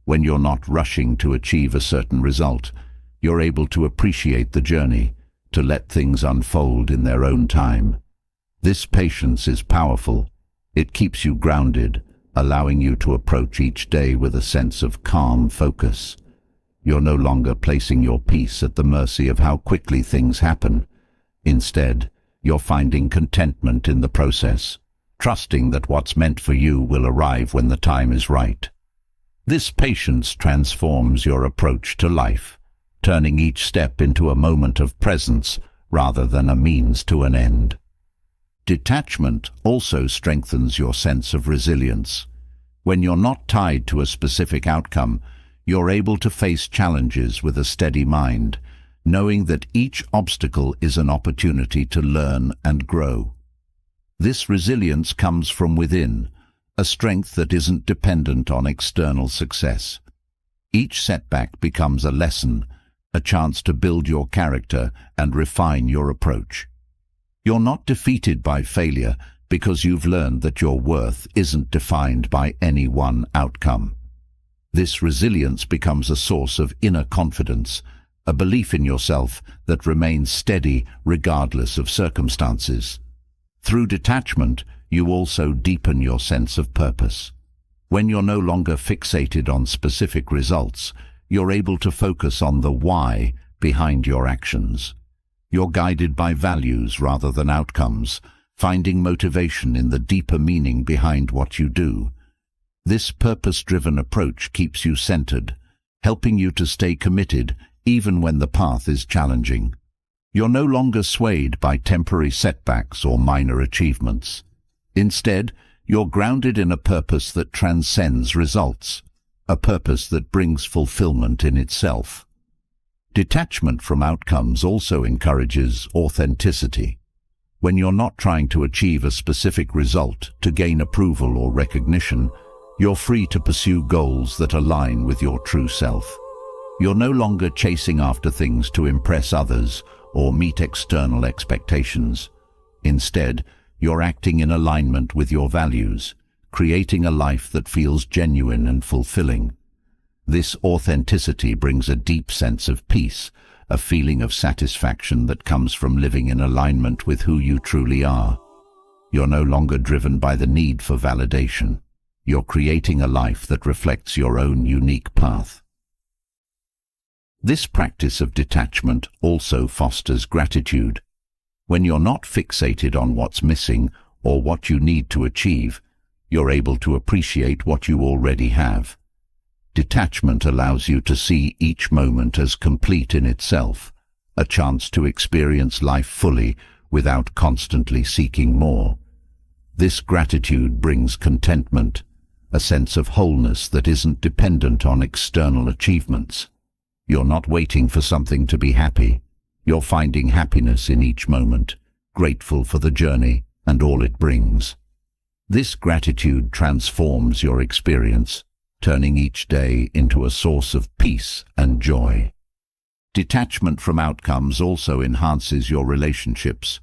[SPEAKER 1] When you're not rushing to achieve a certain result, you're able to appreciate the journey, to let things unfold in their own time. This patience is powerful. It keeps you grounded, allowing you to approach each day with a sense of calm focus. You're no longer placing your peace at the mercy of how quickly things happen. Instead, you're finding contentment in the process, trusting that what's meant for you will arrive when the time is right. This patience transforms your approach to life, turning each step into a moment of presence rather than a means to an end. Detachment also strengthens your sense of resilience. When you're not tied to a specific outcome, you're able to face challenges with a steady mind, knowing that each obstacle is an opportunity to learn and grow. This resilience comes from within, a strength that isn't dependent on external success. Each setback becomes a lesson, a chance to build your character and refine your approach. You're not defeated by failure because you've learned that your worth isn't defined by any one outcome. This resilience becomes a source of inner confidence, a belief in yourself that remains steady regardless of circumstances. Through detachment, you also deepen your sense of purpose. When you're no longer fixated on specific results, you're able to focus on the why behind your actions. You're guided by values rather than outcomes, finding motivation in the deeper meaning behind what you do. This purpose-driven approach keeps you centered, helping you to stay committed even when the path is challenging. You're no longer swayed by temporary setbacks or minor achievements. Instead, you're grounded in a purpose that transcends results, a purpose that brings fulfillment in itself. Detachment from outcomes also encourages authenticity. When you're not trying to achieve a specific result to gain approval or recognition, you're free to pursue goals that align with your true self. You're no longer chasing after things to impress others or meet external expectations. Instead, you're acting in alignment with your values, creating a life that feels genuine and fulfilling. This authenticity brings a deep sense of peace, a feeling of satisfaction that comes from living in alignment with who you truly are. You're no longer driven by the need for validation. You're creating a life that reflects your own unique path. This practice of detachment also fosters gratitude. When you're not fixated on what's missing or what you need to achieve, you're able to appreciate what you already have. Detachment allows you to see each moment as complete in itself, a chance to experience life fully without constantly seeking more. This gratitude brings contentment, a sense of wholeness that isn't dependent on external achievements. You're not waiting for something to be happy. You're finding happiness in each moment, grateful for the journey and all it brings. This gratitude transforms your experience, turning each day into a source of peace and joy. Detachment from outcomes also enhances your relationships.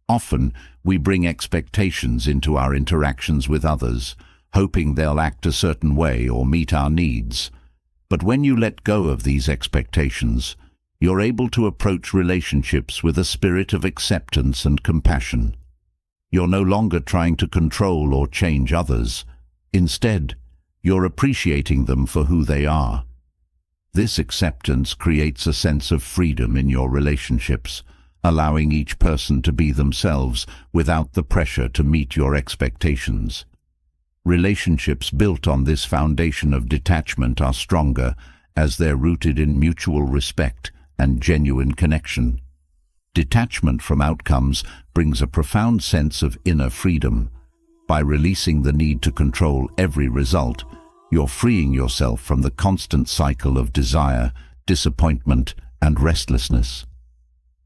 [SPEAKER 1] Often, we bring expectations into our interactions with others, hoping they'll act a certain way or meet our needs. But when you let go of these expectations, you're able to approach relationships with a spirit of acceptance and compassion. You're no longer trying to control or change others. Instead, you're appreciating them for who they are. This acceptance creates a sense of freedom in your relationships, allowing each person to be themselves without the pressure to meet your expectations. Relationships built on this foundation of detachment are stronger as they're rooted in mutual respect and genuine connection. Detachment from outcomes brings a profound sense of inner freedom. By releasing the need to control every result, you're freeing yourself from the constant cycle of desire, disappointment, and restlessness.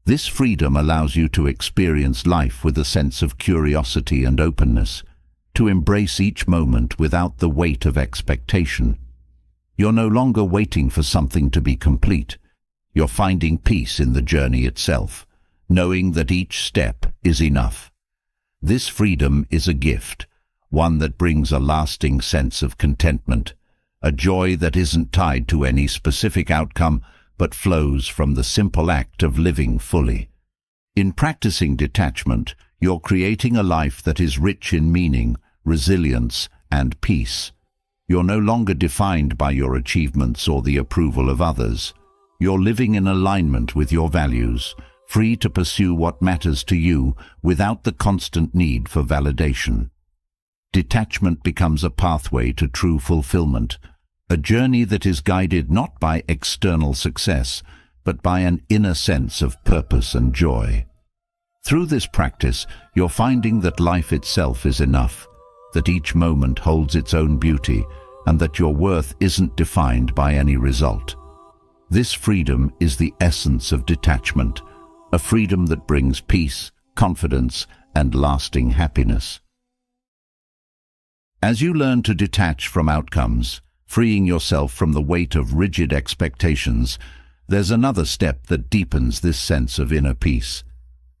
[SPEAKER 1] This freedom allows you to experience life with a sense of curiosity and openness, to embrace each moment without the weight of expectation. You're no longer waiting for something to be complete. You're finding peace in the journey itself, knowing that each step is enough. This freedom is a gift, one that brings a lasting sense of contentment, a joy that isn't tied to any specific outcome but flows from the simple act of living fully. In practicing detachment, you're creating a life that is rich in meaning, resilience, and peace. You're no longer defined by your achievements or the approval of others. You're living in alignment with your values, free to pursue what matters to you without the constant need for validation. Detachment becomes a pathway to true fulfillment, a journey that is guided not by external success, but by an inner sense of purpose and joy. Through this practice, you're finding that life itself is enough, that each moment holds its own beauty, and that your worth isn't defined by any result. This freedom is the essence of detachment, a freedom that brings peace, confidence, and lasting happiness. As you learn to detach from outcomes, freeing yourself from the weight of rigid expectations, there's another step that deepens this sense of inner peace: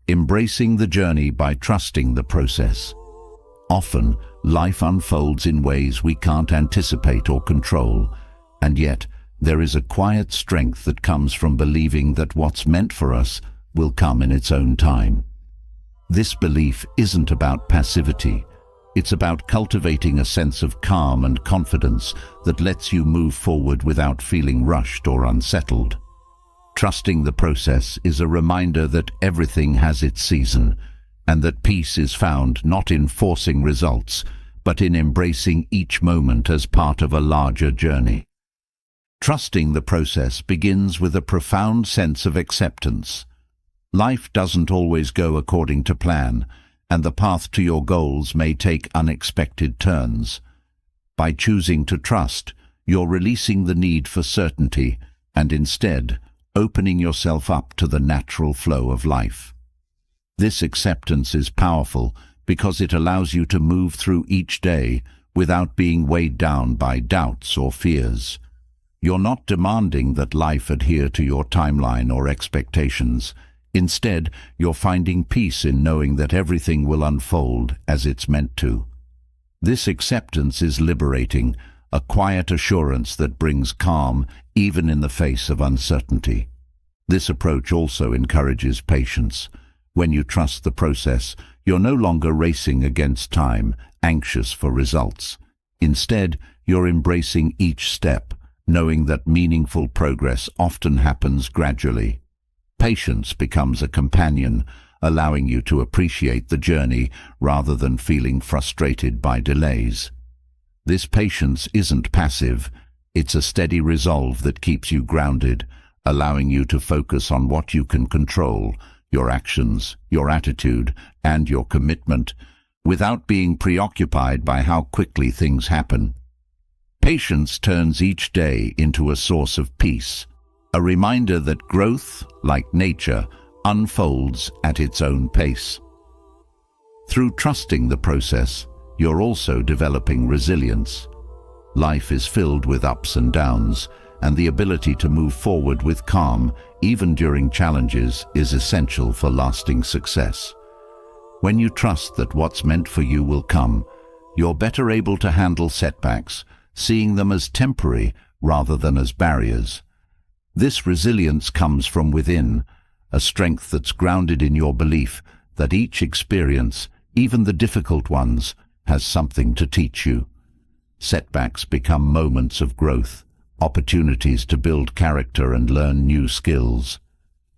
[SPEAKER 1] embracing the journey by trusting the process. Often, life unfolds in ways we can't anticipate or control, and yet there is a quiet strength that comes from believing that what's meant for us will come in its own time. This belief isn't about passivity. It's about cultivating a sense of calm and confidence that lets you move forward without feeling rushed or unsettled. Trusting the process is a reminder that everything has its season, and that peace is found not in forcing results, but in embracing each moment as part of a larger journey. Trusting the process begins with a profound sense of acceptance. Life doesn't always go according to plan, and the path to your goals may take unexpected turns. By choosing to trust, you're releasing the need for certainty and instead opening yourself up to the natural flow of life. This acceptance is powerful because it allows you to move through each day without being weighed down by doubts or fears. You're not demanding that life adhere to your timeline or expectations. Instead, you're finding peace in knowing that everything will unfold as it's meant to. This acceptance is liberating, a quiet assurance that brings calm even in the face of uncertainty. This approach also encourages patience. When you trust the process, you're no longer racing against time, anxious for results. Instead, you're embracing each step, knowing that meaningful progress often happens gradually. Patience becomes a companion, allowing you to appreciate the journey rather than feeling frustrated by delays. This patience isn't passive, it's a steady resolve that keeps you grounded, allowing you to focus on what you can control, your actions, your attitude, and your commitment, without being preoccupied by how quickly things happen. Patience turns each day into a source of peace, a reminder that growth, like nature, unfolds at its own pace. Through trusting the process, you're also developing resilience. Life is filled with ups and downs, and the ability to move forward with calm, even during challenges, is essential for lasting success. When you trust that what's meant for you will come, you're better able to handle setbacks, seeing them as temporary rather than as barriers. This resilience comes from within, a strength that's grounded in your belief that each experience, even the difficult ones, has something to teach you. Setbacks become moments of growth, opportunities to build character and learn new skills.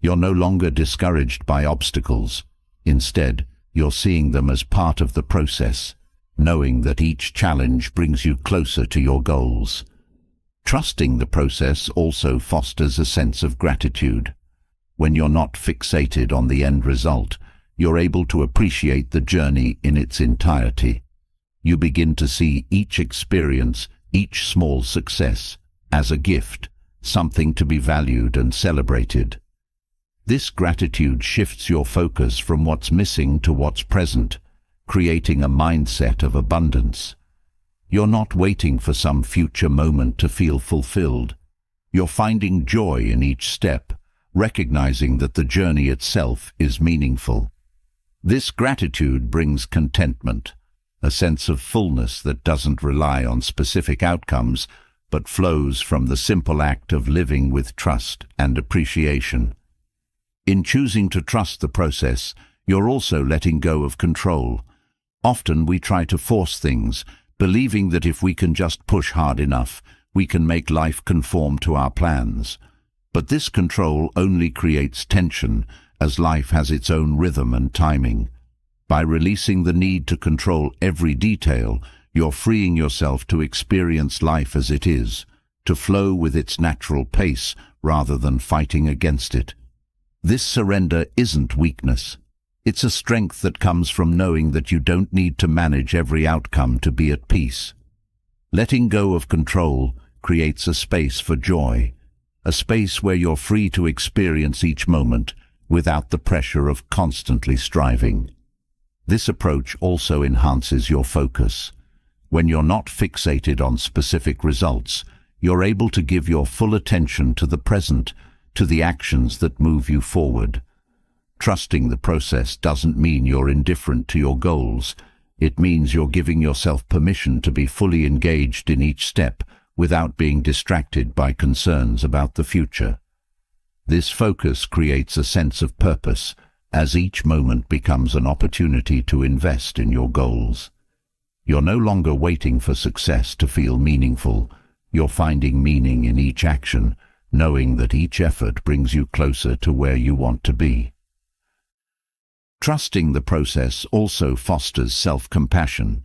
[SPEAKER 1] You're no longer discouraged by obstacles. Instead, you're seeing them as part of the process, knowing that each challenge brings you closer to your goals. Trusting the process also fosters a sense of gratitude. When you're not fixated on the end result, you're able to appreciate the journey in its entirety. You begin to see each experience, each small success, as a gift, something to be valued and celebrated. This gratitude shifts your focus from what's missing to what's present, creating a mindset of abundance. You're not waiting for some future moment to feel fulfilled. You're finding joy in each step, recognizing that the journey itself is meaningful. This gratitude brings contentment, a sense of fullness that doesn't rely on specific outcomes, but flows from the simple act of living with trust and appreciation. In choosing to trust the process, you're also letting go of control. Often we try to force things, believing that if we can just push hard enough, we can make life conform to our plans. But this control only creates tension as life has its own rhythm and timing. By releasing the need to control every detail, you're freeing yourself to experience life as it is, to flow with its natural pace rather than fighting against it. This surrender isn't weakness. It's a strength that comes from knowing that you don't need to manage every outcome to be at peace. Letting go of control creates a space for joy, a space where you're free to experience each moment without the pressure of constantly striving. This approach also enhances your focus. When you're not fixated on specific results, you're able to give your full attention to the present, to the actions that move you forward. Trusting the process doesn't mean you're indifferent to your goals. It means you're giving yourself permission to be fully engaged in each step without being distracted by concerns about the future. This focus creates a sense of purpose, as each moment becomes an opportunity to invest in your goals. You're no longer waiting for success to feel meaningful. You're finding meaning in each action, knowing that each effort brings you closer to where you want to be. Trusting the process also fosters self-compassion.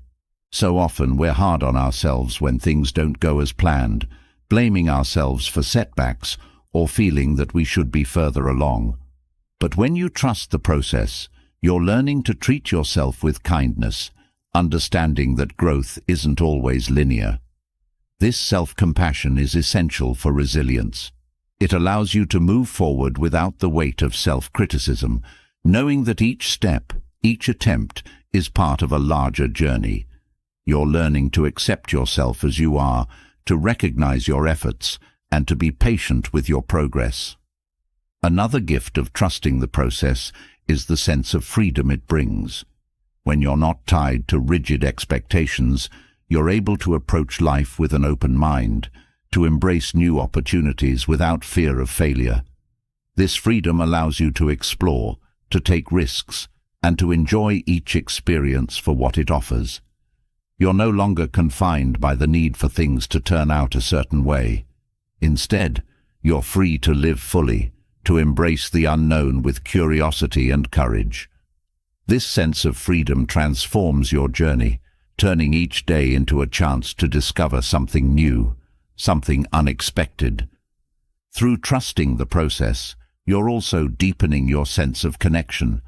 [SPEAKER 1] So often we're hard on ourselves when things don't go as planned, blaming ourselves for setbacks or feeling that we should be further along. But when you trust the process, you're learning to treat yourself with kindness, understanding that growth isn't always linear. This self-compassion is essential for resilience. It allows you to move forward without the weight of self-criticism, knowing that each step, each attempt, is part of a larger journey. You're learning to accept yourself as you are, to recognize your efforts, and to be patient with your progress. Another gift of trusting the process is the sense of freedom it brings. When you're not tied to rigid expectations, you're able to approach life with an open mind, to embrace new opportunities without fear of failure. This freedom allows you to explore, to take risks, and to enjoy each experience for what it offers. You're no longer confined by the need for things to turn out a certain way. Instead, you're free to live fully, to embrace the unknown with curiosity and courage. This sense of freedom transforms your journey, turning each day into a chance to discover something new, something unexpected. Through trusting the process, you're also deepening your sense of connection.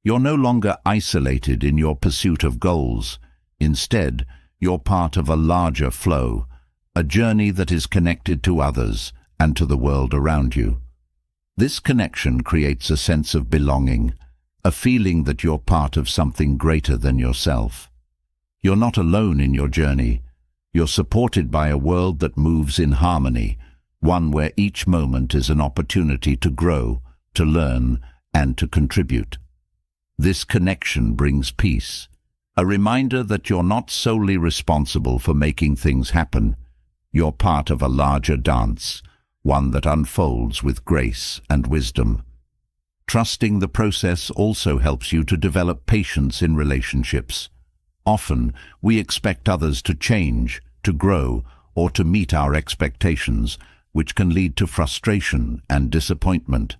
[SPEAKER 1] You're no longer isolated in your pursuit of goals. Instead, you're part of a larger flow, a journey that is connected to others and to the world around you. This connection creates a sense of belonging, a feeling that you're part of something greater than yourself. You're not alone in your journey. You're supported by a world that moves in harmony, one where each moment is an opportunity to grow, to learn, and to contribute. This connection brings peace, a reminder that you're not solely responsible for making things happen. You're part of a larger dance, one that unfolds with grace and wisdom. Trusting the process also helps you to develop patience in relationships. Often, we expect others to change, to grow, or to meet our expectations, which can lead to frustration and disappointment.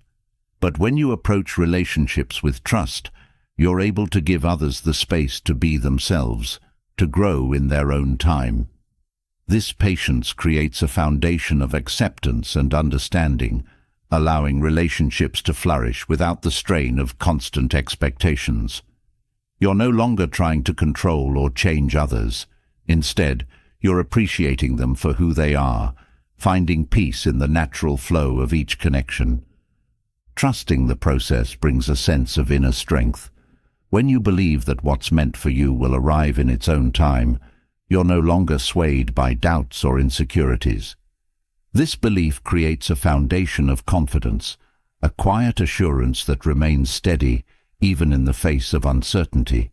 [SPEAKER 1] But when you approach relationships with trust, you're able to give others the space to be themselves, to grow in their own time. This patience creates a foundation of acceptance and understanding, allowing relationships to flourish without the strain of constant expectations. You're no longer trying to control or change others. Instead, you're appreciating them for who they are, finding peace in the natural flow of each connection. Trusting the process brings a sense of inner strength. When you believe that what's meant for you will arrive in its own time, you're no longer swayed by doubts or insecurities. This belief creates a foundation of confidence, a quiet assurance that remains steady even in the face of uncertainty.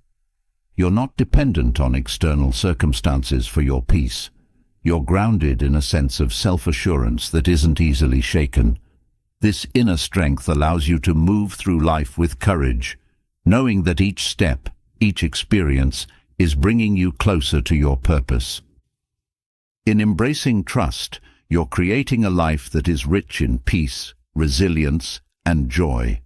[SPEAKER 1] You're not dependent on external circumstances for your peace. You're grounded in a sense of self-assurance that isn't easily shaken. This inner strength allows you to move through life with courage, knowing that each step, each experience, is bringing you closer to your purpose. In embracing trust, you're creating a life that is rich in peace, resilience, and joy.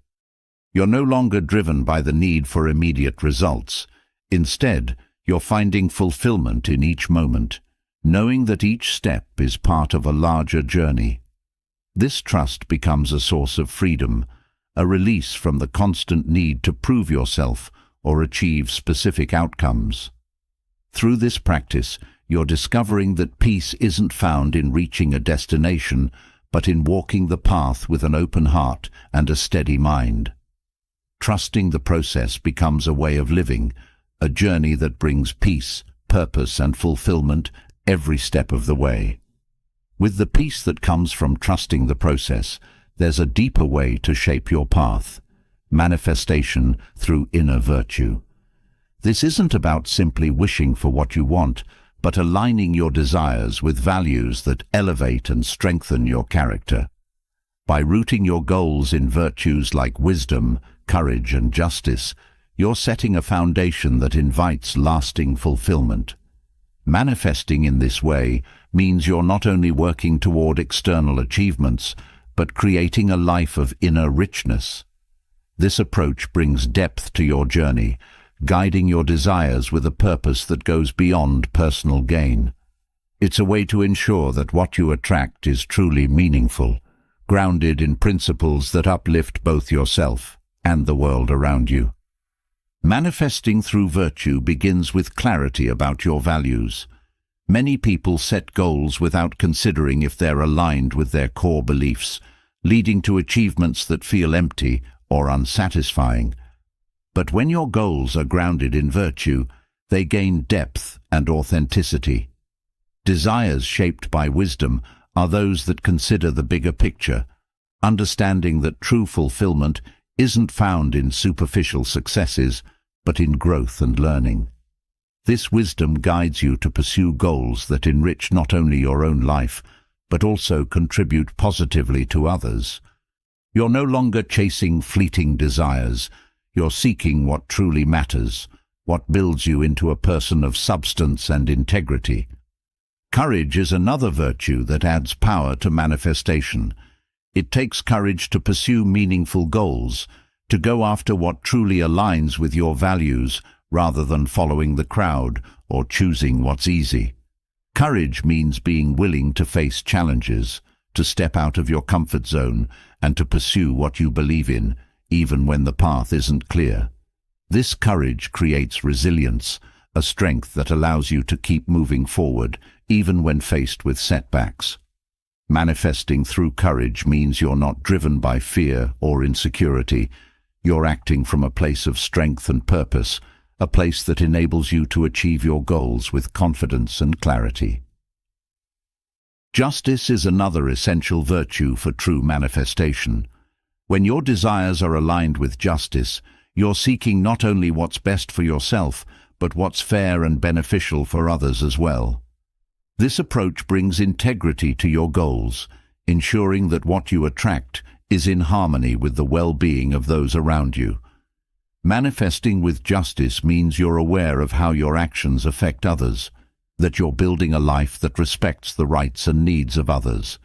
[SPEAKER 1] You're no longer driven by the need for immediate results. Instead, you're finding fulfillment in each moment, knowing that each step is part of a larger journey. This trust becomes a source of freedom, a release from the constant need to prove yourself or achieve specific outcomes. Through this practice, you're discovering that peace isn't found in reaching a destination, but in walking the path with an open heart and a steady mind. Trusting the process becomes a way of living, a journey that brings peace, purpose, and fulfillment every step of the way. With the peace that comes from trusting the process, there's a deeper way to shape your path: manifestation through inner virtue. This isn't about simply wishing for what you want, but aligning your desires with values that elevate and strengthen your character. By rooting your goals in virtues like wisdom, courage, and justice, you're setting a foundation that invites lasting fulfillment. Manifesting in this way means you're not only working toward external achievements, but creating a life of inner richness. This approach brings depth to your journey, guiding your desires with a purpose that goes beyond personal gain. It's a way to ensure that what you attract is truly meaningful, grounded in principles that uplift both yourself and the world around you. Manifesting through virtue begins with clarity about your values. Many people set goals without considering if they're aligned with their core beliefs, leading to achievements that feel empty or unsatisfying. But when your goals are grounded in virtue, they gain depth and authenticity. Desires shaped by wisdom are those that consider the bigger picture, understanding that true fulfillment isn't found in superficial successes, but in growth and learning. This wisdom guides you to pursue goals that enrich not only your own life, but also contribute positively to others. You're no longer chasing fleeting desires. You're seeking what truly matters, what builds you into a person of substance and integrity. Courage is another virtue that adds power to manifestation. It takes courage to pursue meaningful goals, to go after what truly aligns with your values rather than following the crowd or choosing what's easy. Courage means being willing to face challenges, to step out of your comfort zone, and to pursue what you believe in, even when the path isn't clear. This courage creates resilience, a strength that allows you to keep moving forward, even when faced with setbacks. Manifesting through courage means you're not driven by fear or insecurity. You're acting from a place of strength and purpose, a place that enables you to achieve your goals with confidence and clarity. Justice is another essential virtue for true manifestation. When your desires are aligned with justice, you're seeking not only what's best for yourself, but what's fair and beneficial for others as well. This approach brings integrity to your goals, ensuring that what you attract is in harmony with the well-being of those around you. Manifesting with justice means you're aware of how your actions affect others, that you're building a life that respects the rights and needs of others.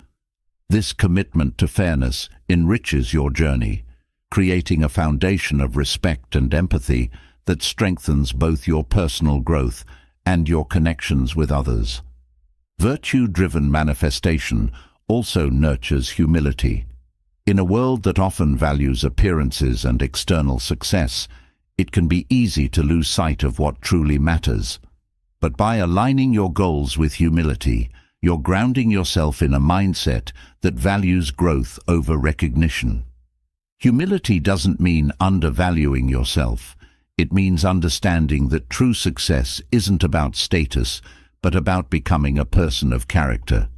[SPEAKER 1] This commitment to fairness enriches your journey, creating a foundation of respect and empathy that strengthens both your personal growth and your connections with others. Virtue-driven manifestation also nurtures humility. In a world that often values appearances and external success, it can be easy to lose sight of what truly matters. But by aligning your goals with humility, you're grounding yourself in a mindset that values growth over recognition. Humility doesn't mean undervaluing yourself. It means understanding that true success isn't about status, but about becoming a person of character.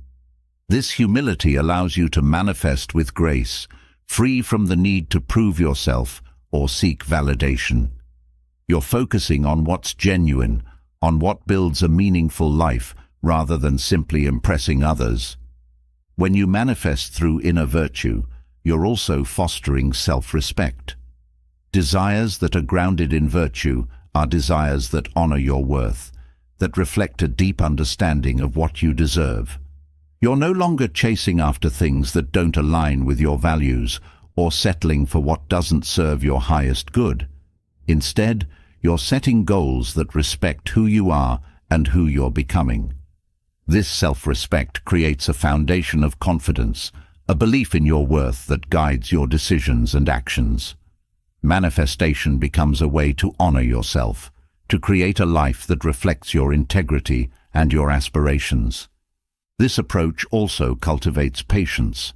[SPEAKER 1] This humility allows you to manifest with grace, free from the need to prove yourself or seek validation. You're focusing on what's genuine, on what builds a meaningful life, rather than simply impressing others. When you manifest through inner virtue, you're also fostering self-respect. Desires that are grounded in virtue are desires that honor your worth, that reflect a deep understanding of what you deserve. You're no longer chasing after things that don't align with your values or settling for what doesn't serve your highest good. Instead, you're setting goals that respect who you are and who you're becoming. This self-respect creates a foundation of confidence, a belief in your worth that guides your decisions and actions. Manifestation becomes a way to honor yourself, to create a life that reflects your integrity and your aspirations. This approach also cultivates patience.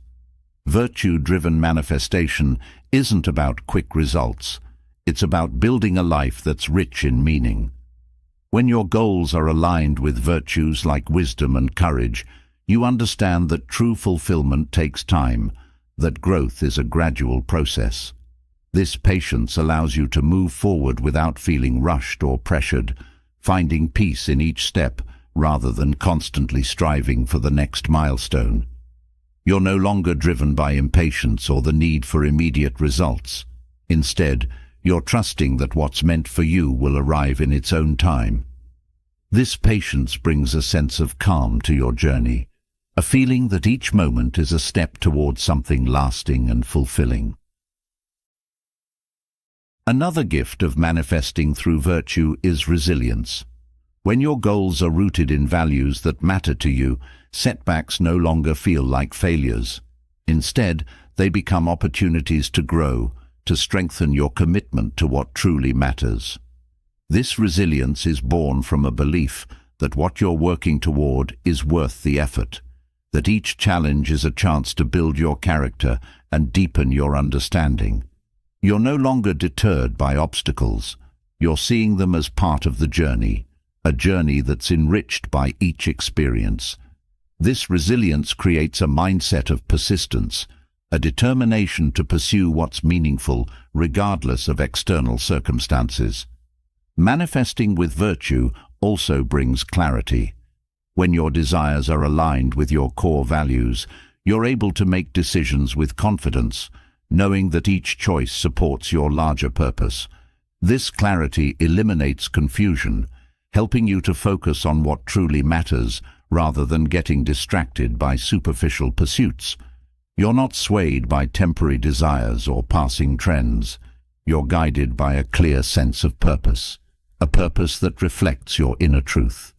[SPEAKER 1] Virtue-driven manifestation isn't about quick results. It's about building a life that's rich in meaning. When your goals are aligned with virtues like wisdom and courage, you understand that true fulfillment takes time, that growth is a gradual process. This patience allows you to move forward without feeling rushed or pressured, finding peace in each step rather than constantly striving for the next milestone. You're no longer driven by impatience or the need for immediate results. Instead, you're trusting that what's meant for you will arrive in its own time. This patience brings a sense of calm to your journey, a feeling that each moment is a step towards something lasting and fulfilling. Another gift of manifesting through virtue is resilience. When your goals are rooted in values that matter to you, setbacks no longer feel like failures. Instead, they become opportunities to grow, to strengthen your commitment to what truly matters. This resilience is born from a belief that what you're working toward is worth the effort, that each challenge is a chance to build your character and deepen your understanding. You're no longer deterred by obstacles. You're seeing them as part of the journey, a journey that's enriched by each experience. This resilience creates a mindset of persistence, a determination to pursue what's meaningful regardless of external circumstances. Manifesting with virtue also brings clarity. When your desires are aligned with your core values, you're able to make decisions with confidence, knowing that each choice supports your larger purpose. This clarity eliminates confusion, helping you to focus on what truly matters rather than getting distracted by superficial pursuits. You're not swayed by temporary desires or passing trends. You're guided by a clear sense of purpose, a purpose that reflects your inner truth.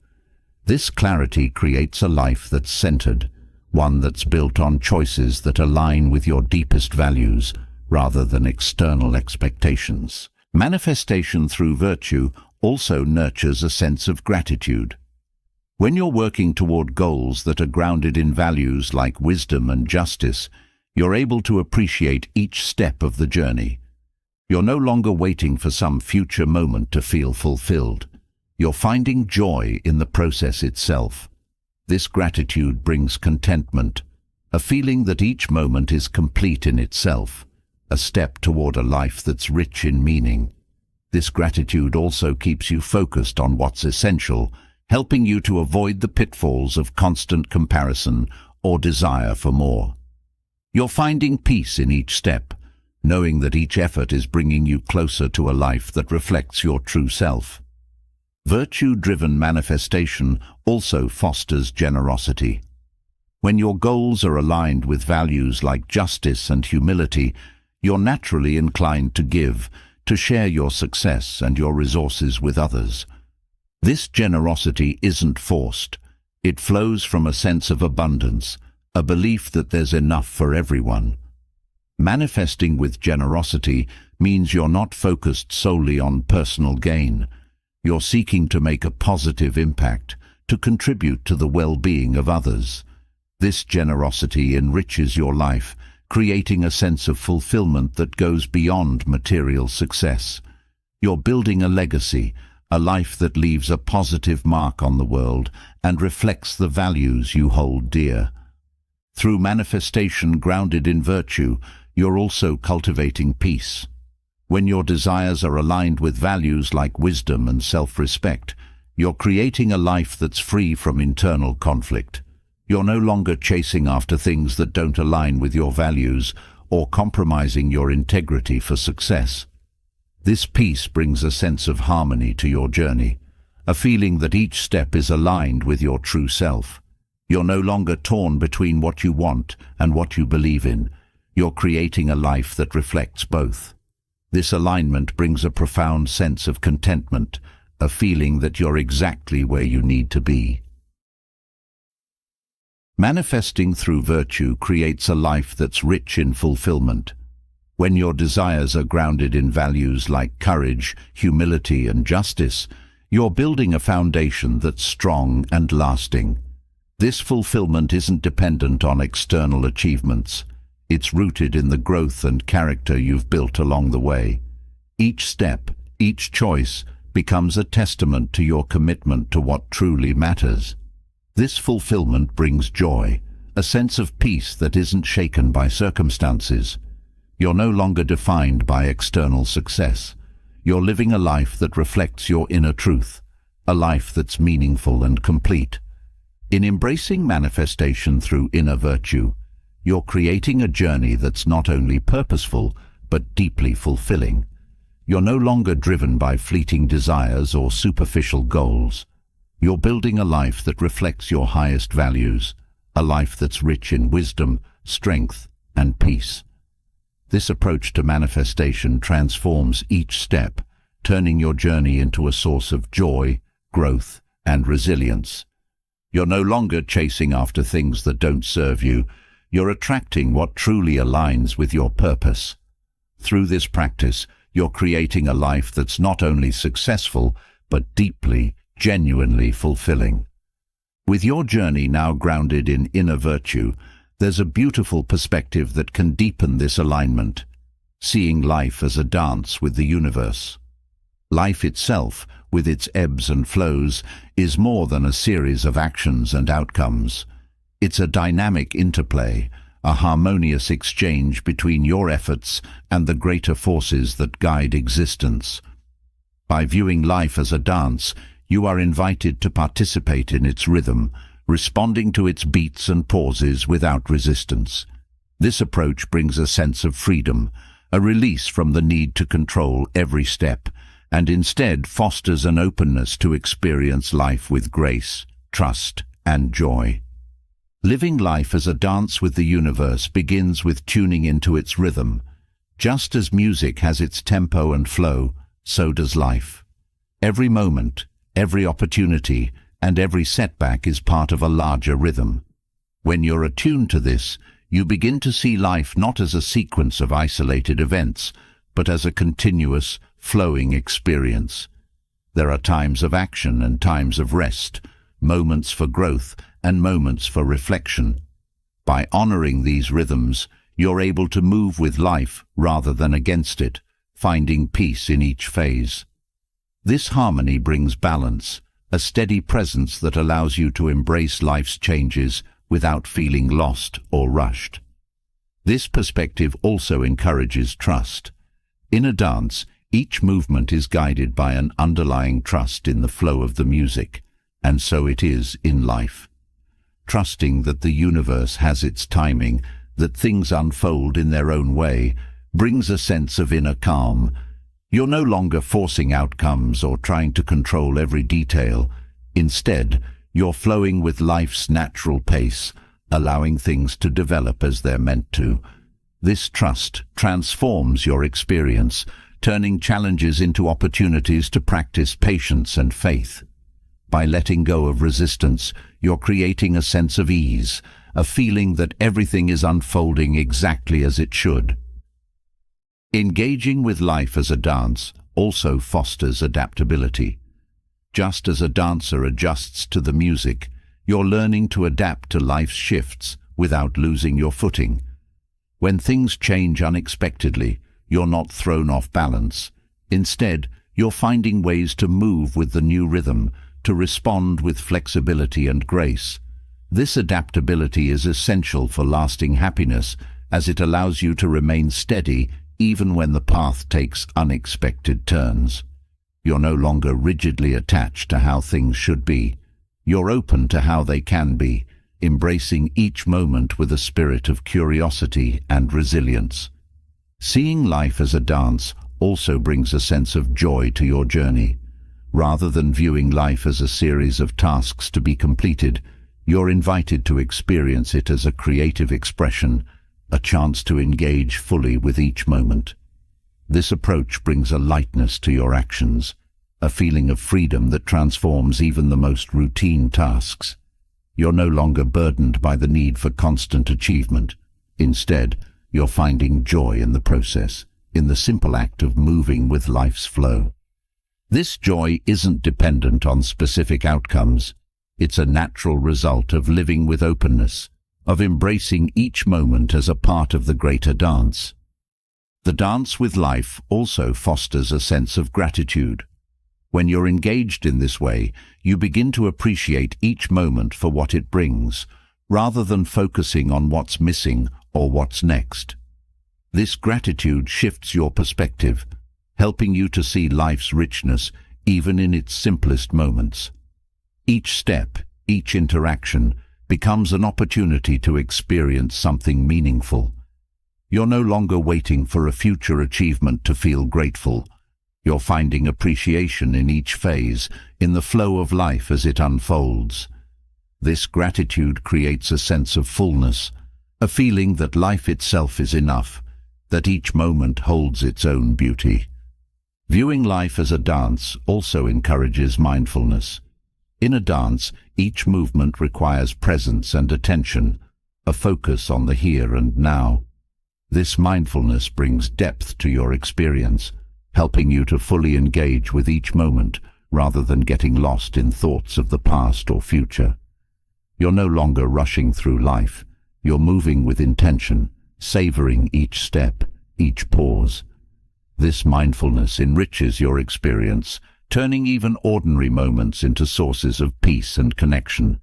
[SPEAKER 1] This clarity creates a life that's centered, one that's built on choices that align with your deepest values rather than external expectations. Manifestation through virtue also nurtures a sense of gratitude. When you're working toward goals that are grounded in values like wisdom and justice, you're able to appreciate each step of the journey. You're no longer waiting for some future moment to feel fulfilled. You're finding joy in the process itself. This gratitude brings contentment, a feeling that each moment is complete in itself, a step toward a life that's rich in meaning. This gratitude also keeps you focused on what's essential, helping you to avoid the pitfalls of constant comparison or desire for more. You're finding peace in each step, knowing that each effort is bringing you closer to a life that reflects your true self. Virtue-driven manifestation also fosters generosity. When your goals are aligned with values like justice and humility, you're naturally inclined to give, to share your success and your resources with others. This generosity isn't forced. It flows from a sense of abundance, a belief that there's enough for everyone. Manifesting with generosity means you're not focused solely on personal gain. You're seeking to make a positive impact, to contribute to the well-being of others. This generosity enriches your life, creating a sense of fulfillment that goes beyond material success. You're building a legacy, a life that leaves a positive mark on the world and reflects the values you hold dear. Through manifestation grounded in virtue, you're also cultivating peace. When your desires are aligned with values like wisdom and self-respect, you're creating a life that's free from internal conflict. You're no longer chasing after things that don't align with your values or compromising your integrity for success. This peace brings a sense of harmony to your journey, a feeling that each step is aligned with your true self. You're no longer torn between what you want and what you believe in. you're creating a life that reflects both. This alignment brings a profound sense of contentment, a feeling that you're exactly where you need to be. Manifesting through virtue creates a life that's rich in fulfillment. When your desires are grounded in values like courage, humility, and justice, you're building a foundation that's strong and lasting. This fulfillment isn't dependent on external achievements. It's rooted in the growth and character you've built along the way. Each step, each choice, becomes a testament to your commitment to what truly matters. This fulfillment brings joy, a sense of peace that isn't shaken by circumstances. You're no longer defined by external success. You're living a life that reflects your inner truth, a life that's meaningful and complete. In embracing manifestation through inner virtue, you're creating a journey that's not only purposeful, but deeply fulfilling. You're no longer driven by fleeting desires or superficial goals. You're building a life that reflects your highest values, a life that's rich in wisdom, strength, and peace. This approach to manifestation transforms each step, turning your journey into a source of joy, growth, and resilience. You're no longer chasing after things that don't serve you. You're attracting what truly aligns with your purpose. Through this practice, you're creating a life that's not only successful, but deeply, genuinely fulfilling. With your journey now grounded in inner virtue, there's a beautiful perspective that can deepen this alignment, seeing life as a dance with the universe. Life itself, with its ebbs and flows, is more than a series of actions and outcomes. It's a dynamic interplay, a harmonious exchange between your efforts and the greater forces that guide existence. By viewing life as a dance, you are invited to participate in its rhythm, responding to its beats and pauses without resistance. This approach brings a sense of freedom, a release from the need to control every step, and instead fosters an openness to experience life with grace, trust, and joy. Living life as a dance with the universe begins with tuning into its rhythm. Just as music has its tempo and flow, so does life. Every moment, every opportunity, and every setback is part of a larger rhythm. When you're attuned to this, you begin to see life not as a sequence of isolated events, but as a continuous, flowing experience. There are times of action and times of rest, moments for growth and moments for reflection. By honoring these rhythms, you're able to move with life rather than against it, finding peace in each phase. This harmony brings balance, a steady presence that allows you to embrace life's changes without feeling lost or rushed. This perspective also encourages trust. In a dance, each movement is guided by an underlying trust in the flow of the music, and so it is in life. Trusting that the universe has its timing, that things unfold in their own way, brings a sense of inner calm. You're no longer forcing outcomes or trying to control every detail. Instead, you're flowing with life's natural pace, allowing things to develop as they're meant to. This trust transforms your experience, turning challenges into opportunities to practice patience and faith. By letting go of resistance, you're creating a sense of ease, a feeling that everything is unfolding exactly as it should. Engaging with life as a dance also fosters adaptability. Just as a dancer adjusts to the music, you're learning to adapt to life's shifts without losing your footing. When things change unexpectedly, you're not thrown off balance. Instead, you're finding ways to move with the new rhythm, to respond with flexibility and grace. This adaptability is essential for lasting happiness, as it allows you to remain steady even when the path takes unexpected turns. You're no longer rigidly attached to how things should be. You're open to how they can be, embracing each moment with a spirit of curiosity and resilience. Seeing life as a dance also brings a sense of joy to your journey. Rather than viewing life as a series of tasks to be completed, you're invited to experience it as a creative expression, a chance to engage fully with each moment. This approach brings a lightness to your actions, a feeling of freedom that transforms even the most routine tasks. You're no longer burdened by the need for constant achievement. Instead, you're finding joy in the process, in the simple act of moving with life's flow. This joy isn't dependent on specific outcomes. It's a natural result of living with openness, of embracing each moment as a part of the greater dance. The dance with life also fosters a sense of gratitude. When you're engaged in this way, you begin to appreciate each moment for what it brings, rather than focusing on what's missing or what's next. This gratitude shifts your perspective, helping you to see life's richness even in its simplest moments. Each step, each interaction, becomes an opportunity to experience something meaningful. You're no longer waiting for a future achievement to feel grateful. You're finding appreciation in each phase, in the flow of life as it unfolds. This gratitude creates a sense of fullness, a feeling that life itself is enough, that each moment holds its own beauty. Viewing life as a dance also encourages mindfulness. In a dance, each movement requires presence and attention, a focus on the here and now. This mindfulness brings depth to your experience, helping you to fully engage with each moment rather than getting lost in thoughts of the past or future. You're no longer rushing through life. You're moving with intention, savoring each step, each pause. This mindfulness enriches your experience, turning even ordinary moments into sources of peace and connection.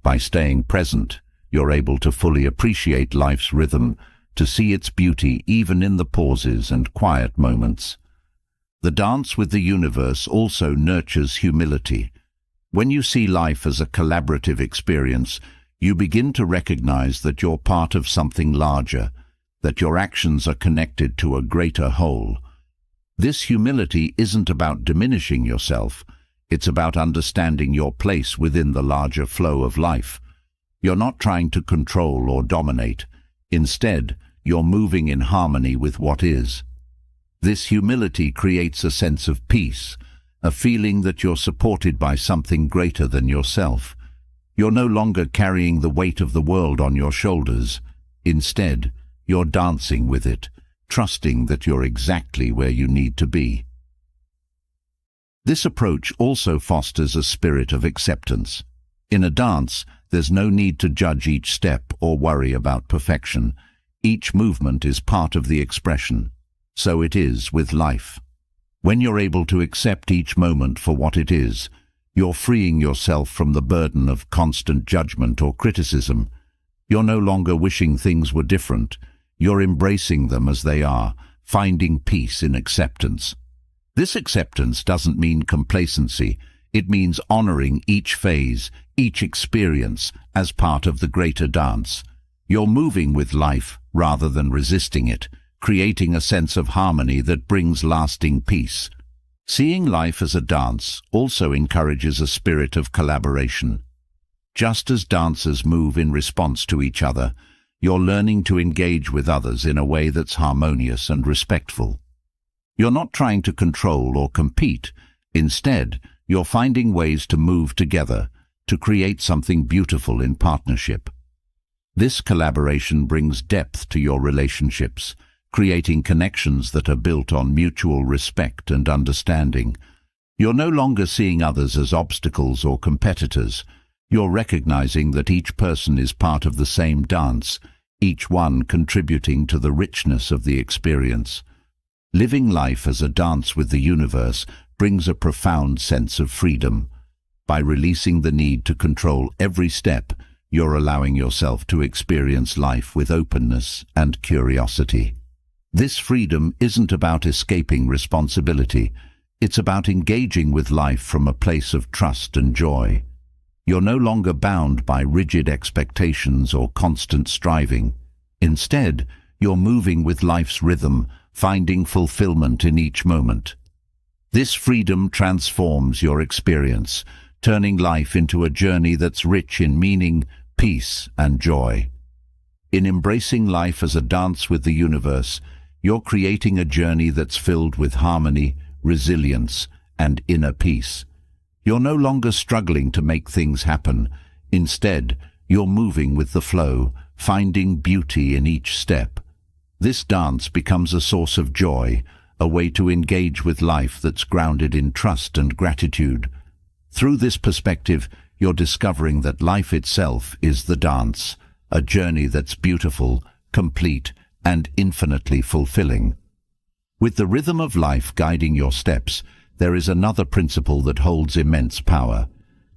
[SPEAKER 1] By staying present, you're able to fully appreciate life's rhythm, to see its beauty even in the pauses and quiet moments. The dance with the universe also nurtures humility. When you see life as a collaborative experience, you begin to recognize that you're part of something larger, that your actions are connected to a greater whole. This humility isn't about diminishing yourself, it's about understanding your place within the larger flow of life. You're not trying to control or dominate. Instead, you're moving in harmony with what is. This humility creates a sense of peace, a feeling that you're supported by something greater than yourself. You're no longer carrying the weight of the world on your shoulders. Instead, you're dancing with it, trusting that you're exactly where you need to be. This approach also fosters a spirit of acceptance. In a dance, there's no need to judge each step or worry about perfection. Each movement is part of the expression. So it is with life. When you're able to accept each moment for what it is, you're freeing yourself from the burden of constant judgment or criticism. You're no longer wishing things were different. You're embracing them as they are, finding peace in acceptance. This acceptance doesn't mean complacency. It means honoring each phase, each experience, as part of the greater dance. You're moving with life rather than resisting it, creating a sense of harmony that brings lasting peace. Seeing life as a dance also encourages a spirit of collaboration. Just as dancers move in response to each other, you're learning to engage with others in a way that's harmonious and respectful. You're not trying to control or compete. Instead, you're finding ways to move together, to create something beautiful in partnership. This collaboration brings depth to your relationships, creating connections that are built on mutual respect and understanding. You're no longer seeing others as obstacles or competitors. You're recognizing that each person is part of the same dance, each one contributing to the richness of the experience. Living life as a dance with the universe brings a profound sense of freedom. By releasing the need to control every step, you're allowing yourself to experience life with openness and curiosity. This freedom isn't about escaping responsibility. It's about engaging with life from a place of trust and joy. You're no longer bound by rigid expectations or constant striving. Instead, you're moving with life's rhythm, finding fulfillment in each moment. This freedom transforms your experience, turning life into a journey that's rich in meaning, peace, and joy. In embracing life as a dance with the universe, you're creating a journey that's filled with harmony, resilience, and inner peace. You're no longer struggling to make things happen. Instead, you're moving with the flow, finding beauty in each step. This dance becomes a source of joy, a way to engage with life that's grounded in trust and gratitude. Through this perspective, you're discovering that life itself is the dance, a journey that's beautiful, complete, and infinitely fulfilling. With the rhythm of life guiding your steps, there is another principle that holds immense power: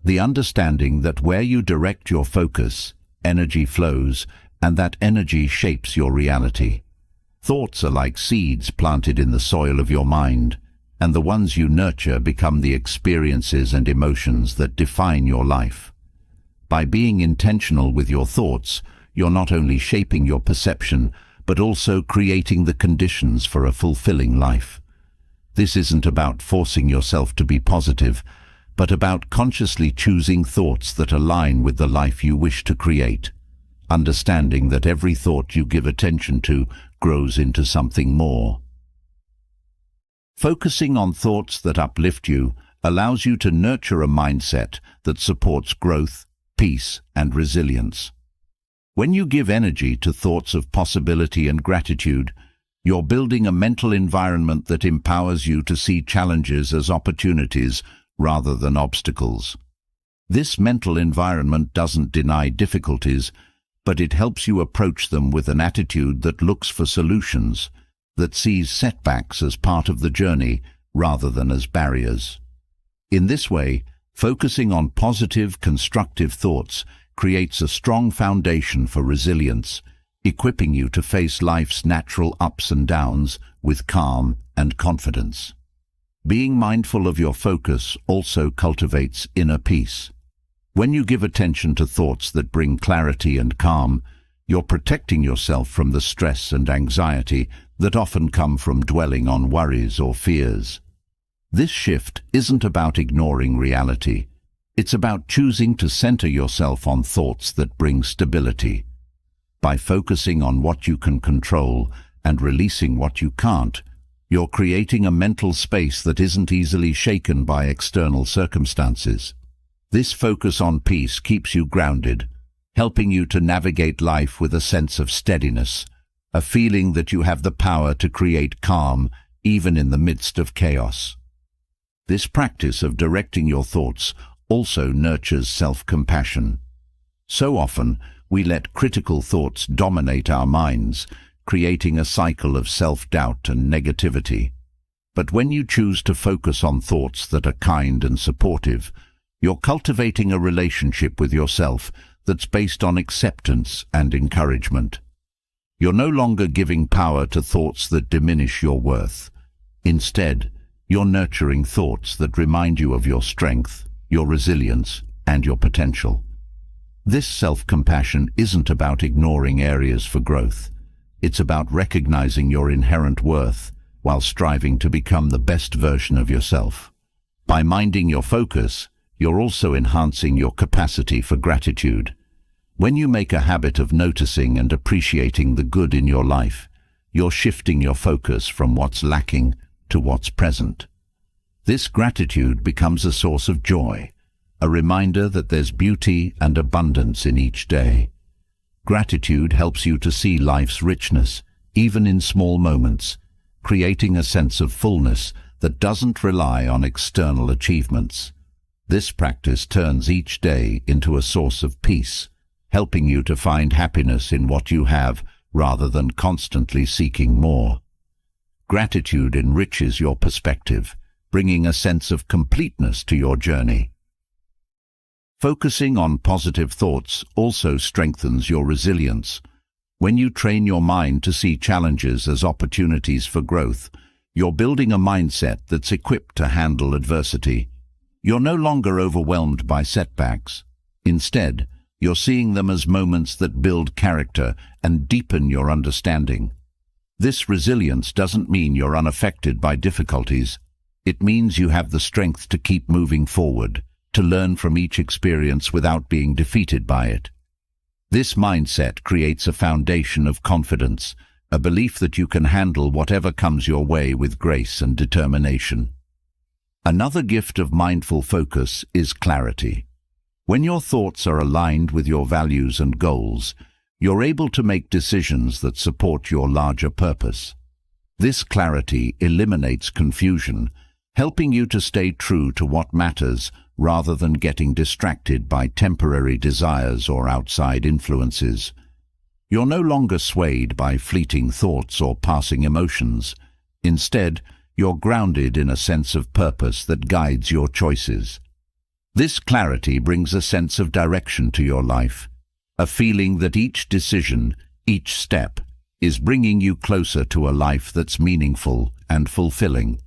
[SPEAKER 1] the understanding that where you direct your focus, energy flows, and that energy shapes your reality. Thoughts are like seeds planted in the soil of your mind, and the ones you nurture become the experiences and emotions that define your life. By being intentional with your thoughts, you're not only shaping your perception, but also creating the conditions for a fulfilling life. This isn't about forcing yourself to be positive, but about consciously choosing thoughts that align with the life you wish to create, understanding that every thought you give attention to grows into something more. Focusing on thoughts that uplift you allows you to nurture a mindset that supports growth, peace, and resilience. When you give energy to thoughts of possibility and gratitude, you're building a mental environment that empowers you to see challenges as opportunities rather than obstacles. This mental environment doesn't deny difficulties, but it helps you approach them with an attitude that looks for solutions, that sees setbacks as part of the journey rather than as barriers. In this way, focusing on positive, constructive thoughts creates a strong foundation for resilience, equipping you to face life's natural ups and downs with calm and confidence. Being mindful of your focus also cultivates inner peace. When you give attention to thoughts that bring clarity and calm, you're protecting yourself from the stress and anxiety that often come from dwelling on worries or fears. This shift isn't about ignoring reality. It's about choosing to center yourself on thoughts that bring stability. By focusing on what you can control and releasing what you can't, you're creating a mental space that isn't easily shaken by external circumstances. This focus on peace keeps you grounded, helping you to navigate life with a sense of steadiness, a feeling that you have the power to create calm even in the midst of chaos. This practice of directing your thoughts also nurtures self-compassion. So often, we let critical thoughts dominate our minds, creating a cycle of self-doubt and negativity. But when you choose to focus on thoughts that are kind and supportive, you're cultivating a relationship with yourself that's based on acceptance and encouragement. You're no longer giving power to thoughts that diminish your worth. Instead, you're nurturing thoughts that remind you of your strength, your resilience, and your potential. This self-compassion isn't about ignoring areas for growth. It's about recognizing your inherent worth while striving to become the best version of yourself. By minding your focus, you're also enhancing your capacity for gratitude. When you make a habit of noticing and appreciating the good in your life, you're shifting your focus from what's lacking to what's present. This gratitude becomes a source of joy, a reminder that there's beauty and abundance in each day. Gratitude helps you to see life's richness, even in small moments, creating a sense of fullness that doesn't rely on external achievements. This practice turns each day into a source of peace, helping you to find happiness in what you have rather than constantly seeking more. Gratitude enriches your perspective, bringing a sense of completeness to your journey. Focusing on positive thoughts also strengthens your resilience. When you train your mind to see challenges as opportunities for growth, you're building a mindset that's equipped to handle adversity. You're no longer overwhelmed by setbacks. Instead, you're seeing them as moments that build character and deepen your understanding. This resilience doesn't mean you're unaffected by difficulties. It means you have the strength to keep moving forward, to learn from each experience without being defeated by it. This mindset creates a foundation of confidence, a belief that you can handle whatever comes your way with grace and determination. Another gift of mindful focus is clarity. When your thoughts are aligned with your values and goals, you're able to make decisions that support your larger purpose. This clarity eliminates confusion, helping you to stay true to what matters rather than getting distracted by temporary desires or outside influences. You're no longer swayed by fleeting thoughts or passing emotions. Instead, you're grounded in a sense of purpose that guides your choices. This clarity brings a sense of direction to your life, a feeling that each decision, each step, is bringing you closer to a life that's meaningful and fulfilling.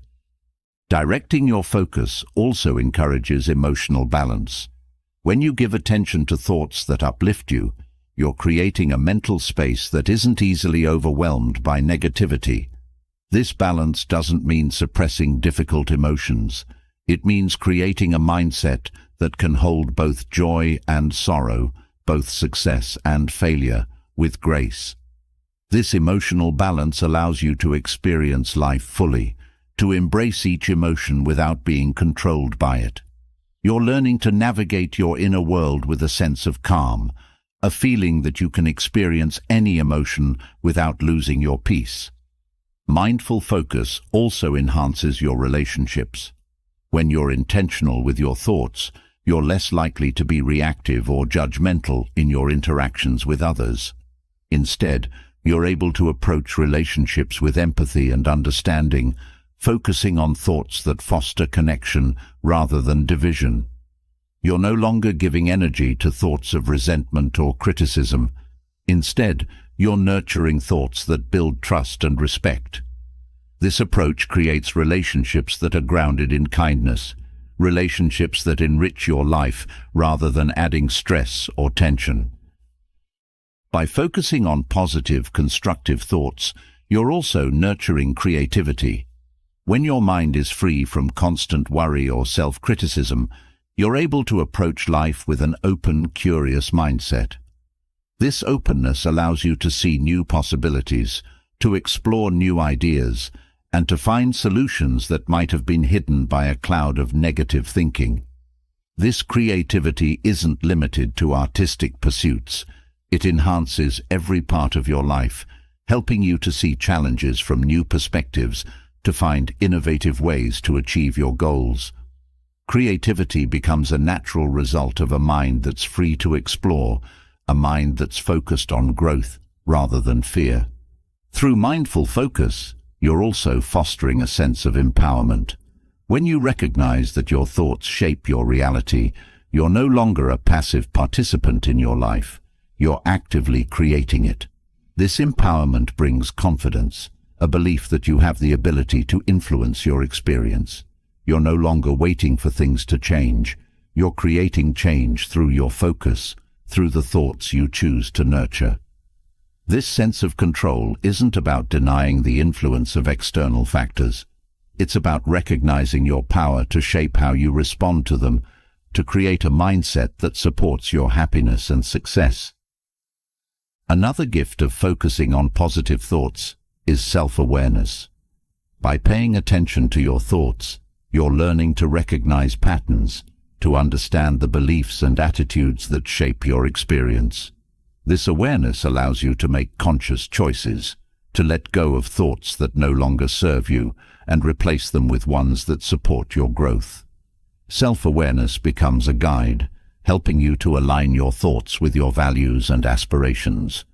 [SPEAKER 1] Directing your focus also encourages emotional balance. When you give attention to thoughts that uplift you, you're creating a mental space that isn't easily overwhelmed by negativity. This balance doesn't mean suppressing difficult emotions. It means creating a mindset that can hold both joy and sorrow, both success and failure, with grace. This emotional balance allows you to experience life fully, to embrace each emotion without being controlled by it. You're learning to navigate your inner world with a sense of calm, a feeling that you can experience any emotion without losing your peace. Mindful focus also enhances your relationships. When you're intentional with your thoughts, you're less likely to be reactive or judgmental in your interactions with others. Instead, you're able to approach relationships with empathy and understanding, focusing on thoughts that foster connection rather than division. You're no longer giving energy to thoughts of resentment or criticism. Instead, you're nurturing thoughts that build trust and respect. This approach creates relationships that are grounded in kindness, relationships that enrich your life rather than adding stress or tension. By focusing on positive, constructive thoughts, you're also nurturing creativity. When your mind is free from constant worry or self-criticism, you're able to approach life with an open, curious mindset. This openness allows you to see new possibilities, to explore new ideas, and to find solutions that might have been hidden by a cloud of negative thinking. This creativity isn't limited to artistic pursuits. It enhances every part of your life, helping you to see challenges from new perspectives, to find innovative ways to achieve your goals. Creativity becomes a natural result of a mind that's free to explore, a mind that's focused on growth rather than fear. Through mindful focus, you're also fostering a sense of empowerment. When you recognize that your thoughts shape your reality, you're no longer a passive participant in your life. You're actively creating it. This empowerment brings confidence, a belief that you have the ability to influence your experience. You're no longer waiting for things to change. You're creating change through your focus, through the thoughts you choose to nurture. This sense of control isn't about denying the influence of external factors. It's about recognizing your power to shape how you respond to them, to create a mindset that supports your happiness and success. Another gift of focusing on positive thoughts is self-awareness. By paying attention to your thoughts, you're learning to recognize patterns, to understand the beliefs and attitudes that shape your experience. This awareness allows you to make conscious choices, to let go of thoughts that no longer serve you and replace them with ones that support your growth. Self-awareness becomes a guide, helping you to align your thoughts with your values and aspirations.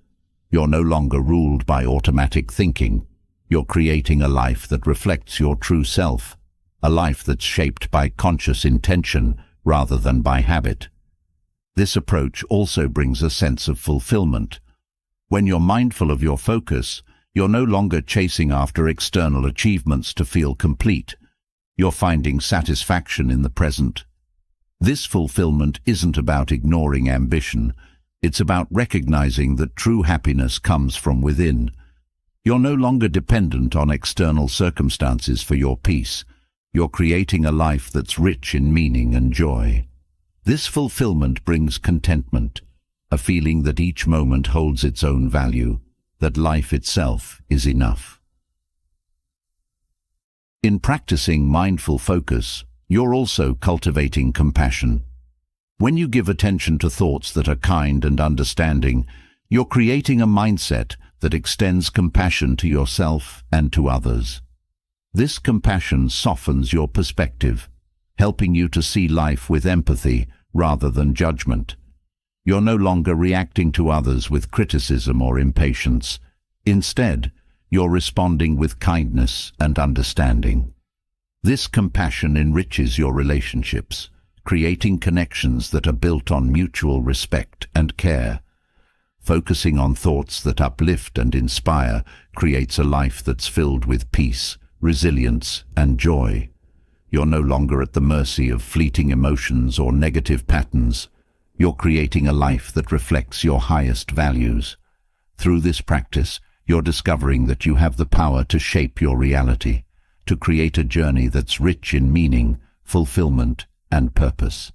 [SPEAKER 1] You're no longer ruled by automatic thinking. You're creating a life that reflects your true self, a life that's shaped by conscious intention rather than by habit. This approach also brings a sense of fulfillment. When you're mindful of your focus, you're no longer chasing after external achievements to feel complete. You're finding satisfaction in the present. This fulfillment isn't about ignoring ambition. It's about recognizing that true happiness comes from within. You're no longer dependent on external circumstances for your peace. You're creating a life that's rich in meaning and joy. This fulfillment brings contentment, a feeling that each moment holds its own value, that life itself is enough. In practicing mindful focus, you're also cultivating compassion. When you give attention to thoughts that are kind and understanding, you're creating a mindset that extends compassion to yourself and to others. This compassion softens your perspective, helping you to see life with empathy rather than judgment. You're no longer reacting to others with criticism or impatience. Instead, you're responding with kindness and understanding. This compassion enriches your relationships, creating connections that are built on mutual respect and care. Focusing on thoughts that uplift and inspire creates a life that's filled with peace, resilience, and joy. You're no longer at the mercy of fleeting emotions or negative patterns. You're creating a life that reflects your highest values. Through this practice, you're discovering that you have the power to shape your reality, to create a journey that's rich in meaning, fulfillment, and purpose.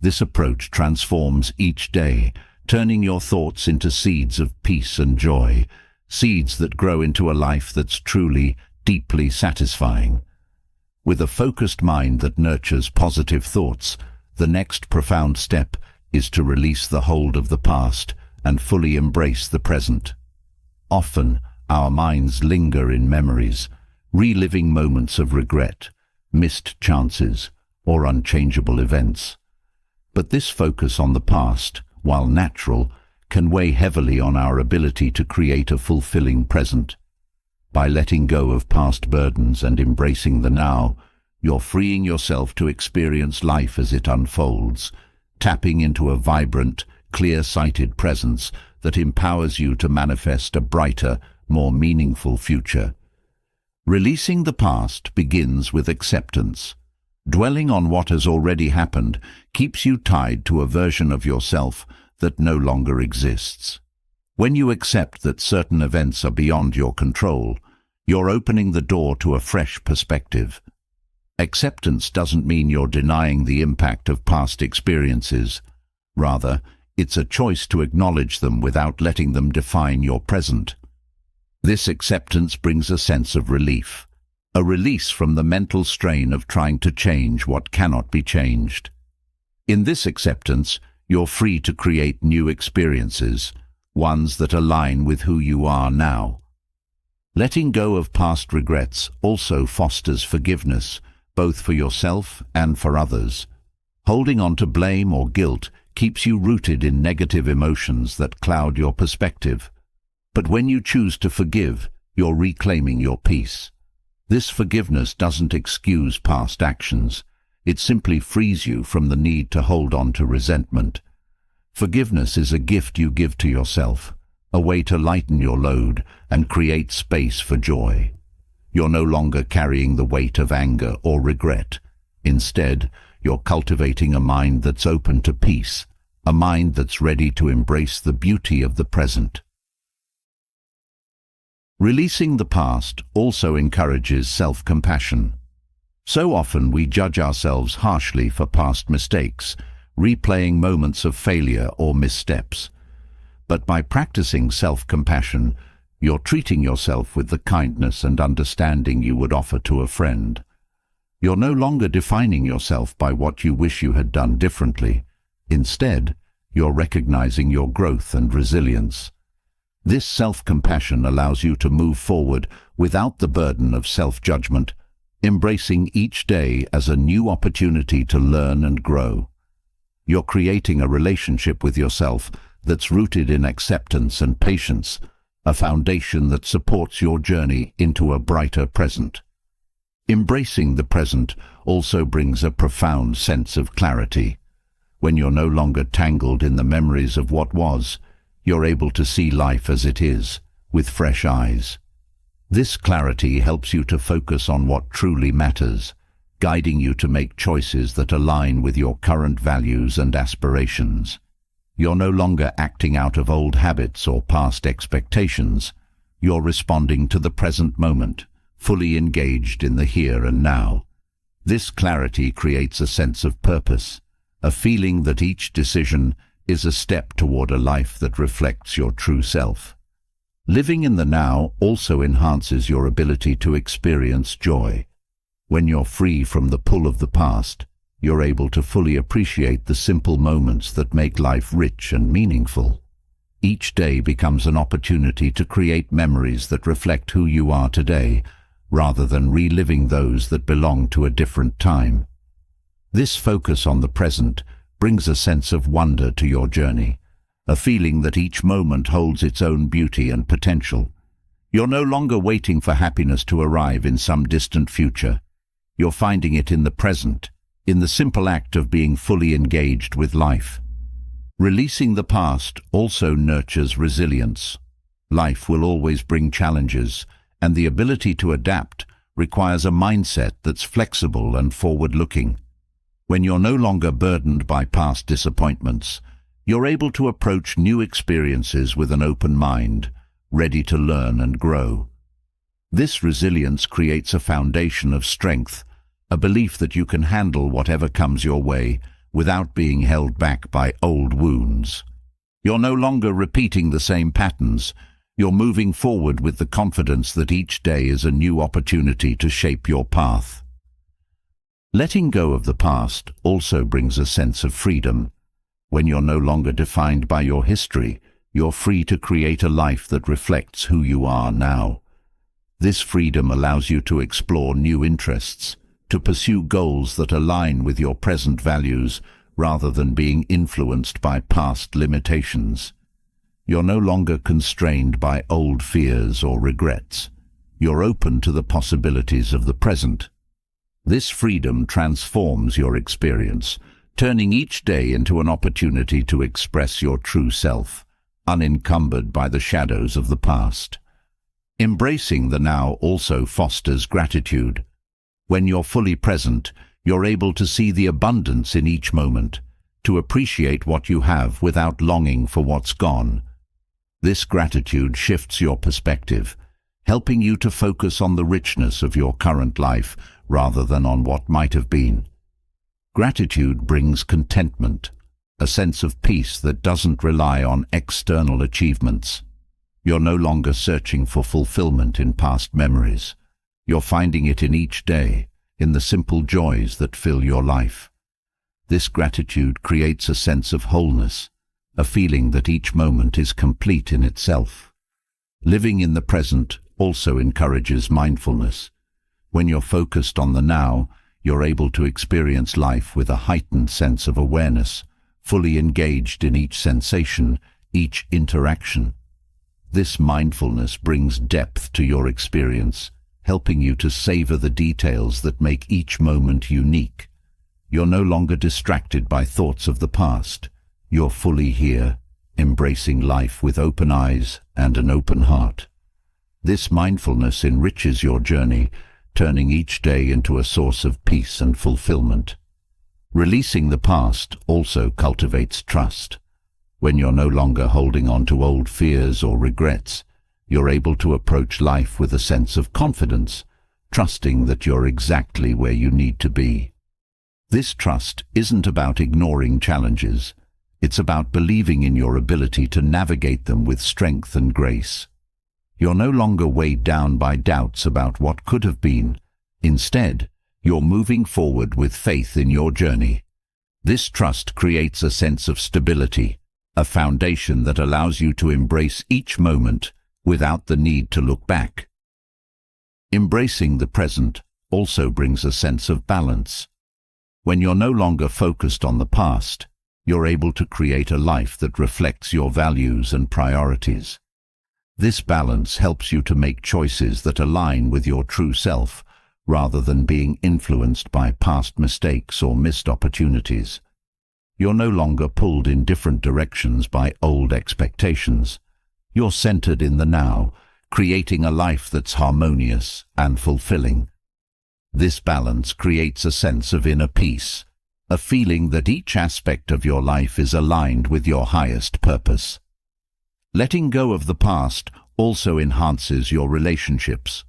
[SPEAKER 1] This approach transforms each day, turning your thoughts into seeds of peace and joy, seeds that grow into a life that's truly, deeply satisfying. With a focused mind that nurtures positive thoughts, the next profound step is to release the hold of the past and fully embrace the present. Often, our minds linger in memories, reliving moments of regret, missed chances, or unchangeable events. But this focus on the past, while natural, can weigh heavily on our ability to create a fulfilling present. By letting go of past burdens and embracing the now, you're freeing yourself to experience life as it unfolds, tapping into a vibrant, clear-sighted presence that empowers you to manifest a brighter, more meaningful future. Releasing the past begins with acceptance. Dwelling on what has already happened keeps you tied to a version of yourself that no longer exists. When you accept that certain events are beyond your control, you're opening the door to a fresh perspective. Acceptance doesn't mean you're denying the impact of past experiences. Rather, it's a choice to acknowledge them without letting them define your present. This acceptance brings a sense of relief, a release from the mental strain of trying to change what cannot be changed. In this acceptance, you're free to create new experiences, ones that align with who you are now. Letting go of past regrets also fosters forgiveness, both for yourself and for others. Holding on to blame or guilt keeps you rooted in negative emotions that cloud your perspective. But when you choose to forgive, you're reclaiming your peace. This forgiveness doesn't excuse past actions. It simply frees you from the need to hold on to resentment. Forgiveness is a gift you give to yourself, a way to lighten your load and create space for joy. You're no longer carrying the weight of anger or regret. Instead, you're cultivating a mind that's open to peace, a mind that's ready to embrace the beauty of the present. Releasing the past also encourages self-compassion. So often we judge ourselves harshly for past mistakes, replaying moments of failure or missteps. But by practicing self-compassion, you're treating yourself with the kindness and understanding you would offer to a friend. You're no longer defining yourself by what you wish you had done differently. Instead, you're recognizing your growth and resilience. This self-compassion allows you to move forward without the burden of self-judgment, embracing each day as a new opportunity to learn and grow. You're creating a relationship with yourself that's rooted in acceptance and patience, a foundation that supports your journey into a brighter present. Embracing the present also brings a profound sense of clarity. When you're no longer tangled in the memories of what was, you're able to see life as it is, with fresh eyes. This clarity helps you to focus on what truly matters, guiding you to make choices that align with your current values and aspirations. You're no longer acting out of old habits or past expectations. You're responding to the present moment, fully engaged in the here and now. This clarity creates a sense of purpose, a feeling that each decision, is a step toward a life that reflects your true self. Living in the now also enhances your ability to experience joy. When you're free from the pull of the past, you're able to fully appreciate the simple moments that make life rich and meaningful. Each day becomes an opportunity to create memories that reflect who you are today, rather than reliving those that belong to a different time. This focus on the present brings a sense of wonder to your journey, a feeling that each moment holds its own beauty and potential. You're no longer waiting for happiness to arrive in some distant future. You're finding it in the present, in the simple act of being fully engaged with life. Releasing the past also nurtures resilience. Life will always bring challenges, and the ability to adapt requires a mindset that's flexible and forward-looking. When you're no longer burdened by past disappointments, you're able to approach new experiences with an open mind, ready to learn and grow. This resilience creates a foundation of strength, a belief that you can handle whatever comes your way without being held back by old wounds. You're no longer repeating the same patterns. You're moving forward with the confidence that each day is a new opportunity to shape your path. Letting go of the past also brings a sense of freedom. When you're no longer defined by your history, you're free to create a life that reflects who you are now. This freedom allows you to explore new interests, to pursue goals that align with your present values rather than being influenced by past limitations. You're no longer constrained by old fears or regrets. You're open to the possibilities of the present. This freedom transforms your experience, turning each day into an opportunity to express your true self, unencumbered by the shadows of the past. Embracing the now also fosters gratitude. When you're fully present, you're able to see the abundance in each moment, to appreciate what you have without longing for what's gone. This gratitude shifts your perspective, helping you to focus on the richness of your current life rather than on what might have been. Gratitude brings contentment, a sense of peace that doesn't rely on external achievements. You're no longer searching for fulfillment in past memories. You're finding it in each day, in the simple joys that fill your life. This gratitude creates a sense of wholeness, a feeling that each moment is complete in itself. Living in the present also encourages mindfulness. When you're focused on the now, you're able to experience life with a heightened sense of awareness, fully engaged in each sensation, each interaction. This mindfulness brings depth to your experience, helping you to savor the details that make each moment unique. You're no longer distracted by thoughts of the past. You're fully here, embracing life with open eyes and an open heart. This mindfulness enriches your journey, turning each day into a source of peace and fulfillment. Releasing the past also cultivates trust. When you're no longer holding on to old fears or regrets, you're able to approach life with a sense of confidence, trusting that you're exactly where you need to be. This trust isn't about ignoring challenges. It's about believing in your ability to navigate them with strength and grace. You're no longer weighed down by doubts about what could have been. Instead, you're moving forward with faith in your journey. This trust creates a sense of stability, a foundation that allows you to embrace each moment without the need to look back. Embracing the present also brings a sense of balance. When you're no longer focused on the past, you're able to create a life that reflects your values and priorities. This balance helps you to make choices that align with your true self, rather than being influenced by past mistakes or missed opportunities. You're no longer pulled in different directions by old expectations. You're centered in the now, creating a life that's harmonious and fulfilling. This balance creates a sense of inner peace, a feeling that each aspect of your life is aligned with your highest purpose. Letting go of the past also enhances your relationships.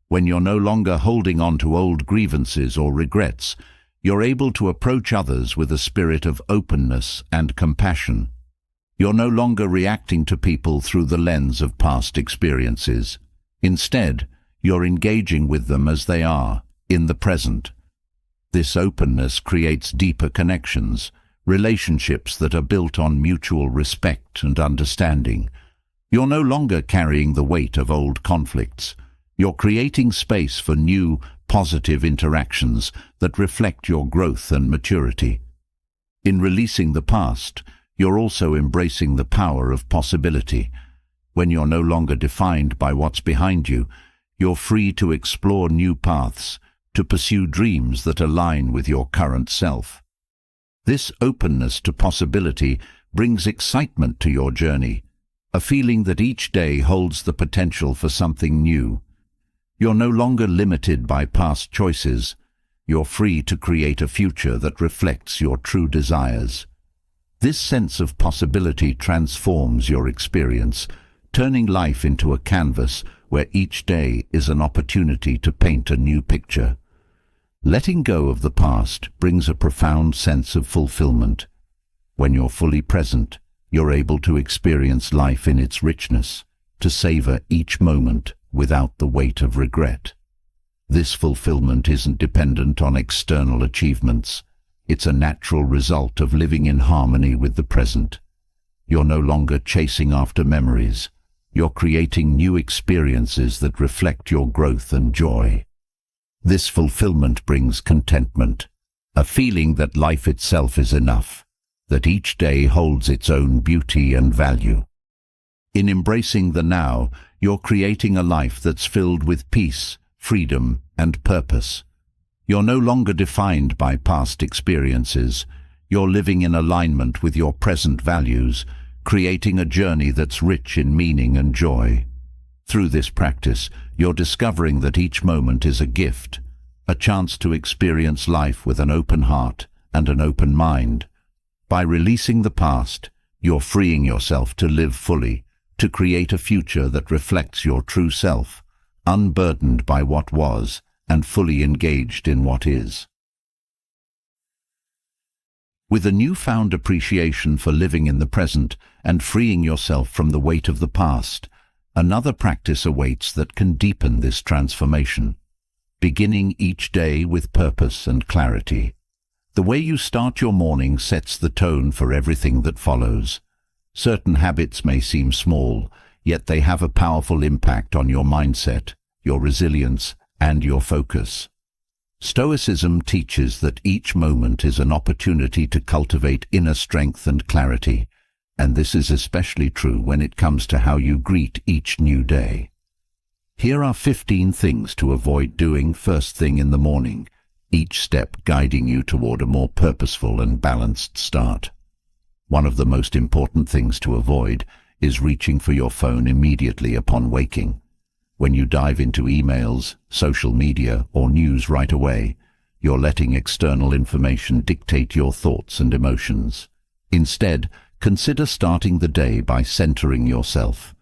[SPEAKER 1] When you're no longer holding on to old grievances or regrets, you're able to approach others with a spirit of openness and compassion. You're no longer reacting to people through the lens of past experiences. Instead, you're engaging with them as they are, in the present. This openness creates deeper connections, relationships that are built on mutual respect and understanding. You're no longer carrying the weight of old conflicts. You're creating space for new, positive interactions that reflect your growth and maturity. In releasing the past, you're also embracing the power of possibility. When you're no longer defined by what's behind you, you're free to explore new paths, to pursue dreams that align with your current self. This openness to possibility brings excitement to your journey, a feeling that each day holds the potential for something new. You're no longer limited by past choices. You're free to create a future that reflects your true desires. This sense of possibility transforms your experience, turning life into a canvas where each day is an opportunity to paint a new picture. Letting go of the past brings a profound sense of fulfillment. When you're fully present, you're able to experience life in its richness, to savor each moment without the weight of regret. This fulfillment isn't dependent on external achievements. It's a natural result of living in harmony with the present. You're no longer chasing after memories. You're creating new experiences that reflect your growth and joy. This fulfillment brings contentment, a feeling that life itself is enough, that each day holds its own beauty and value. In embracing the now, you're creating a life that's filled with peace, freedom, and purpose. You're no longer defined by past experiences. You're living in alignment with your present values, creating a journey that's rich in meaning and joy. Through this practice, you're discovering that each moment is a gift, a chance to experience life with an open heart and an open mind. By releasing the past, you're freeing yourself to live fully, to create a future that reflects your true self, unburdened by what was and fully engaged in what is. With a newfound appreciation for living in the present and freeing yourself from the weight of the past, another practice awaits that can deepen this transformation. Beginning each day with purpose and clarity. The way you start your morning sets the tone for everything that follows. Certain habits may seem small, yet they have a powerful impact on your mindset, your resilience, and your focus. Stoicism teaches that each moment is an opportunity to cultivate inner strength and clarity, and this is especially true when it comes to how you greet each new day. Here are 15 things to avoid doing first thing in the morning, each step guiding you toward a more purposeful and balanced start. One of the most important things to avoid is reaching for your phone immediately upon waking. When you dive into emails, social media, or news right away, you're letting external information dictate your thoughts and emotions. Instead, consider starting the day by centering yourself.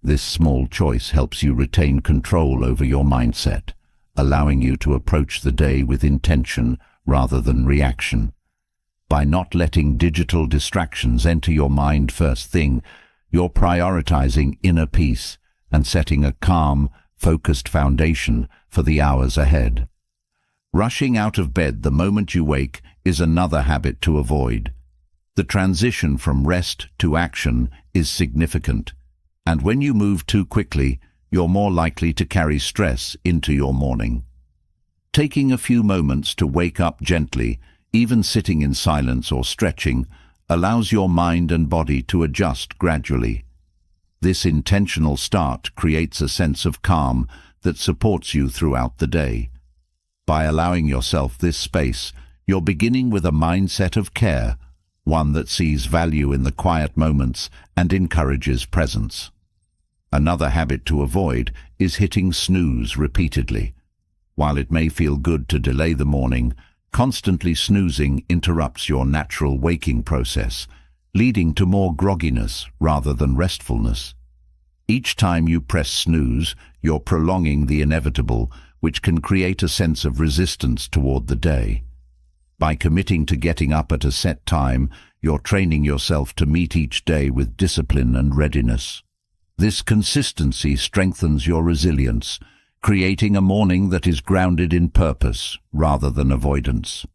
[SPEAKER 1] This small choice helps you retain control over your mindset, allowing you to approach the day with intention rather than reaction. By not letting digital distractions enter your mind first thing, you're prioritizing inner peace and setting a calm, focused foundation for the hours ahead. Rushing out of bed the moment you wake is another habit to avoid. The transition from rest to action is significant, and when you move too quickly, you're more likely to carry stress into your morning. Taking a few moments to wake up gently, even sitting in silence or stretching, allows your mind and body to adjust gradually. This intentional start creates a sense of calm that supports you throughout the day. By allowing yourself this space, you're beginning with a mindset of care, one that sees value in the quiet moments and encourages presence. Another habit to avoid is hitting snooze repeatedly. While it may feel good to delay the morning, constantly snoozing interrupts your natural waking process, leading to more grogginess rather than restfulness. Each time you press snooze, you're prolonging the inevitable, which can create a sense of resistance toward the day. By committing to getting up at a set time, you're training yourself to meet each day with discipline and readiness. This consistency strengthens your resilience, creating a morning that is grounded in purpose rather than avoidance.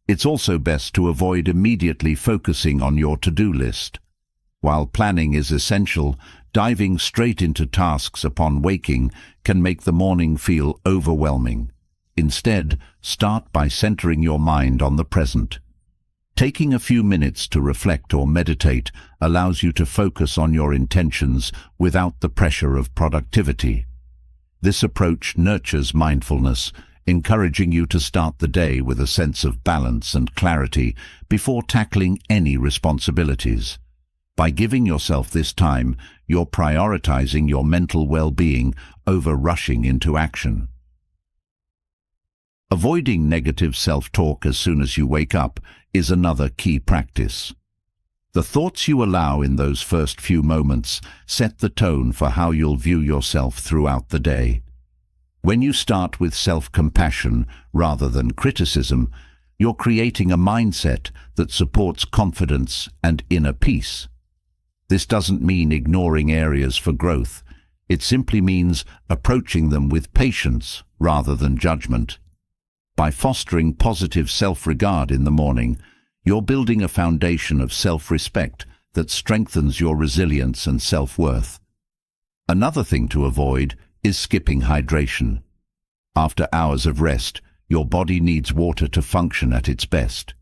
[SPEAKER 1] It's also best to avoid immediately focusing on your to-do list. While planning is essential, diving straight into tasks upon waking can make the morning feel overwhelming. Instead, start by centering your mind on the present. Taking a few minutes to reflect or meditate allows you to focus on your intentions without the pressure of productivity. This approach nurtures mindfulness, encouraging you to start the day with a sense of balance and clarity before tackling any responsibilities. By giving yourself this time, you're prioritizing your mental well-being over rushing into action. Avoiding negative self-talk as soon as you wake up is another key practice. The thoughts you allow in those first few moments set the tone for how you'll view yourself throughout the day. When you start with self-compassion rather than criticism, you're creating a mindset that supports confidence and inner peace. This doesn't mean ignoring areas for growth. It simply means approaching them with patience rather than judgment. By fostering positive self-regard in the morning, you're building a foundation of self-respect that strengthens your resilience and self-worth. Another thing to avoid is skipping hydration. After hours of rest, your body needs water to function at its best.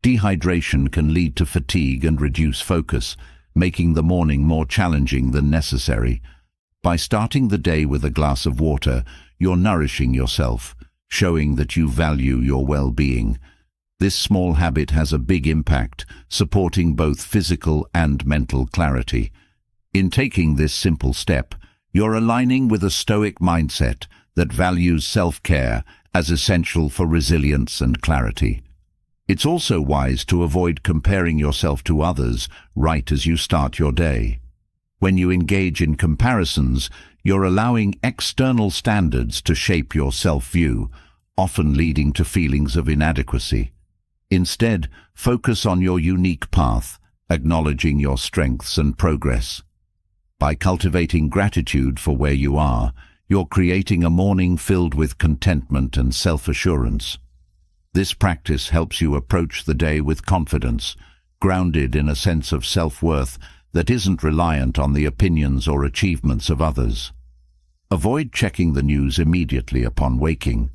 [SPEAKER 1] Dehydration can lead to fatigue and reduce focus, making the morning more challenging than necessary. By starting the day with a glass of water, you're nourishing yourself, showing that you value your well-being. This small habit has a big impact, supporting both physical and mental clarity. In taking this simple step, you're aligning with a Stoic mindset that values self-care as essential for resilience and clarity. It's also wise to avoid comparing yourself to others right as you start your day. When you engage in comparisons, you're allowing external standards to shape your self-view, often leading to feelings of inadequacy. Instead, focus on your unique path, acknowledging your strengths and progress. By cultivating gratitude for where you are, you're creating a morning filled with contentment and self-assurance. This practice helps you approach the day with confidence, grounded in a sense of self-worth that isn't reliant on the opinions or achievements of others. Avoid checking the news immediately upon waking.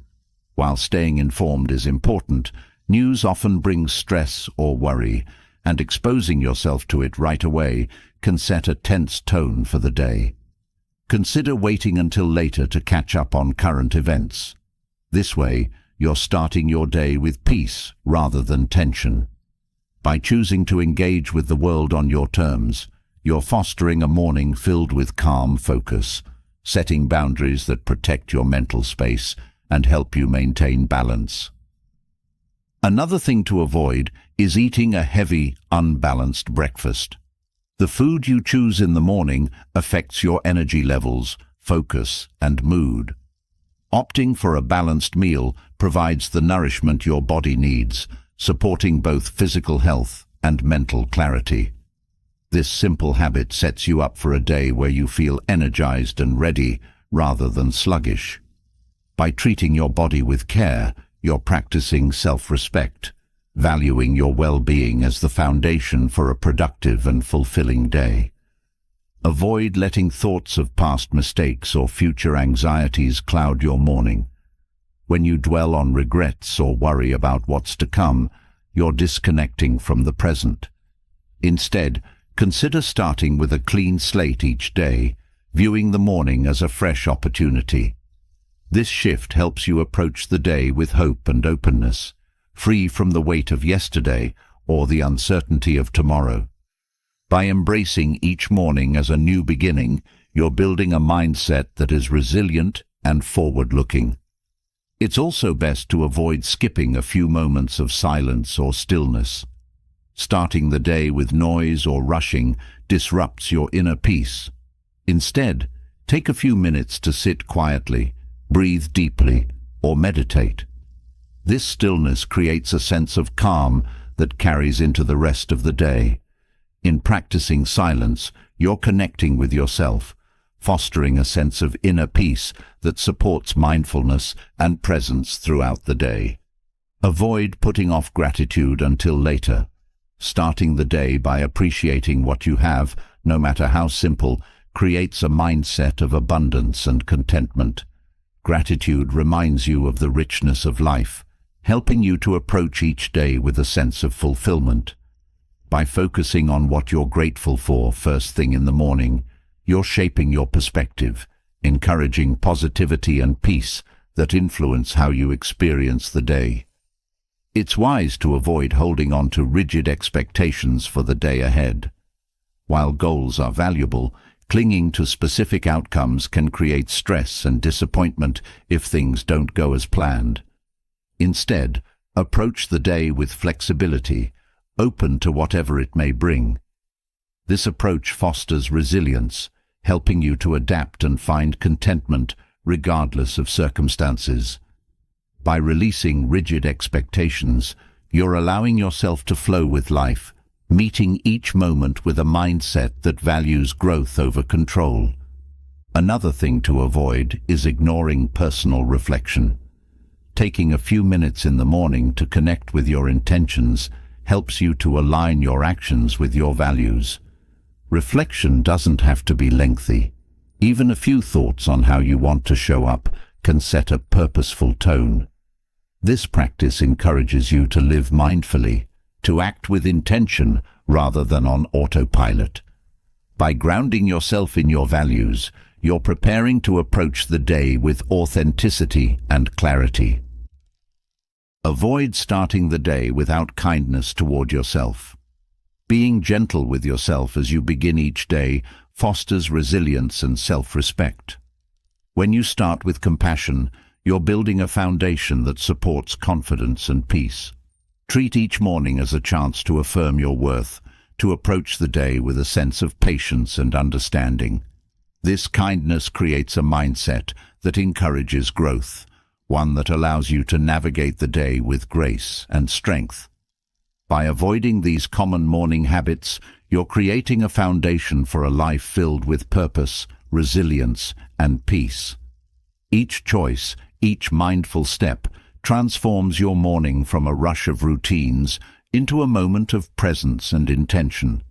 [SPEAKER 1] While staying informed is important, news often brings stress or worry, and exposing yourself to it right away can set a tense tone for the day. Consider waiting until later to catch up on current events. This way, you're starting your day with peace rather than tension. By choosing to engage with the world on your terms, you're fostering a morning filled with calm focus, setting boundaries that protect your mental space and help you maintain balance. Another thing to avoid is eating a heavy, unbalanced breakfast. The food you choose in the morning affects your energy levels, focus, and mood. Opting for a balanced meal provides the nourishment your body needs, supporting both physical health and mental clarity. This simple habit sets you up for a day where you feel energized and ready rather than sluggish. By treating your body with care, you're practicing self-respect, valuing your well-being as the foundation for a productive and fulfilling day. Avoid letting thoughts of past mistakes or future anxieties cloud your morning. When you dwell on regrets or worry about what's to come, you're disconnecting from the present. Instead, consider starting with a clean slate each day, viewing the morning as a fresh opportunity. This shift helps you approach the day with hope and openness, free from the weight of yesterday or the uncertainty of tomorrow. By embracing each morning as a new beginning, you're building a mindset that is resilient and forward-looking. It's also best to avoid skipping a few moments of silence or stillness. Starting the day with noise or rushing disrupts your inner peace. Instead, take a few minutes to sit quietly, breathe deeply, or meditate. This stillness creates a sense of calm that carries into the rest of the day. In practicing silence, you're connecting with yourself, fostering a sense of inner peace that supports mindfulness and presence throughout the day. Avoid putting off gratitude until later. Starting the day by appreciating what you have, no matter how simple, creates a mindset of abundance and contentment. Gratitude reminds you of the richness of life, helping you to approach each day with a sense of fulfillment. By focusing on what you're grateful for first thing in the morning, you're shaping your perspective, encouraging positivity and peace that influence how you experience the day. It's wise to avoid holding on to rigid expectations for the day ahead. While goals are valuable, clinging to specific outcomes can create stress and disappointment if things don't go as planned. Instead, approach the day with flexibility, open to whatever it may bring. This approach fosters resilience, helping you to adapt and find contentment regardless of circumstances. By releasing rigid expectations, you're allowing yourself to flow with life, meeting each moment with a mindset that values growth over control. Another thing to avoid is ignoring personal reflection. Taking a few minutes in the morning to connect with your intentions helps you to align your actions with your values. Reflection doesn't have to be lengthy. Even a few thoughts on how you want to show up can set a purposeful tone. This practice encourages you to live mindfully, to act with intention rather than on autopilot. By grounding yourself in your values, you're preparing to approach the day with authenticity and clarity. Avoid starting the day without kindness toward yourself. Being gentle with yourself as you begin each day fosters resilience and self-respect. When you start with compassion, you're building a foundation that supports confidence and peace. Treat each morning as a chance to affirm your worth, to approach the day with a sense of patience and understanding. This kindness creates a mindset that encourages growth, one that allows you to navigate the day with grace and strength. By avoiding these common morning habits, you're creating a foundation for a life filled with purpose, resilience, and peace. Each choice, each mindful step, transforms your morning from a rush of routines into a moment of presence and intention.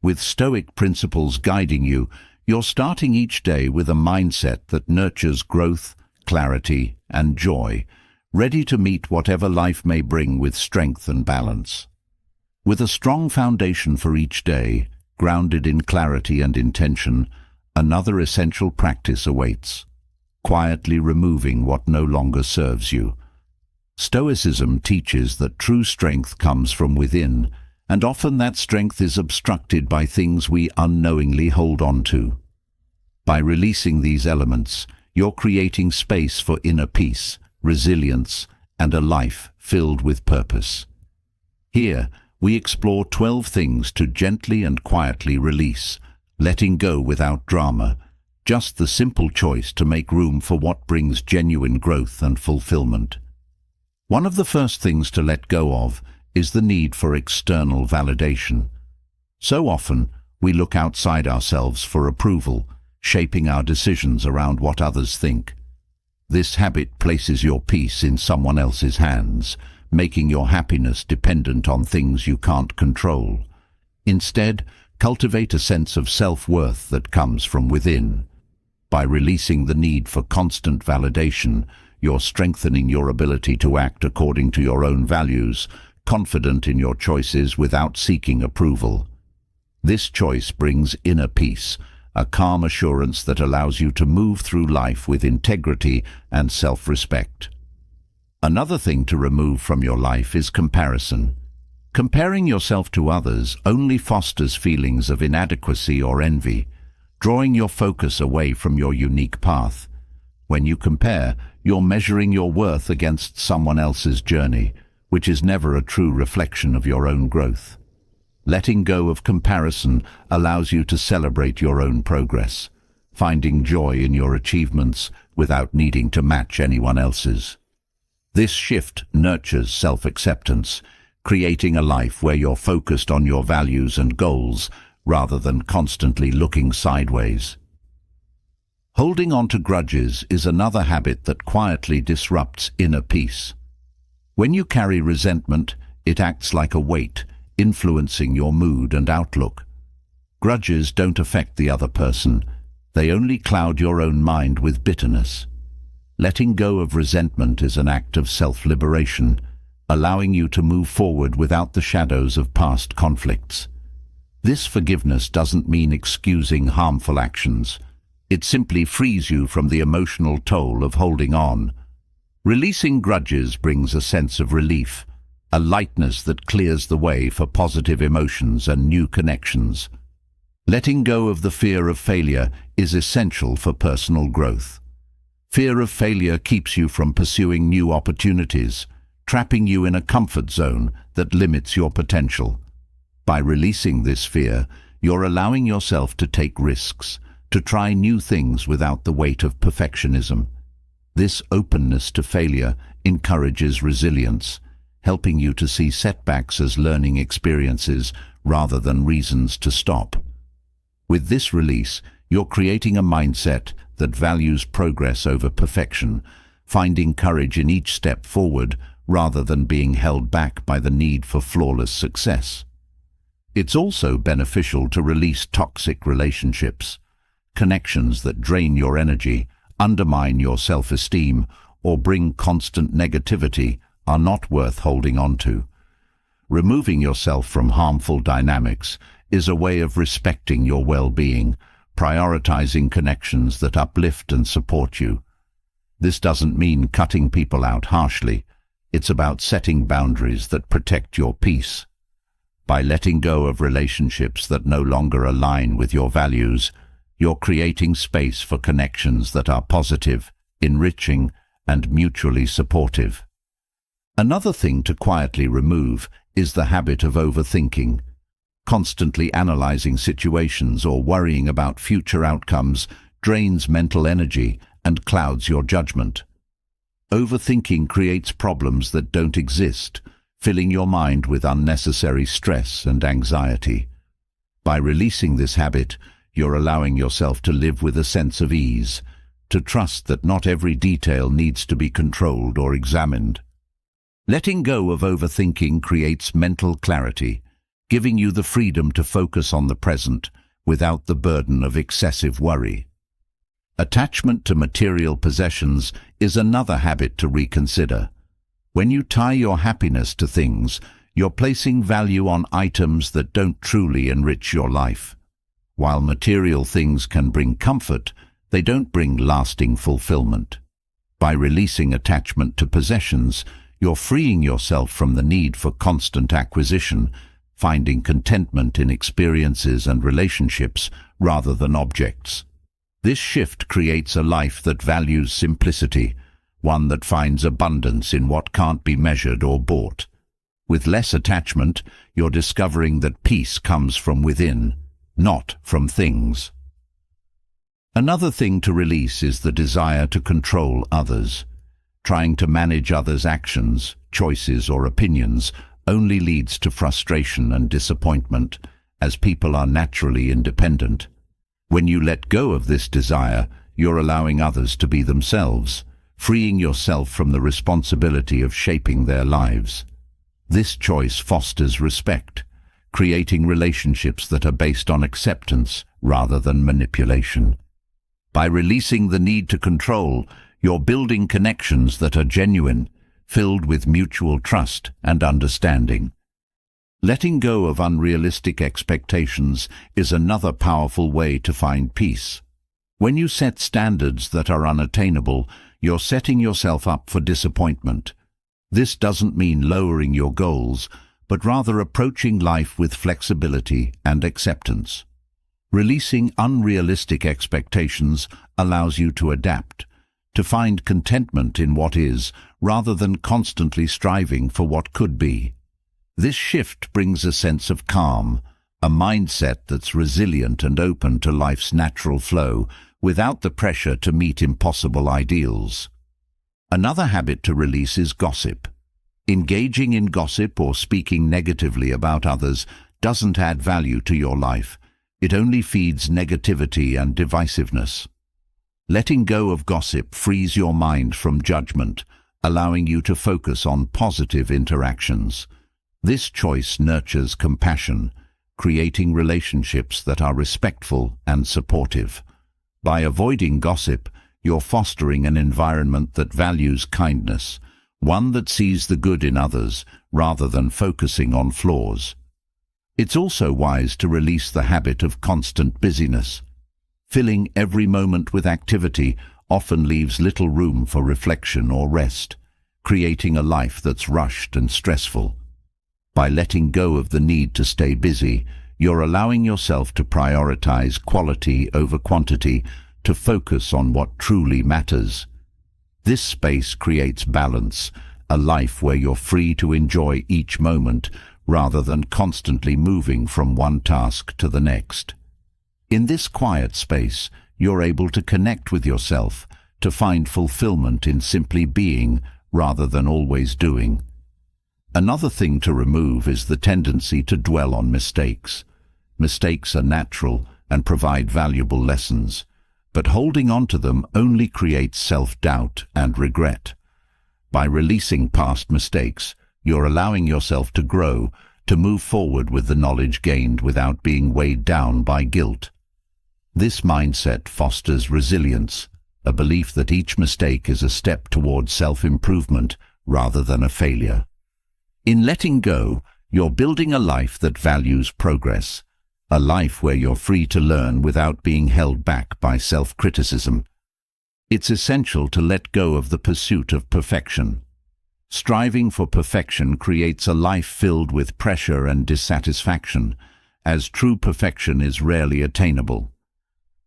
[SPEAKER 1] With Stoic principles guiding you, you're starting each day with a mindset that nurtures growth, clarity, and joy, ready to meet whatever life may bring with strength and balance. With a strong foundation for each day, grounded in clarity and intention, another essential practice awaits: quietly removing what no longer serves you. Stoicism teaches that true strength comes from within, and often that strength is obstructed by things we unknowingly hold on to. By releasing these elements, you're creating space for inner peace, resilience, and a life filled with purpose. Here, we explore 12 things to gently and quietly release, letting go without drama, just the simple choice to make room for what brings genuine growth and fulfillment. One of the first things to let go of is the need for external validation. So often, we look outside ourselves for approval, shaping our decisions around what others think. This habit places your peace in someone else's hands, making your happiness dependent on things you can't control. Instead, cultivate a sense of self-worth that comes from within. By releasing the need for constant validation, you're strengthening your ability to act according to your own values, confident in your choices without seeking approval. This choice brings inner peace, a calm assurance that allows you to move through life with integrity and self-respect. Another thing to remove from your life is comparison. Comparing yourself to others only fosters feelings of inadequacy or envy, drawing your focus away from your unique path. When you compare, you're measuring your worth against someone else's journey, which is never a true reflection of your own growth. Letting go of comparison allows you to celebrate your own progress, finding joy in your achievements without needing to match anyone else's. This shift nurtures self-acceptance, creating a life where you're focused on your values and goals rather than constantly looking sideways. Holding on to grudges is another habit that quietly disrupts inner peace. When you carry resentment, it acts like a weight, influencing your mood and outlook. Grudges don't affect the other person. They only cloud your own mind with bitterness. Letting go of resentment is an act of self-liberation, allowing you to move forward without the shadows of past conflicts. This forgiveness doesn't mean excusing harmful actions. It simply frees you from the emotional toll of holding on. Releasing grudges brings a sense of relief, a lightness that clears the way for positive emotions and new connections. Letting go of the fear of failure is essential for personal growth. Fear of failure keeps you from pursuing new opportunities, trapping you in a comfort zone that limits your potential. By releasing this fear, you're allowing yourself to take risks, to try new things without the weight of perfectionism. This openness to failure encourages resilience, helping you to see setbacks as learning experiences rather than reasons to stop. With this release, you're creating a mindset that values progress over perfection, finding courage in each step forward rather than being held back by the need for flawless success. It's also beneficial to release toxic relationships. Connections that drain your energy, undermine your self-esteem, or bring constant negativity are not worth holding on to. Removing yourself from harmful dynamics is a way of respecting your well-being, prioritizing connections that uplift and support you. This doesn't mean cutting people out harshly. It's about setting boundaries that protect your peace. By letting go of relationships that no longer align with your values, you're creating space for connections that are positive, enriching, and mutually supportive. Another thing to quietly remove is the habit of overthinking. Constantly analyzing situations or worrying about future outcomes drains mental energy and clouds your judgment. Overthinking creates problems that don't exist, filling your mind with unnecessary stress and anxiety. By releasing this habit, you're allowing yourself to live with a sense of ease, to trust that not every detail needs to be controlled or examined. Letting go of overthinking creates mental clarity, giving you the freedom to focus on the present without the burden of excessive worry. Attachment to material possessions is another habit to reconsider. When you tie your happiness to things, you're placing value on items that don't truly enrich your life. While material things can bring comfort, they don't bring lasting fulfillment. By releasing attachment to possessions, you're freeing yourself from the need for constant acquisition, finding contentment in experiences and relationships rather than objects. This shift creates a life that values simplicity, one that finds abundance in what can't be measured or bought. With less attachment, you're discovering that peace comes from within, not from things. Another thing to release is the desire to control others. Trying to manage others' actions, choices, or opinions only leads to frustration and disappointment, as people are naturally independent. When you let go of this desire, you're allowing others to be themselves, freeing yourself from the responsibility of shaping their lives. This choice fosters respect, creating relationships that are based on acceptance rather than manipulation. By releasing the need to control, you're building connections that are genuine, filled with mutual trust and understanding. Letting go of unrealistic expectations is another powerful way to find peace. When you set standards that are unattainable, you're setting yourself up for disappointment. This doesn't mean lowering your goals, but rather approaching life with flexibility and acceptance. Releasing unrealistic expectations allows you to adapt, to find contentment in what is, rather than constantly striving for what could be. This shift brings a sense of calm, a mindset that's resilient and open to life's natural flow, without the pressure to meet impossible ideals. Another habit to release is gossip. Engaging in gossip or speaking negatively about others doesn't add value to your life. It only feeds negativity and divisiveness. Letting go of gossip frees your mind from judgment, allowing you to focus on positive interactions. This choice nurtures compassion, creating relationships that are respectful and supportive. By avoiding gossip, you're fostering an environment that values kindness, one that sees the good in others rather than focusing on flaws. It's also wise to release the habit of constant busyness. Filling every moment with activity often leaves little room for reflection or rest, creating a life that's rushed and stressful. By letting go of the need to stay busy, you're allowing yourself to prioritize quality over quantity, to focus on what truly matters. This space creates balance, a life where you're free to enjoy each moment rather than constantly moving from one task to the next. In this quiet space, you're able to connect with yourself, to find fulfillment in simply being rather than always doing. Another thing to remove is the tendency to dwell on mistakes. Mistakes are natural and provide valuable lessons, but holding on to them only creates self-doubt and regret. By releasing past mistakes, you're allowing yourself to grow, to move forward with the knowledge gained without being weighed down by guilt. This mindset fosters resilience, a belief that each mistake is a step toward self-improvement rather than a failure. In letting go, you're building a life that values progress, a life where you're free to learn without being held back by self-criticism. It's essential to let go of the pursuit of perfection. Striving for perfection creates a life filled with pressure and dissatisfaction, as true perfection is rarely attainable.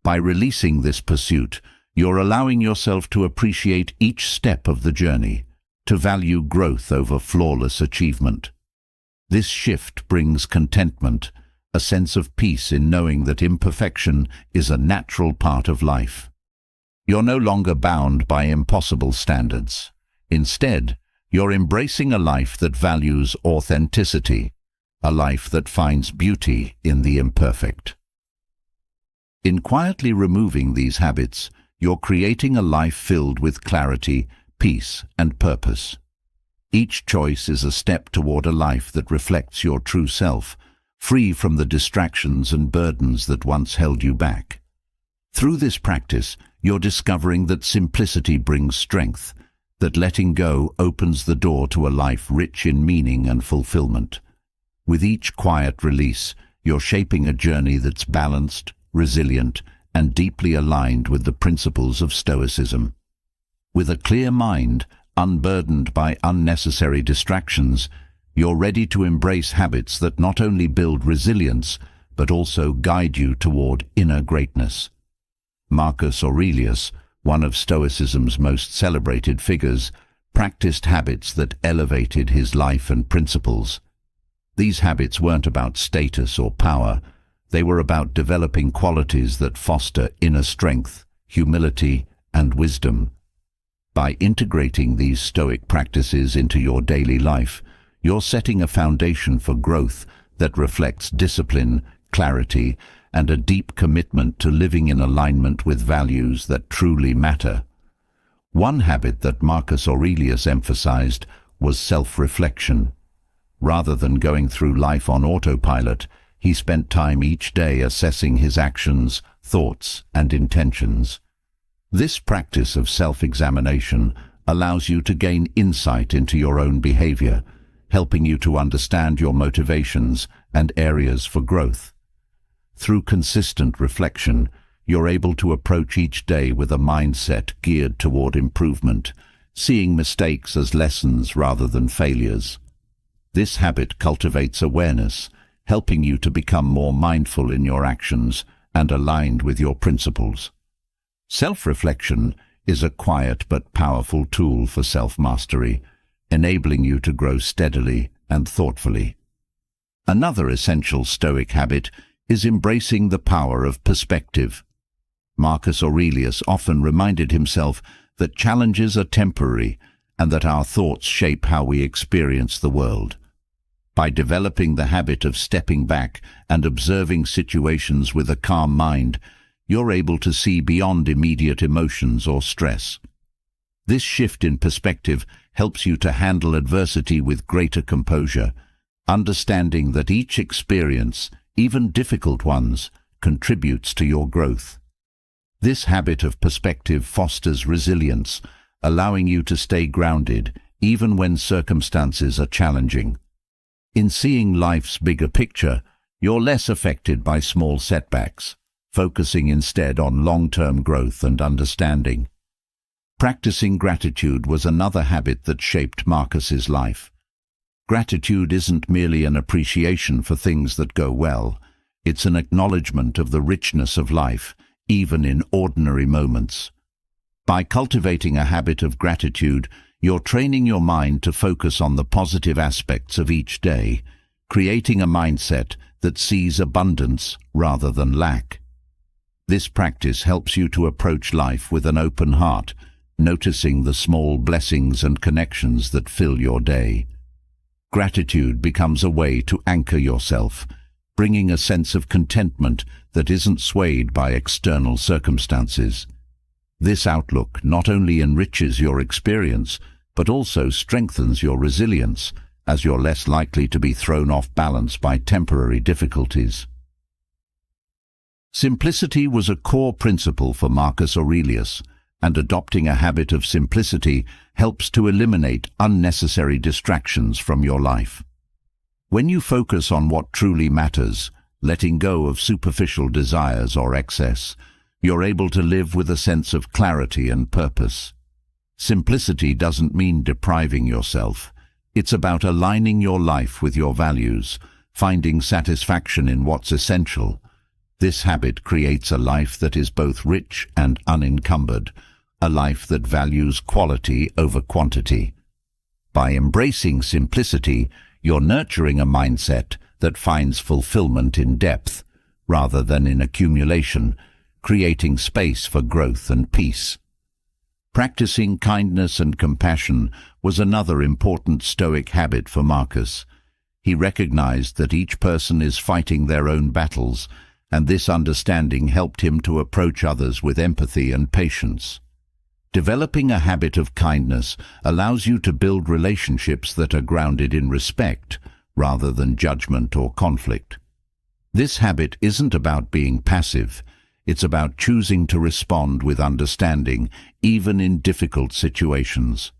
[SPEAKER 1] By releasing this pursuit, you're allowing yourself to appreciate each step of the journey, to value growth over flawless achievement. This shift brings contentment, a sense of peace in knowing that imperfection is a natural part of life. You're no longer bound by impossible standards. Instead, you're embracing a life that values authenticity, a life that finds beauty in the imperfect. In quietly removing these habits, you're creating a life filled with clarity, peace, and purpose. Each choice is a step toward a life that reflects your true self, free from the distractions and burdens that once held you back. Through this practice, you're discovering that simplicity brings strength, that letting go opens the door to a life rich in meaning and fulfillment. With each quiet release, you're shaping a journey that's balanced, resilient, and deeply aligned with the principles of Stoicism. With a clear mind, unburdened by unnecessary distractions, you're ready to embrace habits that not only build resilience, but also guide you toward inner greatness. Marcus Aurelius, one of Stoicism's most celebrated figures, practiced habits that elevated his life and principles. These habits weren't about status or power. They were about developing qualities that foster inner strength, humility, and wisdom. By integrating these Stoic practices into your daily life, you're setting a foundation for growth that reflects discipline, clarity, and a deep commitment to living in alignment with values that truly matter. One habit that Marcus Aurelius emphasized was self-reflection. Rather than going through life on autopilot, he spent time each day assessing his actions, thoughts, and intentions. This practice of self-examination allows you to gain insight into your own behavior, helping you to understand your motivations and areas for growth. Through consistent reflection, you're able to approach each day with a mindset geared toward improvement, seeing mistakes as lessons rather than failures. This habit cultivates awareness, helping you to become more mindful in your actions and aligned with your principles. Self-reflection is a quiet but powerful tool for self-mastery, enabling you to grow steadily and thoughtfully. Another essential Stoic habit is embracing the power of perspective. Marcus Aurelius often reminded himself that challenges are temporary and that our thoughts shape how we experience the world. By developing the habit of stepping back and observing situations with a calm mind, you're able to see beyond immediate emotions or stress. This shift in perspective helps you to handle adversity with greater composure, understanding that each experience, even difficult ones, contributes to your growth. This habit of perspective fosters resilience, allowing you to stay grounded even when circumstances are challenging. In seeing life's bigger picture, you're less affected by small setbacks, focusing instead on long-term growth and understanding. Practicing gratitude was another habit that shaped Marcus's life. Gratitude isn't merely an appreciation for things that go well, it's an acknowledgement of the richness of life, even in ordinary moments. By cultivating a habit of gratitude, you're training your mind to focus on the positive aspects of each day, creating a mindset that sees abundance rather than lack. This practice helps you to approach life with an open heart, noticing the small blessings and connections that fill your day. Gratitude becomes a way to anchor yourself, bringing a sense of contentment that isn't swayed by external circumstances. This outlook not only enriches your experience, but also strengthens your resilience, as you're less likely to be thrown off balance by temporary difficulties. Simplicity was a core principle for Marcus Aurelius, and adopting a habit of simplicity helps to eliminate unnecessary distractions from your life. When you focus on what truly matters, letting go of superficial desires or excess, you're able to live with a sense of clarity and purpose. Simplicity doesn't mean depriving yourself. It's about aligning your life with your values, finding satisfaction in what's essential. This habit creates a life that is both rich and unencumbered, a life that values quality over quantity. By embracing simplicity, you're nurturing a mindset that finds fulfillment in depth, rather than in accumulation, creating space for growth and peace. Practicing kindness and compassion was another important Stoic habit for Marcus. He recognized that each person is fighting their own battles, and this understanding helped him to approach others with empathy and patience. Developing a habit of kindness allows you to build relationships that are grounded in respect, rather than judgment or conflict. This habit isn't about being passive. It's about choosing to respond with understanding, even in difficult situations.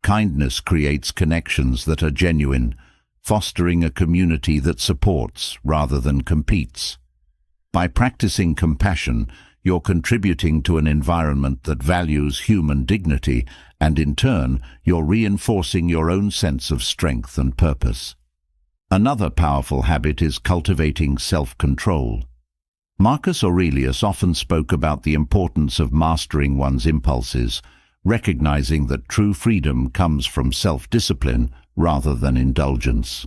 [SPEAKER 1] Kindness creates connections that are genuine, fostering a community that supports rather than competes. By practicing compassion, you're contributing to an environment that values human dignity, and in turn, you're reinforcing your own sense of strength and purpose. Another powerful habit is cultivating self-control. Marcus Aurelius often spoke about the importance of mastering one's impulses, recognizing that true freedom comes from self-discipline rather than indulgence.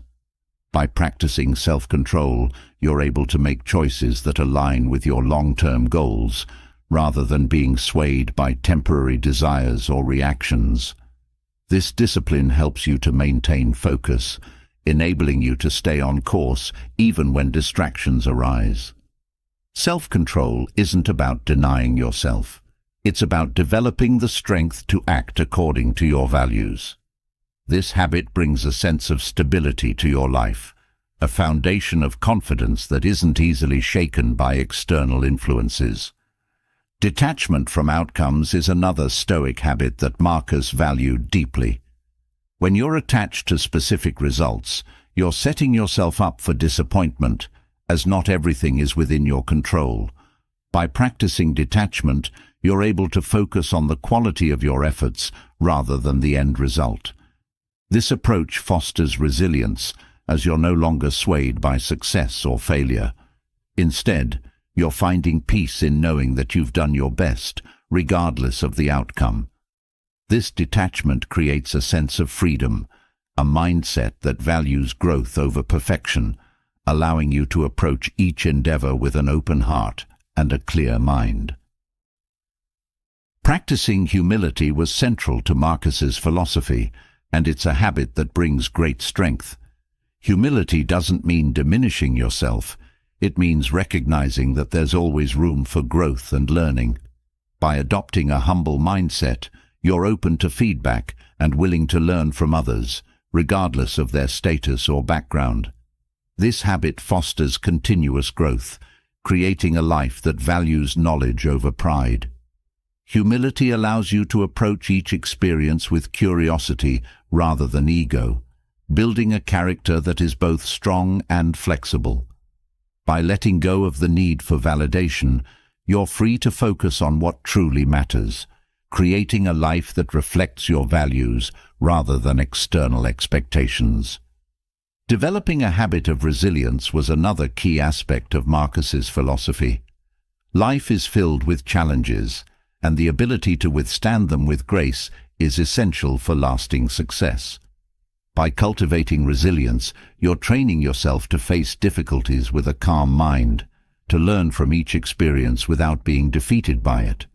[SPEAKER 1] By practicing self-control, you're able to make choices that align with your long-term goals, rather than being swayed by temporary desires or reactions. This discipline helps you to maintain focus, enabling you to stay on course even when distractions arise. Self-control isn't about denying yourself. It's about developing the strength to act according to your values. This habit brings a sense of stability to your life, a foundation of confidence that isn't easily shaken by external influences. Detachment from outcomes is another Stoic habit that Marcus valued deeply. When you're attached to specific results, you're setting yourself up for disappointment, as not everything is within your control. By practicing detachment, you're able to focus on the quality of your efforts rather than the end result. This approach fosters resilience, as you're no longer swayed by success or failure. Instead, you're finding peace in knowing that you've done your best, regardless of the outcome. This detachment creates a sense of freedom, a mindset that values growth over perfection, allowing you to approach each endeavor with an open heart and a clear mind. Practicing humility was central to Marcus's philosophy, and it's a habit that brings great strength. Humility doesn't mean diminishing yourself. It means recognizing that there's always room for growth and learning. By adopting a humble mindset, you're open to feedback and willing to learn from others, regardless of their status or background. This habit fosters continuous growth, creating a life that values knowledge over pride. Humility allows you to approach each experience with curiosity rather than ego, building a character that is both strong and flexible. By letting go of the need for validation, you're free to focus on what truly matters, creating a life that reflects your values rather than external expectations. Developing a habit of resilience was another key aspect of Marcus's philosophy. Life is filled with challenges, and the ability to withstand them with grace is essential for lasting success. By cultivating resilience, you're training yourself to face difficulties with a calm mind, to learn from each experience without being defeated by it.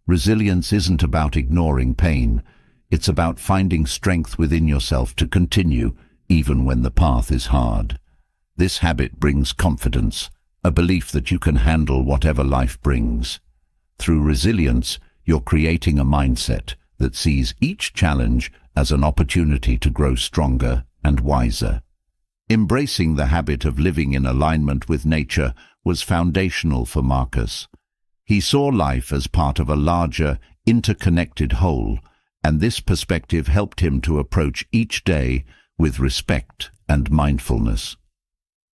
[SPEAKER 1] Resilience isn't about ignoring pain. It's about finding strength within yourself to continue, even when the path is hard. This habit brings confidence, a belief that you can handle whatever life brings. Through resilience, you're creating a mindset that sees each challenge as an opportunity to grow stronger and wiser. Embracing the habit of living in alignment with nature was foundational for Marcus. He saw life as part of a larger, interconnected whole, and this perspective helped him to approach each day with respect and mindfulness.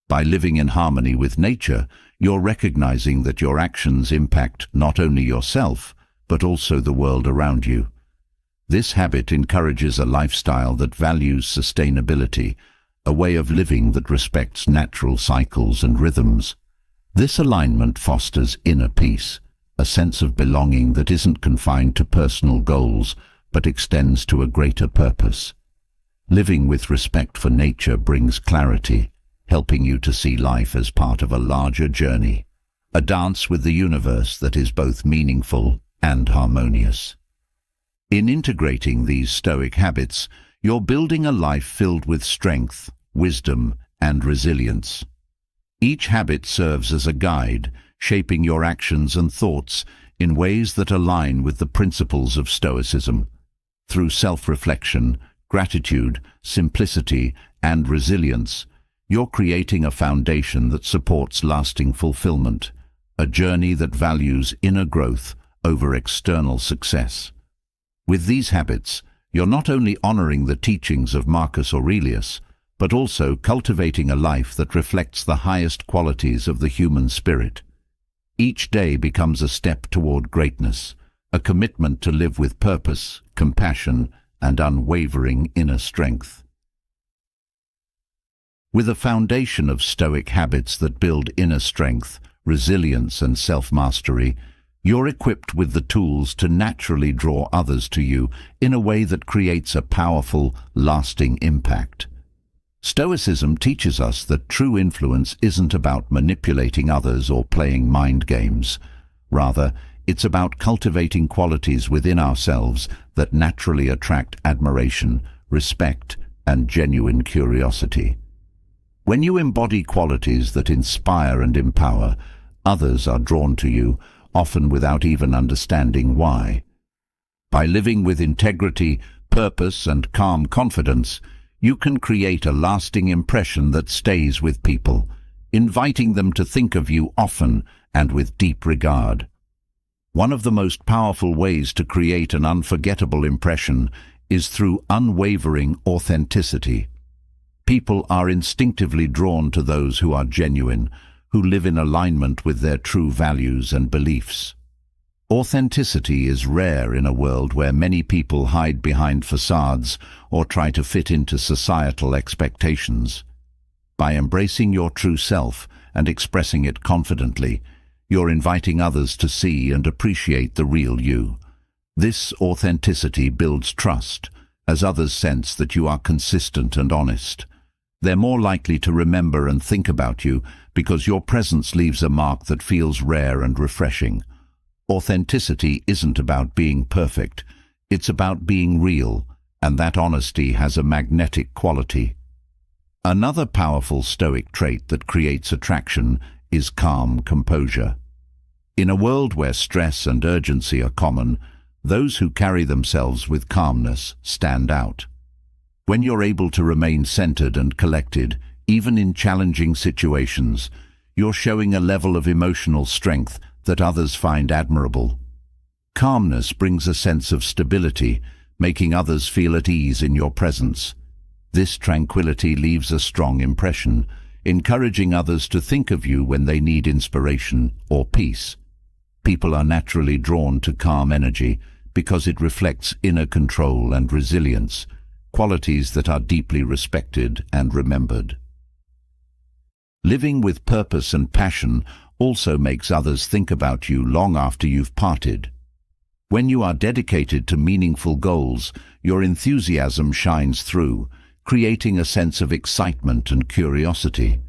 [SPEAKER 1] By living in harmony with nature, you're recognizing that your actions impact not only yourself, but also the world around you. This habit encourages a lifestyle that values sustainability, a way of living that respects natural cycles and rhythms. This alignment fosters inner peace, a sense of belonging that isn't confined to personal goals, but extends to a greater purpose. Living with respect for nature brings clarity, helping you to see life as part of a larger journey, a dance with the universe that is both meaningful and harmonious. In integrating these Stoic habits, you're building a life filled with strength, wisdom, and resilience. Each habit serves as a guide, shaping your actions and thoughts in ways that align with the principles of Stoicism. Through self-reflection, gratitude, simplicity, and resilience, you're creating a foundation that supports lasting fulfillment, a journey that values inner growth over external success. With these habits, you're not only honoring the teachings of Marcus Aurelius, but also cultivating a life that reflects the highest qualities of the human spirit. Each day becomes a step toward greatness, a commitment to live with purpose, compassion, and unwavering inner strength. With a foundation of Stoic habits that build inner strength, resilience, and self-mastery, you're equipped with the tools to naturally draw others to you in a way that creates a powerful, lasting impact. Stoicism teaches us that true influence isn't about manipulating others or playing mind games. Rather, it's about cultivating qualities within ourselves that naturally attract admiration, respect, and genuine curiosity. When you embody qualities that inspire and empower, others are drawn to you, often without even understanding why. By living with integrity, purpose, and calm confidence, you can create a lasting impression that stays with people, inviting them to think of you often and with deep regard. One of the most powerful ways to create an unforgettable impression is through unwavering authenticity. People are instinctively drawn to those who are genuine, who live in alignment with their true values and beliefs. Authenticity is rare in a world where many people hide behind facades or try to fit into societal expectations. By embracing your true self and expressing it confidently, you're inviting others to see and appreciate the real you. This authenticity builds trust, as others sense that you are consistent and honest. They're more likely to remember and think about you because your presence leaves a mark that feels rare and refreshing. Authenticity isn't about being perfect, it's about being real, and that honesty has a magnetic quality. Another powerful Stoic trait that creates attraction is calm composure. In a world where stress and urgency are common, those who carry themselves with calmness stand out. When you're able to remain centered and collected, even in challenging situations, you're showing a level of emotional strength that others find admirable. Calmness brings a sense of stability, making others feel at ease in your presence. This tranquility leaves a strong impression, encouraging others to think of you when they need inspiration or peace. People are naturally drawn to calm energy because it reflects inner control and resilience, qualities that are deeply respected and remembered. Living with purpose and passion also makes others think about you long after you've parted. When you are dedicated to meaningful goals, your enthusiasm shines through, creating a sense of excitement and curiosity.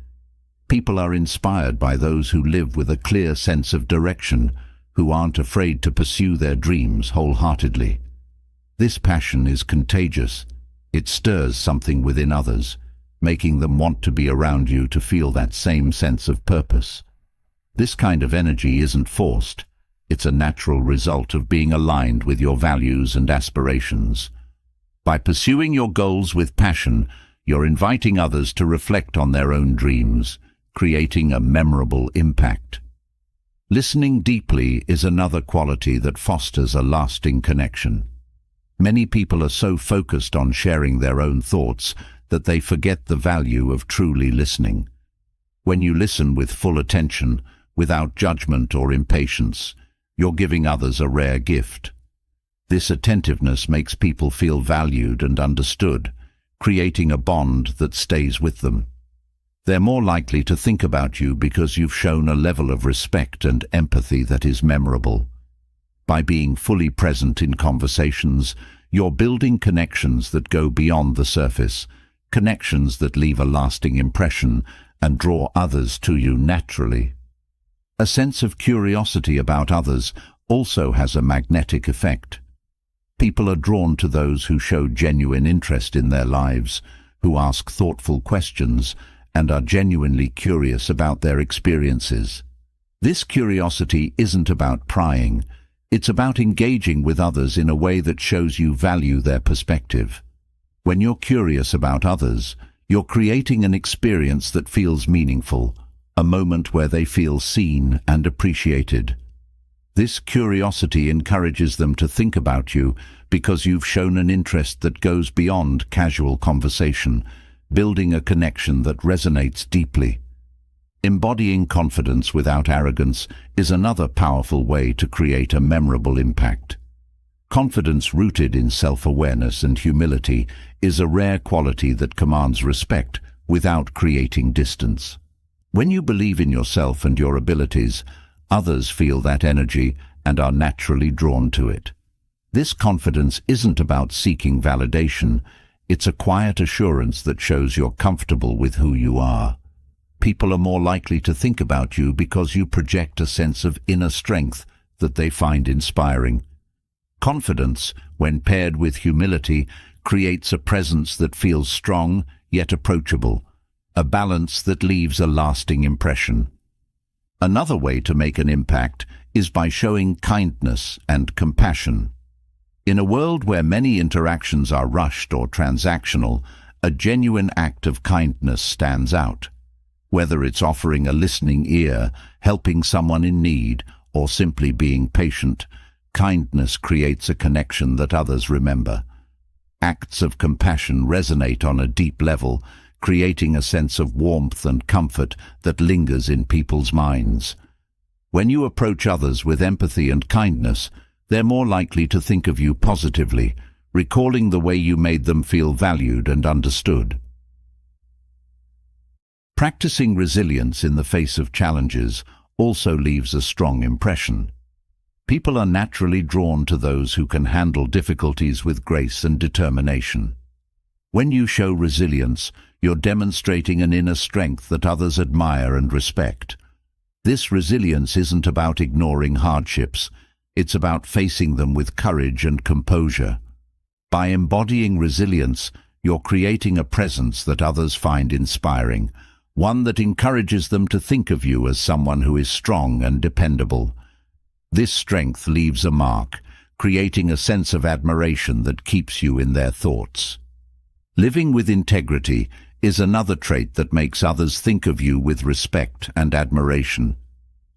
[SPEAKER 1] People are inspired by those who live with a clear sense of direction, who aren't afraid to pursue their dreams wholeheartedly. This passion is contagious. It stirs something within others, making them want to be around you to feel that same sense of purpose. This kind of energy isn't forced. It's a natural result of being aligned with your values and aspirations. By pursuing your goals with passion, you're inviting others to reflect on their own dreams, creating a memorable impact. Listening deeply is another quality that fosters a lasting connection. Many people are so focused on sharing their own thoughts that they forget the value of truly listening. When you listen with full attention, without judgment or impatience, you're giving others a rare gift. This attentiveness makes people feel valued and understood, creating a bond that stays with them. They're more likely to think about you because you've shown a level of respect and empathy that is memorable. By being fully present in conversations, you're building connections that go beyond the surface, connections that leave a lasting impression and draw others to you naturally. A sense of curiosity about others also has a magnetic effect. People are drawn to those who show genuine interest in their lives, who ask thoughtful questions, and are genuinely curious about their experiences. This curiosity isn't about prying. It's about engaging with others in a way that shows you value their perspective. When you're curious about others, you're creating an experience that feels meaningful, a moment where they feel seen and appreciated. This curiosity encourages them to think about you because you've shown an interest that goes beyond casual conversation, building a connection that resonates deeply. Embodying confidence without arrogance is another powerful way to create a memorable impact. Confidence rooted in self-awareness and humility is a rare quality that commands respect without creating distance. When you believe in yourself and your abilities, others feel that energy and are naturally drawn to it. This confidence isn't about seeking validation. It's a quiet assurance that shows you're comfortable with who you are. People are more likely to think about you because you project a sense of inner strength that they find inspiring. Confidence, when paired with humility, creates a presence that feels strong yet approachable, a balance that leaves a lasting impression. Another way to make an impact is by showing kindness and compassion. In a world where many interactions are rushed or transactional, a genuine act of kindness stands out. Whether it's offering a listening ear, helping someone in need, or simply being patient, kindness creates a connection that others remember. Acts of compassion resonate on a deep level, creating a sense of warmth and comfort that lingers in people's minds. When you approach others with empathy and kindness, they're more likely to think of you positively, recalling the way you made them feel valued and understood. Practicing resilience in the face of challenges also leaves a strong impression. People are naturally drawn to those who can handle difficulties with grace and determination. When you show resilience, you're demonstrating an inner strength that others admire and respect. This resilience isn't about ignoring hardships. It's about facing them with courage and composure. By embodying resilience, you're creating a presence that others find inspiring, one that encourages them to think of you as someone who is strong and dependable. This strength leaves a mark, creating a sense of admiration that keeps you in their thoughts. Living with integrity is another trait that makes others think of you with respect and admiration.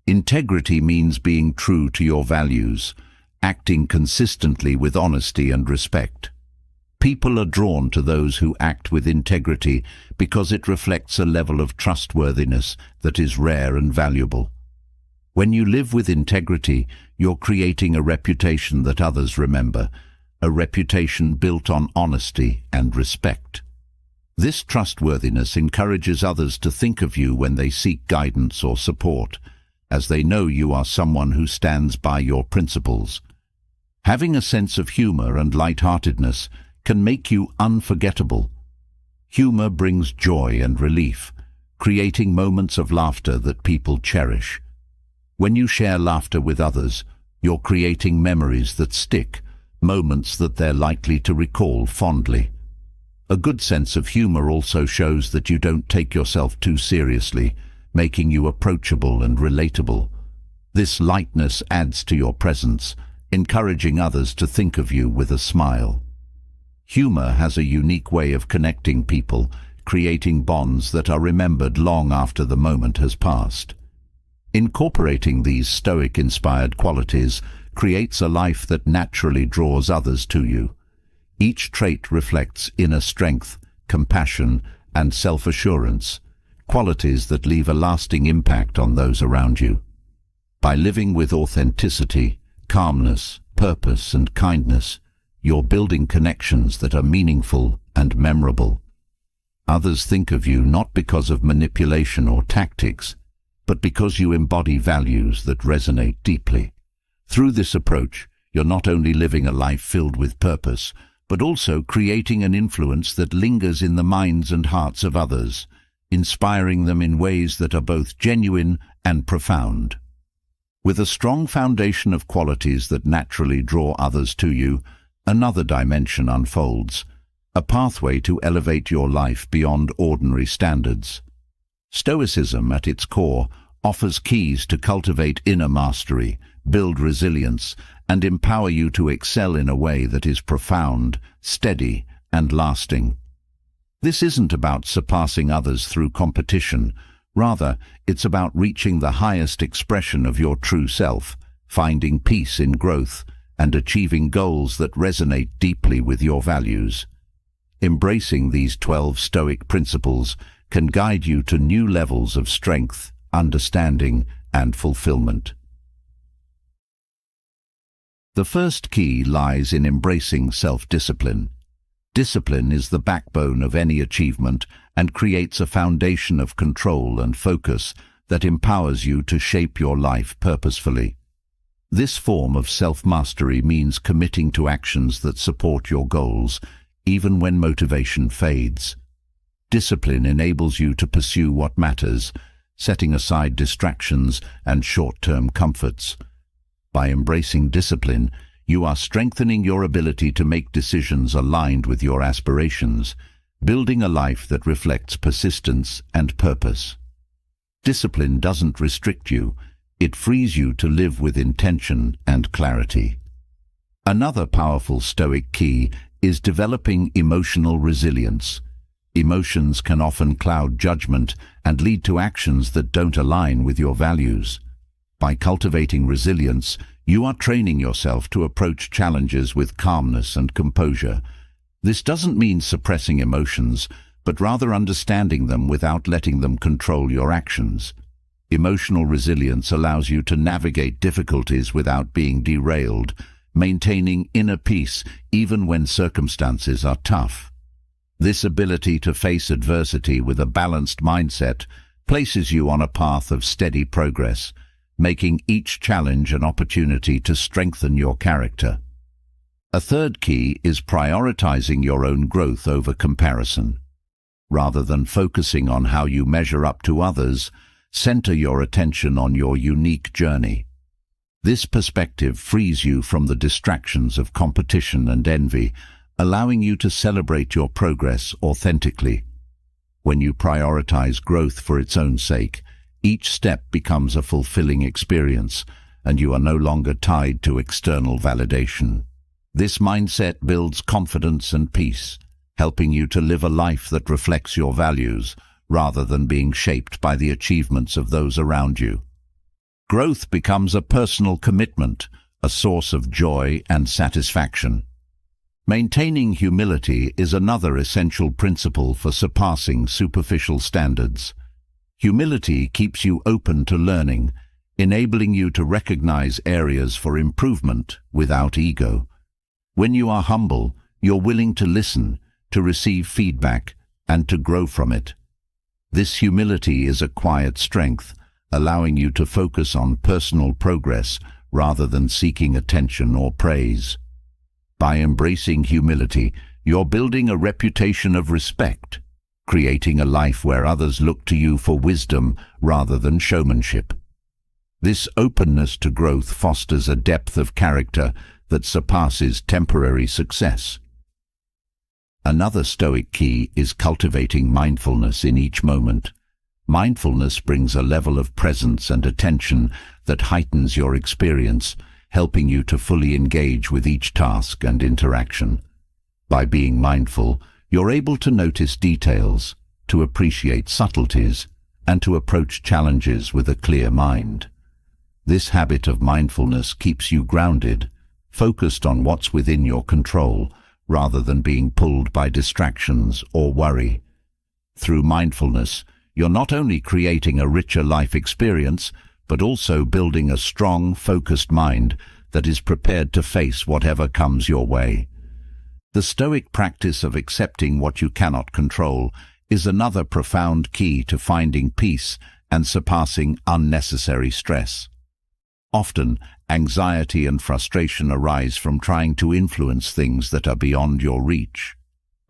[SPEAKER 1] Integrity means being true to your values, acting consistently with honesty and respect. People are drawn to those who act with integrity because it reflects a level of trustworthiness that is rare and valuable. When you live with integrity, you're creating a reputation that others remember, a reputation built on honesty and respect. This trustworthiness encourages others to think of you when they seek guidance or support, as they know you are someone who stands by your principles. Having a sense of humor and lightheartedness can make you unforgettable. Humor brings joy and relief, creating moments of laughter that people cherish. When you share laughter with others, you're creating memories that stick, moments that they're likely to recall fondly. A good sense of humor also shows that you don't take yourself too seriously, making you approachable and relatable. This lightness adds to your presence, encouraging others to think of you with a smile. Humor has a unique way of connecting people, creating bonds that are remembered long after the moment has passed. Incorporating these Stoic-inspired qualities creates a life that naturally draws others to you. Each trait reflects inner strength, compassion, and self-assurance, qualities that leave a lasting impact on those around you. By living with authenticity, calmness, purpose, and kindness, you're building connections that are meaningful and memorable. Others think of you not because of manipulation or tactics, but because you embody values that resonate deeply. Through this approach, you're not only living a life filled with purpose, but also creating an influence that lingers in the minds and hearts of others, inspiring them in ways that are both genuine and profound. With a strong foundation of qualities that naturally draw others to you, another dimension unfolds, a pathway to elevate your life beyond ordinary standards. Stoicism, at its core, offers keys to cultivate inner mastery, build resilience, and empower you to excel in a way that is profound, steady, and lasting. This isn't about surpassing others through competition. Rather, it's about reaching the highest expression of your true self, finding peace in growth, and achieving goals that resonate deeply with your values. Embracing these 12 Stoic principles can guide you to new levels of strength, understanding, and fulfillment. The first key lies in embracing self-discipline. Discipline is the backbone of any achievement and creates a foundation of control and focus that empowers you to shape your life purposefully. This form of self-mastery means committing to actions that support your goals, even when motivation fades. Discipline enables you to pursue what matters, setting aside distractions and short-term comforts. By embracing discipline, you are strengthening your ability to make decisions aligned with your aspirations, building a life that reflects persistence and purpose. Discipline doesn't restrict you. It frees you to live with intention and clarity. Another powerful Stoic key is developing emotional resilience. Emotions can often cloud judgment and lead to actions that don't align with your values. By cultivating resilience, you are training yourself to approach challenges with calmness and composure. This doesn't mean suppressing emotions, but rather understanding them without letting them control your actions. Emotional resilience allows you to navigate difficulties without being derailed, maintaining inner peace even when circumstances are tough. This ability to face adversity with a balanced mindset places you on a path of steady progress, making each challenge an opportunity to strengthen your character. A third key is prioritizing your own growth over comparison. Rather than focusing on how you measure up to others, center your attention on your unique journey. This perspective frees you from the distractions of competition and envy, allowing you to celebrate your progress authentically. When you prioritize growth for its own sake, each step becomes a fulfilling experience, and you are no longer tied to external validation. This mindset builds confidence and peace, helping you to live a life that reflects your values, rather than being shaped by the achievements of those around you. Growth becomes a personal commitment, a source of joy and satisfaction. Maintaining humility is another essential principle for surpassing superficial standards. Humility keeps you open to learning, enabling you to recognize areas for improvement without ego. When you are humble, you're willing to listen, to receive feedback, and to grow from it. This humility is a quiet strength, allowing you to focus on personal progress rather than seeking attention or praise. By embracing humility, you're building a reputation of respect, creating a life where others look to you for wisdom rather than showmanship. This openness to growth fosters a depth of character that surpasses temporary success. Another Stoic key is cultivating mindfulness in each moment. Mindfulness brings a level of presence and attention that heightens your experience, helping you to fully engage with each task and interaction. By being mindful, you're able to notice details, to appreciate subtleties, and to approach challenges with a clear mind. This habit of mindfulness keeps you grounded, focused on what's within your control, rather than being pulled by distractions or worry. Through mindfulness, you're not only creating a richer life experience, but also building a strong, focused mind that is prepared to face whatever comes your way. The Stoic practice of accepting what you cannot control is another profound key to finding peace and surpassing unnecessary stress. Often, anxiety and frustration arise from trying to influence things that are beyond your reach.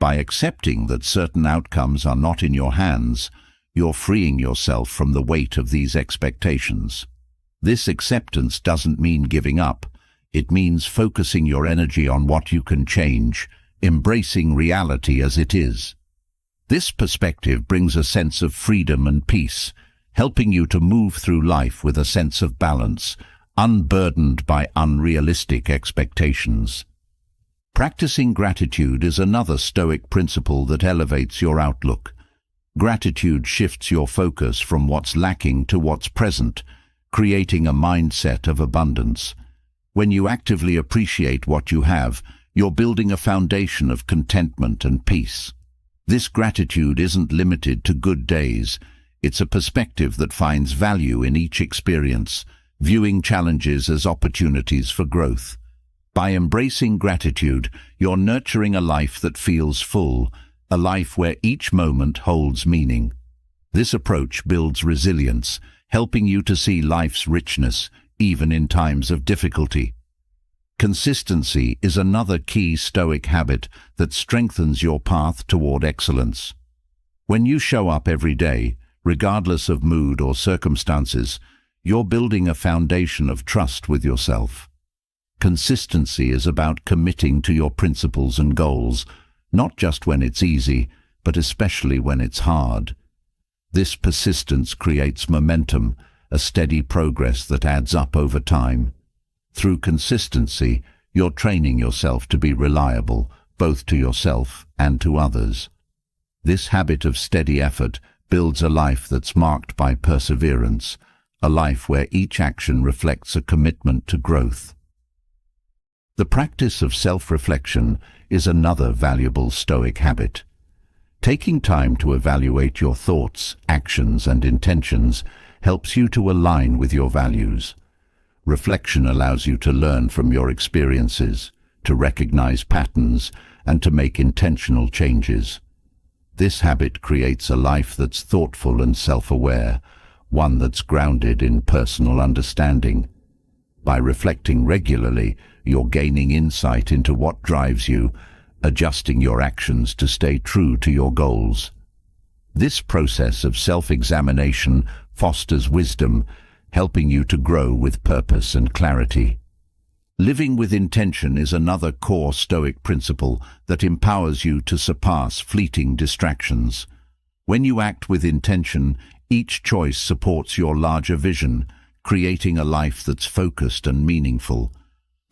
[SPEAKER 1] By accepting that certain outcomes are not in your hands, you're freeing yourself from the weight of these expectations. This acceptance doesn't mean giving up. It means focusing your energy on what you can change, embracing reality as it is. This perspective brings a sense of freedom and peace, helping you to move through life with a sense of balance, unburdened by unrealistic expectations. Practicing gratitude is another Stoic principle that elevates your outlook. Gratitude shifts your focus from what's lacking to what's present, creating a mindset of abundance. When you actively appreciate what you have, you're building a foundation of contentment and peace. This gratitude isn't limited to good days. It's a perspective that finds value in each experience, viewing challenges as opportunities for growth. By embracing gratitude, you're nurturing a life that feels full, a life where each moment holds meaning. This approach builds resilience, helping you to see life's richness, even in times of difficulty. Consistency is another key Stoic habit that strengthens your path toward excellence. When you show up every day, regardless of mood or circumstances, you're building a foundation of trust with yourself. Consistency is about committing to your principles and goals, not just when it's easy, but especially when it's hard. This persistence creates momentum, a steady progress that adds up over time. Through consistency, you're training yourself to be reliable, both to yourself and to others. This habit of steady effort builds a life that's marked by perseverance, a life where each action reflects a commitment to growth. The practice of self-reflection is another valuable Stoic habit. Taking time to evaluate your thoughts, actions, and intentions helps you to align with your values. Reflection allows you to learn from your experiences, to recognize patterns, and to make intentional changes. This habit creates a life that's thoughtful and self-aware, one that's grounded in personal understanding. By reflecting regularly, you're gaining insight into what drives you, adjusting your actions to stay true to your goals. This process of self-examination fosters wisdom, helping you to grow with purpose and clarity. Living with intention is another core Stoic principle that empowers you to surpass fleeting distractions. When you act with intention, each choice supports your larger vision, creating a life that's focused and meaningful.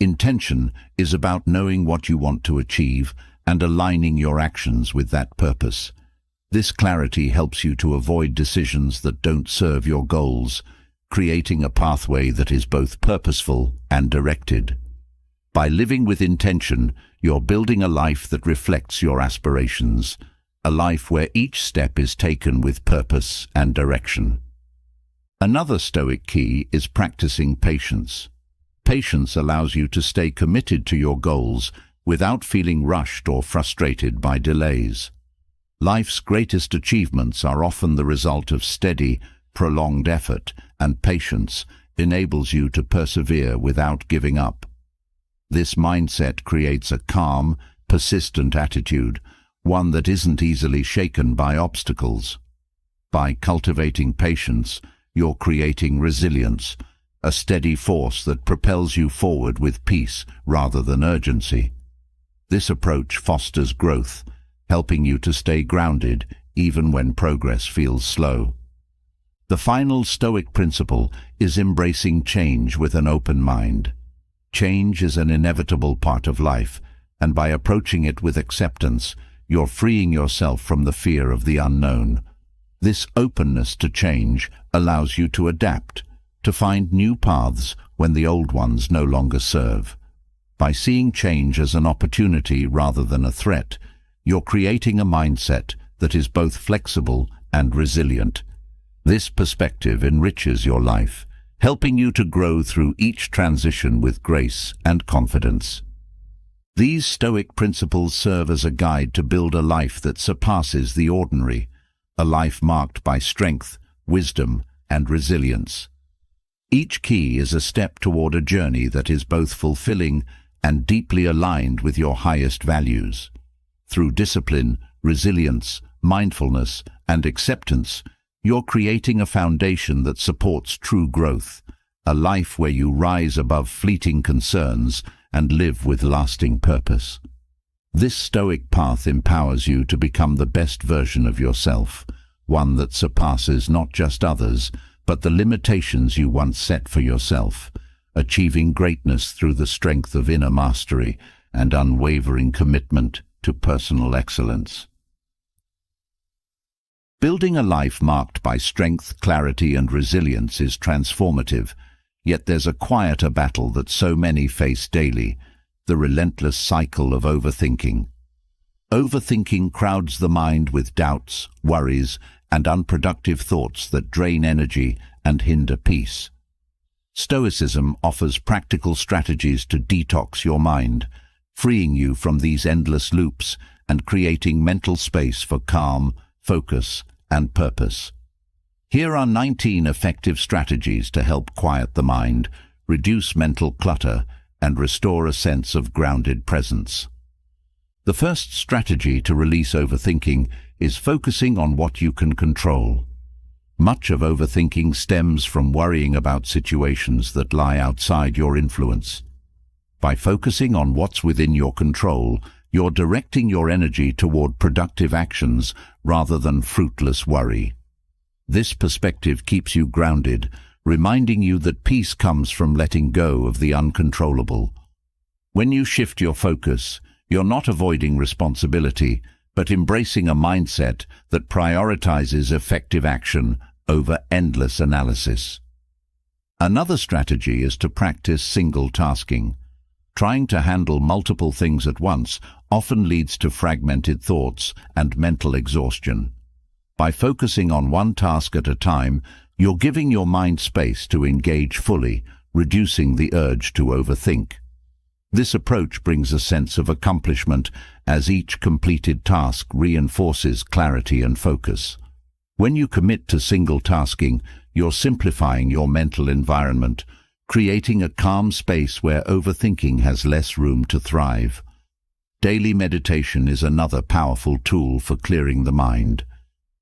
[SPEAKER 1] Intention is about knowing what you want to achieve and aligning your actions with that purpose. This clarity helps you to avoid decisions that don't serve your goals, creating a pathway that is both purposeful and directed. By living with intention, you're building a life that reflects your aspirations, a life where each step is taken with purpose and direction. Another Stoic key is practicing patience. Patience allows you to stay committed to your goals without feeling rushed or frustrated by delays. Life's greatest achievements are often the result of steady, prolonged effort, and patience enables you to persevere without giving up. This mindset creates a calm, persistent attitude, one that isn't easily shaken by obstacles. By cultivating patience, you're creating resilience, a steady force that propels you forward with peace rather than urgency. This approach fosters growth, helping you to stay grounded even when progress feels slow. The final Stoic principle is embracing change with an open mind. Change is an inevitable part of life, and by approaching it with acceptance, you're freeing yourself from the fear of the unknown. This openness to change allows you to adapt, to find new paths when the old ones no longer serve. By seeing change as an opportunity rather than a threat, you're creating a mindset that is both flexible and resilient. This perspective enriches your life, helping you to grow through each transition with grace and confidence. These Stoic principles serve as a guide to build a life that surpasses the ordinary, a life marked by strength, wisdom, and resilience. Each key is a step toward a journey that is both fulfilling and deeply aligned with your highest values. Through discipline, resilience, mindfulness, and acceptance, you're creating a foundation that supports true growth, a life where you rise above fleeting concerns and live with lasting purpose. This Stoic path empowers you to become the best version of yourself, one that surpasses not just others, but the limitations you once set for yourself, achieving greatness through the strength of inner mastery and unwavering commitment to personal excellence. Building a life marked by strength, clarity, and resilience is transformative, yet there's a quieter battle that so many face daily, the relentless cycle of overthinking. Overthinking crowds the mind with doubts, worries, and unproductive thoughts that drain energy and hinder peace. Stoicism offers practical strategies to detox your mind, freeing you from these endless loops and creating mental space for calm, focus, and purpose. Here are 19 effective strategies to help quiet the mind, reduce mental clutter, and restore a sense of grounded presence. The first strategy to release overthinking is focusing on what you can control. Much of overthinking stems from worrying about situations that lie outside your influence. By focusing on what's within your control, you're directing your energy toward productive actions rather than fruitless worry. This perspective keeps you grounded, reminding you that peace comes from letting go of the uncontrollable. When you shift your focus, you're not avoiding responsibility, but embracing a mindset that prioritizes effective action over endless analysis. Another strategy is to practice single tasking. Trying to handle multiple things at once often leads to fragmented thoughts and mental exhaustion. By focusing on one task at a time, you're giving your mind space to engage fully, reducing the urge to overthink. This approach brings a sense of accomplishment as each completed task reinforces clarity and focus. When you commit to single tasking, you're simplifying your mental environment, creating a calm space where overthinking has less room to thrive. Daily meditation is another powerful tool for clearing the mind.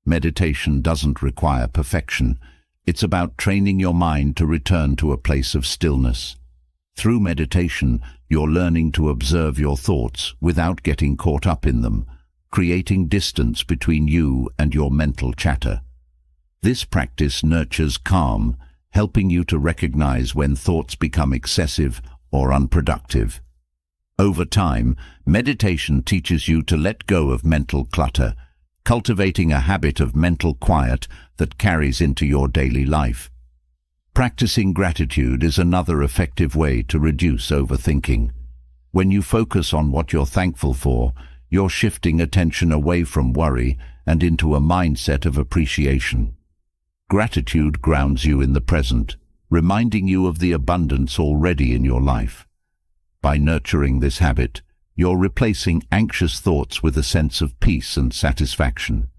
[SPEAKER 1] Meditation doesn't require perfection. It's about training your mind to return to a place of stillness. Through meditation, you're learning to observe your thoughts without getting caught up in them, creating distance between you and your mental chatter. This practice nurtures calm, helping you to recognize when thoughts become excessive or unproductive. Over time, meditation teaches you to let go of mental clutter, cultivating a habit of mental quiet that carries into your daily life. Practicing gratitude is another effective way to reduce overthinking. When you focus on what you're thankful for, you're shifting attention away from worry and into a mindset of appreciation. Gratitude grounds you in the present, reminding you of the abundance already in your life. By nurturing this habit, you're replacing anxious thoughts with a sense of peace and satisfaction.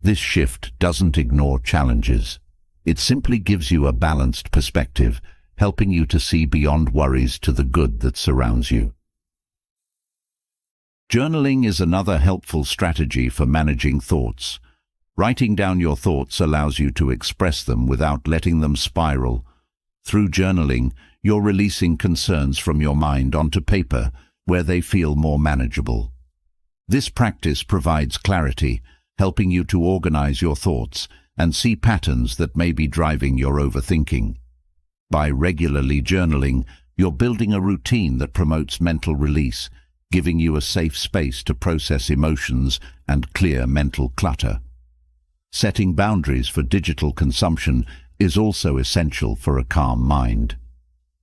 [SPEAKER 1] This shift doesn't ignore challenges. It simply gives you a balanced perspective, helping you to see beyond worries to the good that surrounds you. Journaling is another helpful strategy for managing thoughts. Writing down your thoughts allows you to express them without letting them spiral. Through journaling, you're releasing concerns from your mind onto paper, where they feel more manageable. This practice provides clarity, helping you to organize your thoughts and see patterns that may be driving your overthinking. By regularly journaling, you're building a routine that promotes mental release, giving you a safe space to process emotions and clear mental clutter. Setting boundaries for digital consumption is also essential for a calm mind.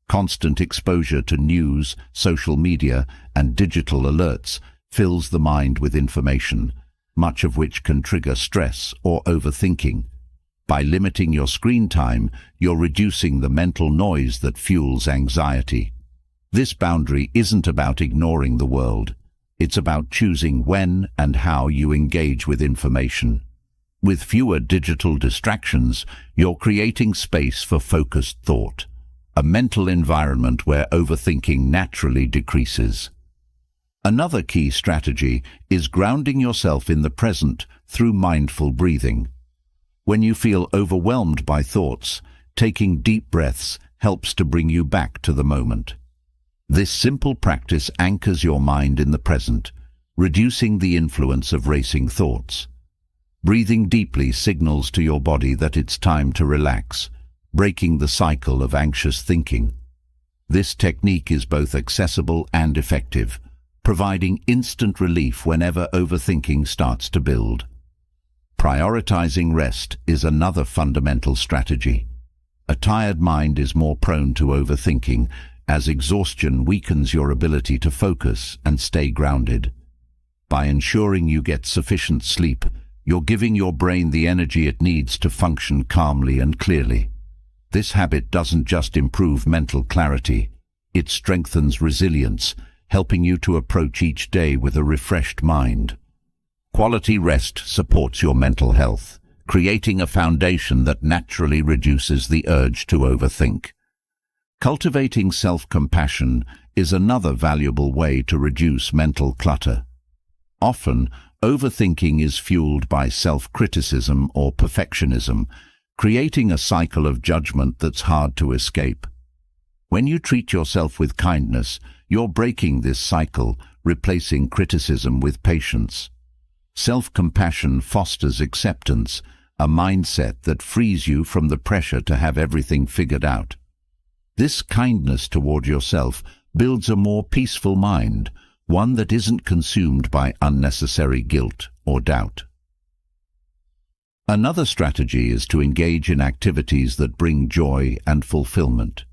[SPEAKER 1] Constant exposure to news, social media, and digital alerts fills the mind with information, much of which can trigger stress or overthinking. By limiting your screen time, you're reducing the mental noise that fuels anxiety. This boundary isn't about ignoring the world. It's about choosing when and how you engage with information. With fewer digital distractions, you're creating space for focused thought, a mental environment where overthinking naturally decreases. Another key strategy is grounding yourself in the present through mindful breathing. When you feel overwhelmed by thoughts, taking deep breaths helps to bring you back to the moment. This simple practice anchors your mind in the present, reducing the influence of racing thoughts. Breathing deeply signals to your body that it's time to relax, breaking the cycle of anxious thinking. This technique is both accessible and effective, providing instant relief whenever overthinking starts to build. Prioritizing rest is another fundamental strategy. A tired mind is more prone to overthinking, as exhaustion weakens your ability to focus and stay grounded. By ensuring you get sufficient sleep, you're giving your brain the energy it needs to function calmly and clearly. This habit doesn't just improve mental clarity, it strengthens resilience, helping you to approach each day with a refreshed mind. Quality rest supports your mental health, creating a foundation that naturally reduces the urge to overthink. Cultivating self-compassion is another valuable way to reduce mental clutter. Often, overthinking is fueled by self-criticism or perfectionism, creating a cycle of judgment that's hard to escape. When you treat yourself with kindness, you're breaking this cycle, replacing criticism with patience. Self-compassion fosters acceptance, a mindset that frees you from the pressure to have everything figured out. This kindness toward yourself builds a more peaceful mind, one that isn't consumed by unnecessary guilt or doubt. Another strategy is to engage in activities that bring joy and fulfillment.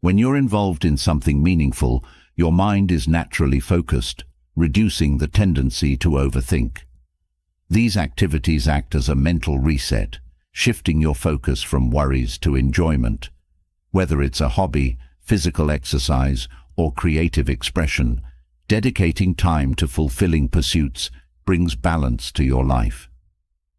[SPEAKER 1] When you're involved in something meaningful, your mind is naturally focused, reducing the tendency to overthink. These activities act as a mental reset, shifting your focus from worries to enjoyment. Whether it's a hobby, physical exercise, or creative expression, dedicating time to fulfilling pursuits brings balance to your life.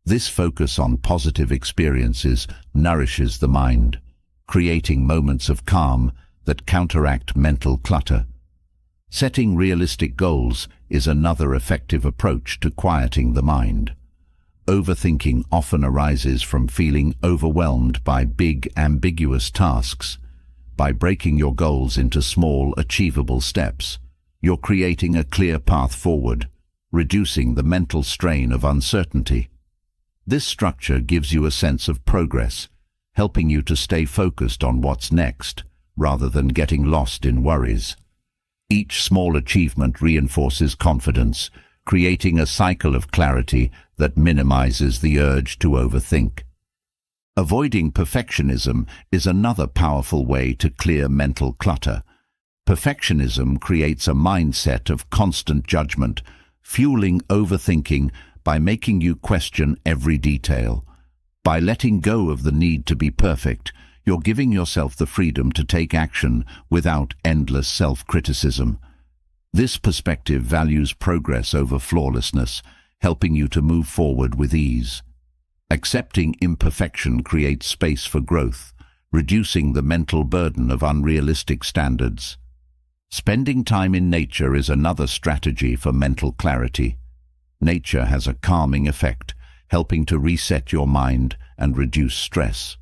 [SPEAKER 1] This focus on positive experiences nourishes the mind, creating moments of calm that counteract mental clutter. Setting realistic goals is another effective approach to quieting the mind. Overthinking often arises from feeling overwhelmed by big, ambiguous tasks. By breaking your goals into small, achievable steps, you're creating a clear path forward, reducing the mental strain of uncertainty. This structure gives you a sense of progress, helping you to stay focused on what's next, rather than getting lost in worries. Each small achievement reinforces confidence, creating a cycle of clarity that minimizes the urge to overthink. Avoiding perfectionism is another powerful way to clear mental clutter. Perfectionism creates a mindset of constant judgment, fueling overthinking by making you question every detail. By letting go of the need to be perfect, you're giving yourself the freedom to take action without endless self-criticism. This perspective values progress over flawlessness, helping you to move forward with ease. Accepting imperfection creates space for growth, reducing the mental burden of unrealistic standards. Spending time in nature is another strategy for mental clarity. Nature has a calming effect, helping to reset your mind and reduce stress.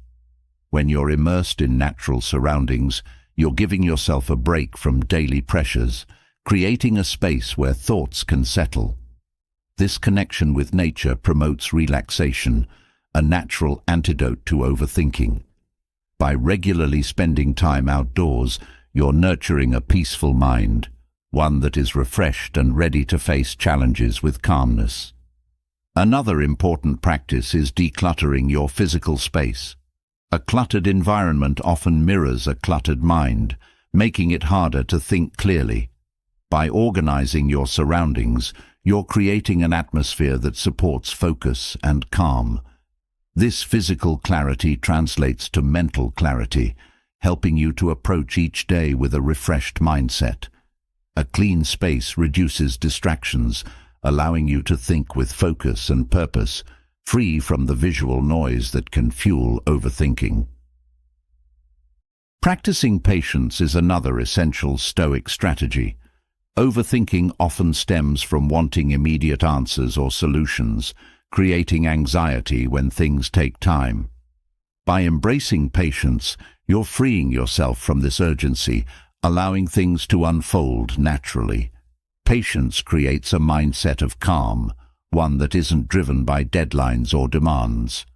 [SPEAKER 1] When you're immersed in natural surroundings, you're giving yourself a break from daily pressures, creating a space where thoughts can settle. This connection with nature promotes relaxation, a natural antidote to overthinking. By regularly spending time outdoors, you're nurturing a peaceful mind, one that is refreshed and ready to face challenges with calmness. Another important practice is decluttering your physical space. A cluttered environment often mirrors a cluttered mind, making it harder to think clearly. By organizing your surroundings, you're creating an atmosphere that supports focus and calm. This physical clarity translates to mental clarity, helping you to approach each day with a refreshed mindset. A clean space reduces distractions, allowing you to think with focus and purpose, free from the visual noise that can fuel overthinking. Practicing patience is another essential Stoic strategy. Overthinking often stems from wanting immediate answers or solutions, creating anxiety when things take time. By embracing patience, you're freeing yourself from this urgency, allowing things to unfold naturally. Patience creates a mindset of calm, one that isn't driven by deadlines or demands.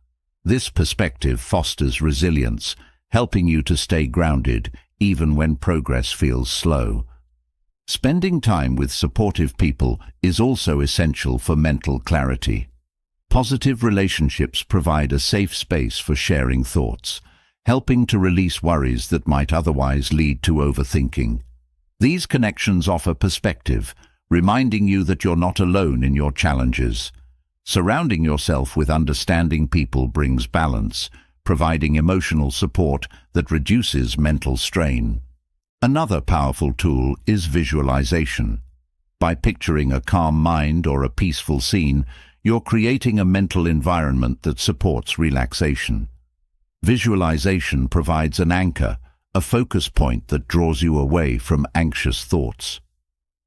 [SPEAKER 1] This perspective fosters resilience, helping you to stay grounded even when progress feels slow. Spending time with supportive people is also essential for mental clarity. Positive relationships provide a safe space for sharing thoughts, helping to release worries that might otherwise lead to overthinking. These connections offer perspective, reminding you that you're not alone in your challenges. Surrounding yourself with understanding people brings balance, providing emotional support that reduces mental strain. Another powerful tool is visualization. By picturing a calm mind or a peaceful scene, you're creating a mental environment that supports relaxation. Visualization provides an anchor, a focus point that draws you away from anxious thoughts.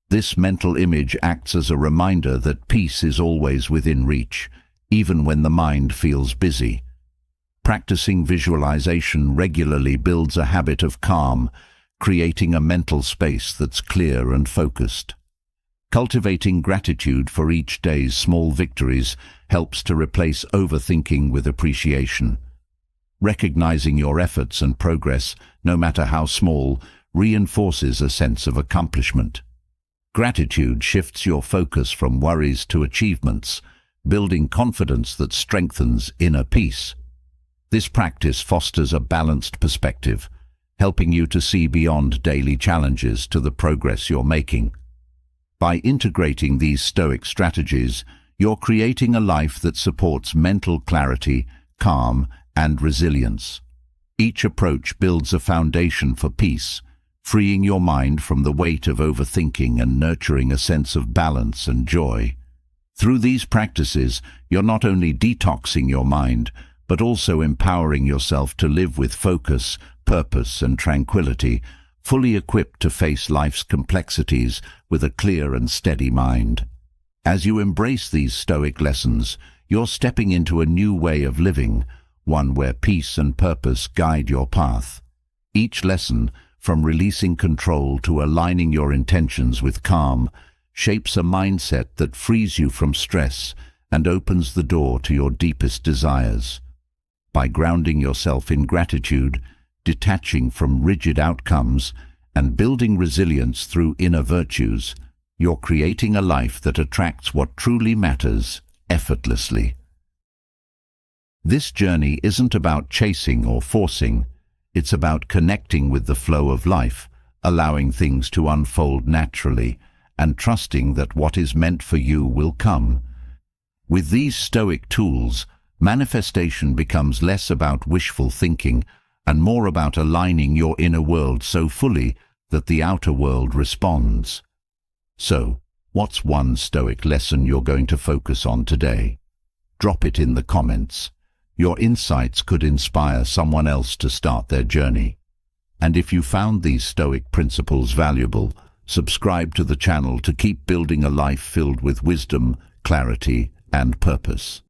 [SPEAKER 1] This mental image acts as a reminder that peace is always within reach, even when the mind feels busy. Practicing visualization regularly builds a habit of calm, creating a mental space that's clear and focused. Cultivating gratitude for each day's small victories helps to replace overthinking with appreciation. Recognizing your efforts and progress, no matter how small, reinforces a sense of accomplishment. Gratitude shifts your focus from worries to achievements, building confidence that strengthens inner peace. This practice fosters a balanced perspective, helping you to see beyond daily challenges to the progress you're making. By integrating these Stoic strategies, you're creating a life that supports mental clarity, calm, and resilience. Each approach builds a foundation for peace, freeing your mind from the weight of overthinking and nurturing a sense of balance and joy. Through these practices, you're not only detoxing your mind, but also empowering yourself to live with focus, purpose, and tranquility, fully equipped to face life's complexities with a clear and steady mind. As you embrace these Stoic lessons, You're stepping into a new way of living, one where peace and purpose guide your path. Each lesson, from releasing control to aligning your intentions with calm, shapes a mindset that frees you from stress and opens the door to your deepest desires. By grounding yourself in gratitude, detaching from rigid outcomes, and building resilience through inner virtues, you're creating a life that attracts what truly matters effortlessly. This journey isn't about chasing or forcing, it's about connecting with the flow of life, allowing things to unfold naturally, and trusting that what is meant for you will come. With these Stoic tools, manifestation becomes less about wishful thinking and more about aligning your inner world so fully that the outer world responds. So, what's one Stoic lesson you're going to focus on today? Drop it in the comments. Your insights could inspire someone else to start their journey. And if you found these Stoic principles valuable, subscribe to the channel to keep building a life filled with wisdom, clarity, and purpose.